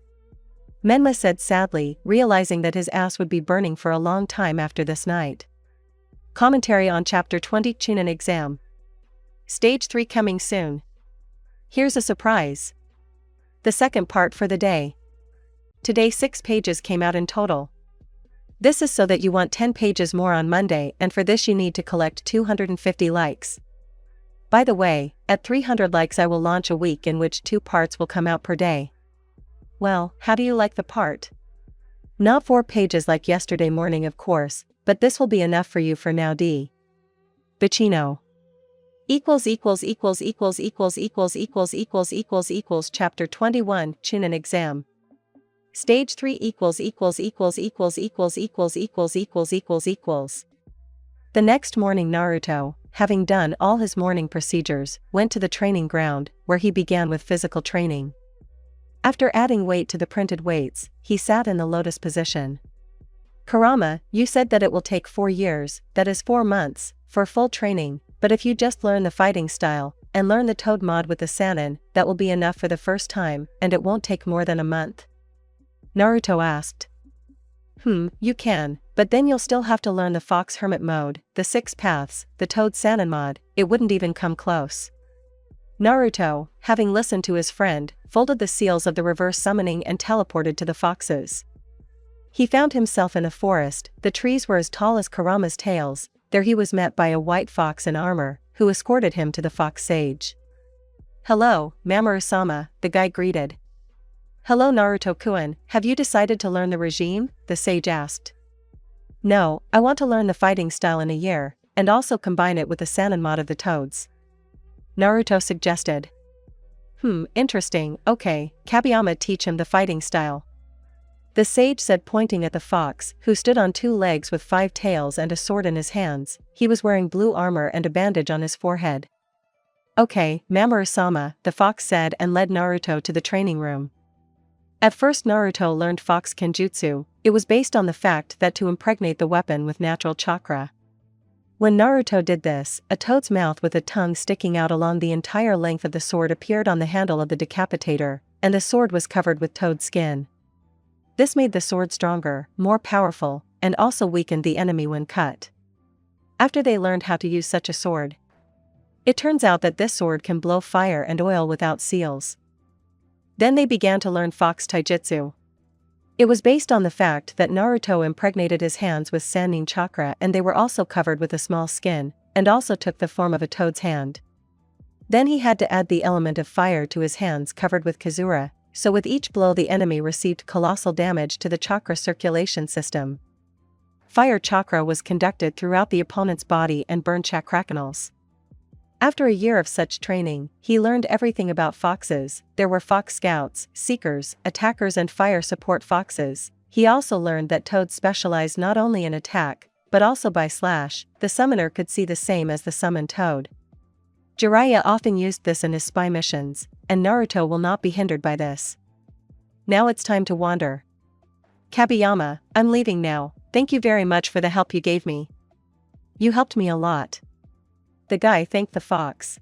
Menma said sadly, realizing that his ass would be burning for a long time after this night. Commentary on Chapter 20 Chunin Exam. Stage 3 coming soon. Here's a surprise. The second part for the day. Today 6 pages came out in total. This is so that you want 10 pages more on Monday, and for this you need to collect 250 likes. By the way, at 300 likes I will launch a week in which 2 parts will come out per day. Well, how do you like the part? Not 4 pages like yesterday morning of course, but this will be enough for you for now. D. Bacino. Chapter 21 Chunin Exam. Stage 3 The next morning Naruto, having done all his morning procedures, went to the training ground, where he began with physical training. After adding weight to the printed weights, he sat in the lotus position. Kurama, you said that it will take 4 years, that is 4 months, for full training, but if you just learn the fighting style, and learn the Toad mod with the Sannin, that will be enough for the first time, and it won't take more than a month? Naruto asked. You can, but then you'll still have to learn the Fox Hermit mode, the 6 paths, the Toad Sannin mod, it wouldn't even come close. Naruto, having listened to his friend, folded the seals of the reverse summoning and teleported to the foxes. He found himself in a forest. The trees were as tall as Kurama's tails. There he was met by a white fox in armor, who escorted him to the fox sage. "Hello, Mamoru-sama," the guy greeted. "Hello Naruto-kun, have you decided to learn the regime?" the sage asked. "No, I want to learn the fighting style in a year, and also combine it with the Sannin mod of the toads," Naruto suggested. Interesting, okay, Kabiyama teach him the fighting style," the sage said, pointing at the fox, who stood on 2 legs with 5 tails and a sword in his hands. He was wearing blue armor and a bandage on his forehead. "Okay, Mamoru-sama," the fox said and led Naruto to the training room. At first Naruto learned fox kenjutsu. It was based on the fact that to impregnate the weapon with natural chakra. When Naruto did this, a toad's mouth with a tongue sticking out along the entire length of the sword appeared on the handle of the decapitator, and the sword was covered with toad skin. This made the sword stronger, more powerful, and also weakened the enemy when cut. After they learned how to use such a sword, it turns out that this sword can blow fire and oil without seals. Then they began to learn fox taijutsu. It was based on the fact that Naruto impregnated his hands with Sannin chakra, and they were also covered with a small skin, and also took the form of a toad's hand. Then he had to add the element of fire to his hands covered with Kazura, so with each blow the enemy received colossal damage to the chakra circulation system. Fire chakra was conducted throughout the opponent's body and burned chakra canals. After a year of such training, he learned everything about foxes. There were fox scouts, seekers, attackers and fire support foxes. He also learned that toads specialize not only in attack, but also by slash. The summoner could see the same as the summoned toad. Jiraiya often used this in his spy missions, and Naruto will not be hindered by this. Now it's time to wander. "Kabiyama, I'm leaving now, thank you very much for the help you gave me. You helped me a lot." The guy thanked the fox.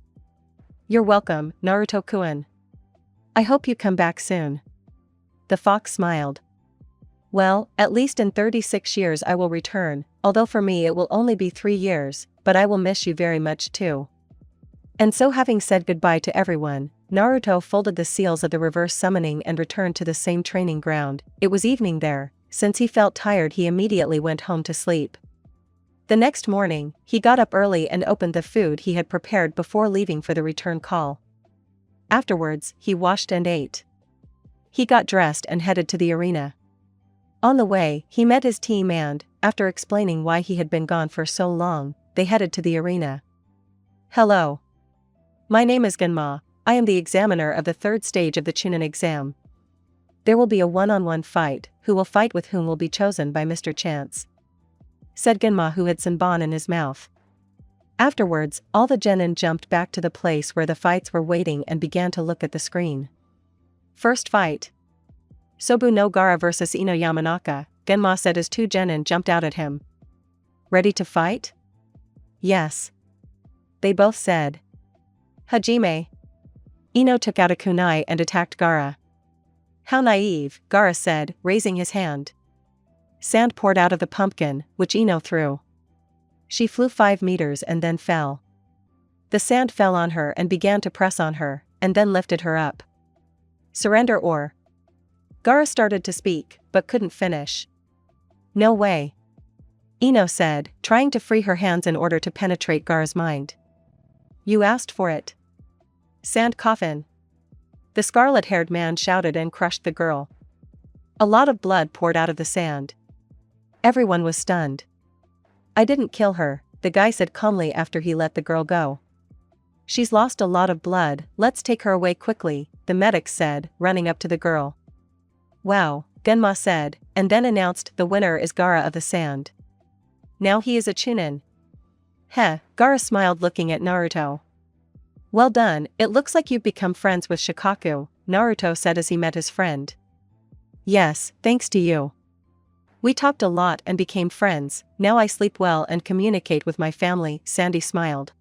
"You're welcome, Naruto-kun. I hope you come back soon." The fox smiled. "Well, at least in 36 years I will return, although for me it will only be 3 years, but I will miss you very much too." And so, having said goodbye to everyone, Naruto folded the seals of the reverse summoning and returned to the same training ground. It was evening there. Since he felt tired, he immediately went home to sleep. The next morning, he got up early and opened the food he had prepared before leaving for the return call. Afterwards, he washed and ate. He got dressed and headed to the arena. On the way, he met his team and, after explaining why he had been gone for so long, they headed to the arena. "Hello. My name is Genma. I am the examiner of the 3rd stage of the Chunin exam. There will be a one-on-one fight. Who will fight with whom will be chosen by Mr. Chance," said Genma, who had Senbon in his mouth. Afterwards, all the genin jumped back to the place where the fights were waiting and began to look at the screen. First fight. Sobu no Gaara vs Ino Yamanaka, Genma said as 2 genin jumped out at him. "Ready to fight?" "Yes," they both said. "Hajime." Ino took out a kunai and attacked Gaara. "How naive," Gaara said, raising his hand. Sand poured out of the pumpkin, which Ino threw. She flew 5 meters and then fell. The sand fell on her and began to press on her, and then lifted her up. "Surrender or..." Gaara started to speak, but couldn't finish. "No way," Ino said, trying to free her hands in order to penetrate Gaara's mind. "You asked for it." "Sand coffin," the scarlet-haired man shouted and crushed the girl. A lot of blood poured out of the sand. Everyone was stunned. "I didn't kill her," the guy said calmly after he let the girl go. "She's lost a lot of blood, let's take her away quickly," the medic said, running up to the girl. "Wow," Genma said, and then announced the winner is Gaara of the Sand. Now he is a Chunin. Heh, Gaara smiled looking at Naruto. "Well done, it looks like you've become friends with Shikaku," Naruto said as he met his friend. "Yes, thanks to you. We talked a lot and became friends, now I sleep well and communicate with my family," Sandy smiled.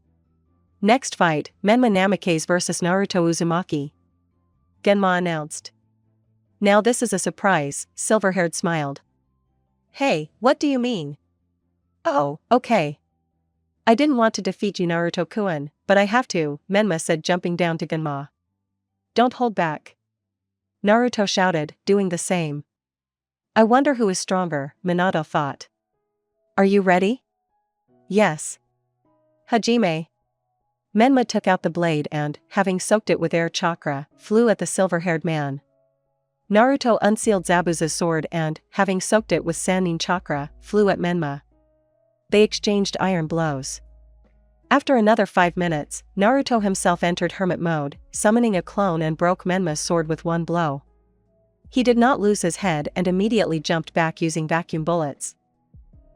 Next fight, Menma Namikaze vs Naruto Uzumaki, Genma announced. "Now this is a surprise," Silverhaired smiled. "Hey, what do you mean?" "Oh, okay. I didn't want to defeat you Naruto-kun, but I have to," Menma said, jumping down to Genma. "Don't hold back," Naruto shouted, doing the same. I wonder who is stronger, Minato thought. Are you ready? Yes. Hajime. Menma took out the blade and, having soaked it with air chakra, flew at the silver-haired man. Naruto unsealed Zabuza's sword and, having soaked it with Sannin chakra, flew at Menma. They exchanged iron blows. After another 5 minutes, Naruto himself entered hermit mode, summoning a clone and broke Menma's sword with one blow. He did not lose his head and immediately jumped back using vacuum bullets.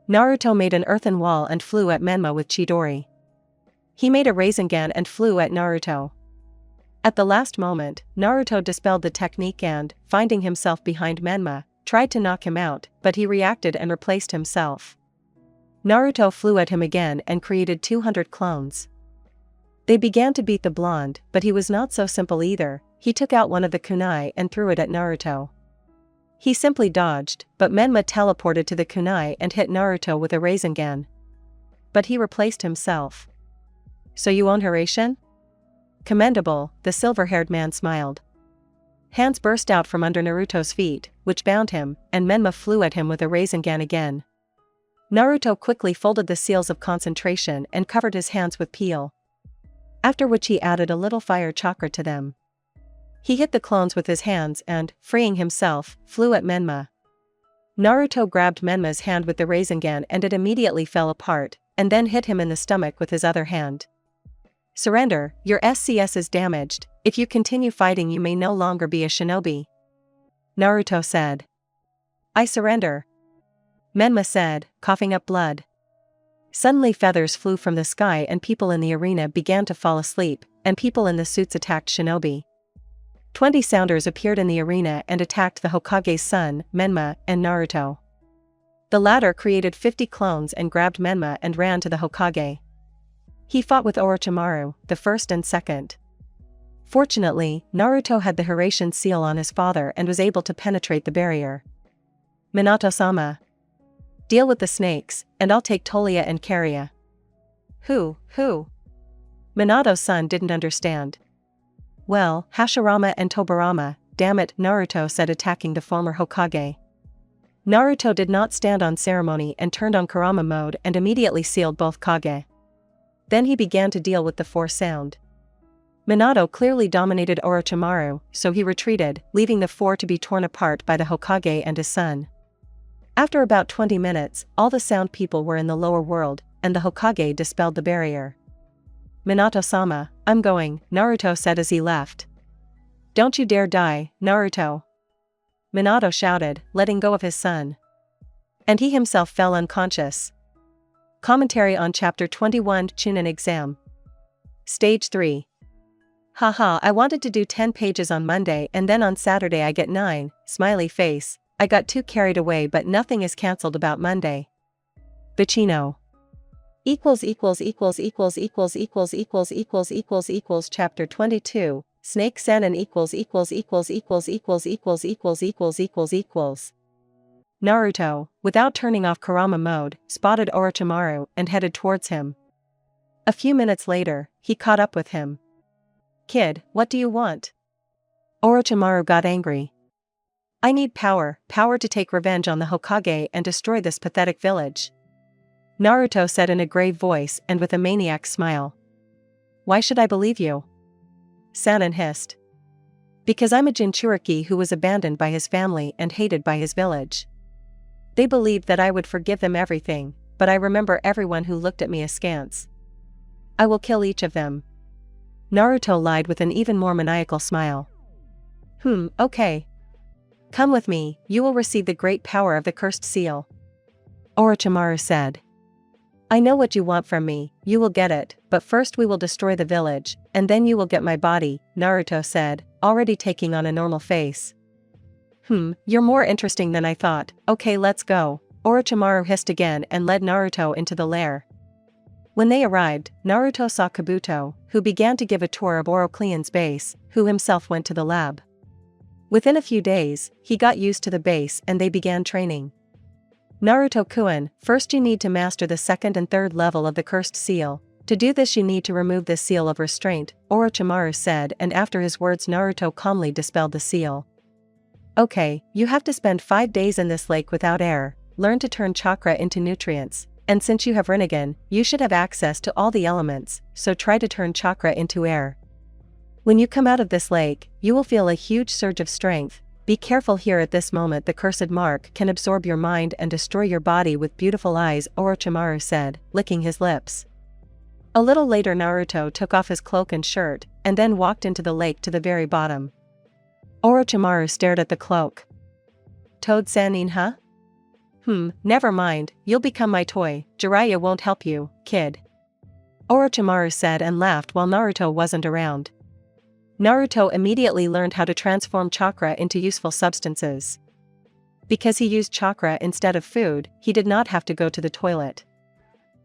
Naruto made an earthen wall and flew at Menma with Chidori. He made a Rasengan and flew at Naruto. At the last moment, Naruto dispelled the technique and, finding himself behind Menma, tried to knock him out, but he reacted and replaced himself. Naruto flew at him again and created 200 clones. They began to beat the blonde, but he was not so simple either. He took out one of the kunai and threw it at Naruto. He simply dodged, but Menma teleported to the kunai and hit Naruto with a Rasengan. But he replaced himself. So you own Hiraishin? Commendable, the silver-haired man smiled. Hands burst out from under Naruto's feet, which bound him, and Menma flew at him with a Rasengan again. Naruto quickly folded the seals of concentration and covered his hands with peel. After which he added a little fire chakra to them. He hit the clones with his hands and, freeing himself, flew at Menma. Naruto grabbed Menma's hand with the Rasengan and it immediately fell apart, and then hit him in the stomach with his other hand. Surrender, your SCS is damaged. If you continue fighting you may no longer be a shinobi. Naruto said. I surrender. Menma said, coughing up blood. Suddenly feathers flew from the sky and people in the arena began to fall asleep, and people in the suits attacked shinobi. 20 sounders appeared in the arena and attacked the Hokage's son, Menma, and Naruto. The latter created 50 clones and grabbed Menma and ran to the Hokage. He fought with Orochimaru, the first and second. Fortunately, Naruto had the Hiraishin seal on his father and was able to penetrate the barrier. Minato-sama. Deal with the snakes, and I'll take Tolia and Karia. Who? Minato's son didn't understand. Well, Hashirama and Tobirama, damn it, Naruto said, attacking the former Hokage. Naruto did not stand on ceremony and turned on Kurama mode and immediately sealed both Kage. Then he began to deal with the Force sound. Minato clearly dominated Orochimaru, so he retreated, leaving the four to be torn apart by the Hokage and his son. After about 20 minutes, all the sound people were in the lower world, and the Hokage dispelled the barrier. Minato-sama, I'm going, Naruto said as he left. Don't you dare die, Naruto. Minato shouted, letting go of his son. And he himself fell unconscious. Commentary on Chapter 21 Chunin Exam. Stage 3. Haha, I wanted to do 10 pages on Monday and then on Saturday I get 9, smiley face. I got too carried away but nothing is cancelled about Monday. Bacino. Chapter 22 Snake Sannin Naruto, without turning off Kurama mode, spotted Orochimaru and headed towards him. A few minutes later, he caught up with him. Kid, what do you want? Orochimaru got angry. I need power to take revenge on the Hokage and destroy this pathetic village. Naruto said in a grave voice and with a maniac smile. Why should I believe you? Sannin hissed. Because I'm a Jinchuriki who was abandoned by his family and hated by his village. They believed that I would forgive them everything, but I remember everyone who looked at me askance. I will kill each of them. Naruto lied with an even more maniacal smile. Okay. Come with me, you will receive the great power of the cursed seal. Orochimaru said. I know what you want from me, you will get it, but first we will destroy the village, and then you will get my body, Naruto said, already taking on a normal face. You're more interesting than I thought, okay let's go, Orochimaru hissed again and led Naruto into the lair. When they arrived, Naruto saw Kabuto, who began to give a tour of Orocleon's base, who himself went to the lab. Within a few days, he got used to the base and they began training. Naruto-kun, first you need to master the second and third level of the cursed seal. To do this you need to remove the seal of restraint, Orochimaru said, and after his words Naruto calmly dispelled the seal. Okay, you have to spend 5 days in this lake without air, learn to turn chakra into nutrients, and since you have Rinnegan, you should have access to all the elements, so try to turn chakra into air. When you come out of this lake, you will feel a huge surge of strength. Be careful here at this moment, the cursed mark can absorb your mind and destroy your body with beautiful eyes, Orochimaru said, licking his lips. A little later Naruto took off his cloak and shirt, and then walked into the lake to the very bottom. Orochimaru stared at the cloak. Toad Sannin, huh? Never mind, you'll become my toy, Jiraiya won't help you, kid. Orochimaru said and laughed while Naruto wasn't around. Naruto immediately learned how to transform chakra into useful substances. Because he used chakra instead of food, he did not have to go to the toilet.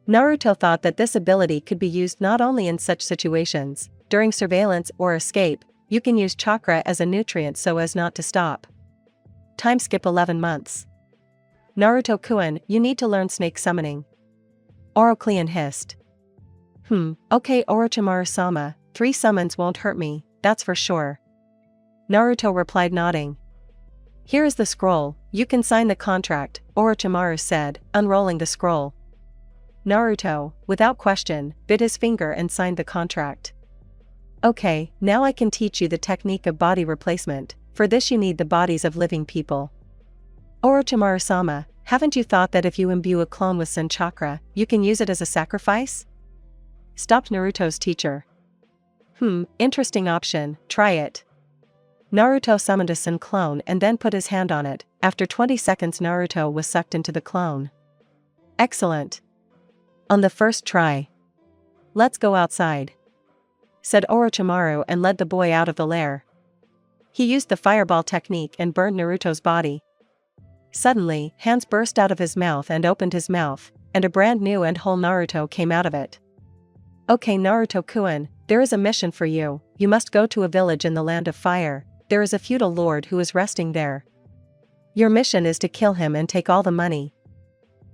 Naruto thought that this ability could be used not only in such situations, during surveillance or escape, you can use chakra as a nutrient so as not to stop. Time skip 11 months. Naruto-kun, you need to learn snake summoning. Oroclean hissed. Okay Orochimaru-sama, 3 summons won't hurt me, that's for sure. Naruto replied nodding. Here is the scroll, you can sign the contract, Orochimaru said, unrolling the scroll. Naruto, without question, bit his finger and signed the contract. Okay, now I can teach you the technique of body replacement, for this you need the bodies of living people. Orochimaru-sama, haven't you thought that if you imbue a clone with Sun chakra, you can use it as a sacrifice? Stopped Naruto's teacher. Interesting option, try it. Naruto summoned a Sun clone and then put his hand on it. After 20 seconds Naruto was sucked into the clone. Excellent. On the first try. Let's go outside, said Orochimaru and led the boy out of the lair. He used the fireball technique and burned Naruto's body. Suddenly, hands burst out of his mouth and opened his mouth, and a brand new and whole Naruto came out of it. Okay Naruto-kun, there is a mission for you, you must go to a village in the land of fire, there is a feudal lord who is resting there. Your mission is to kill him and take all the money.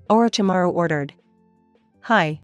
Orochimaru ordered. Hi,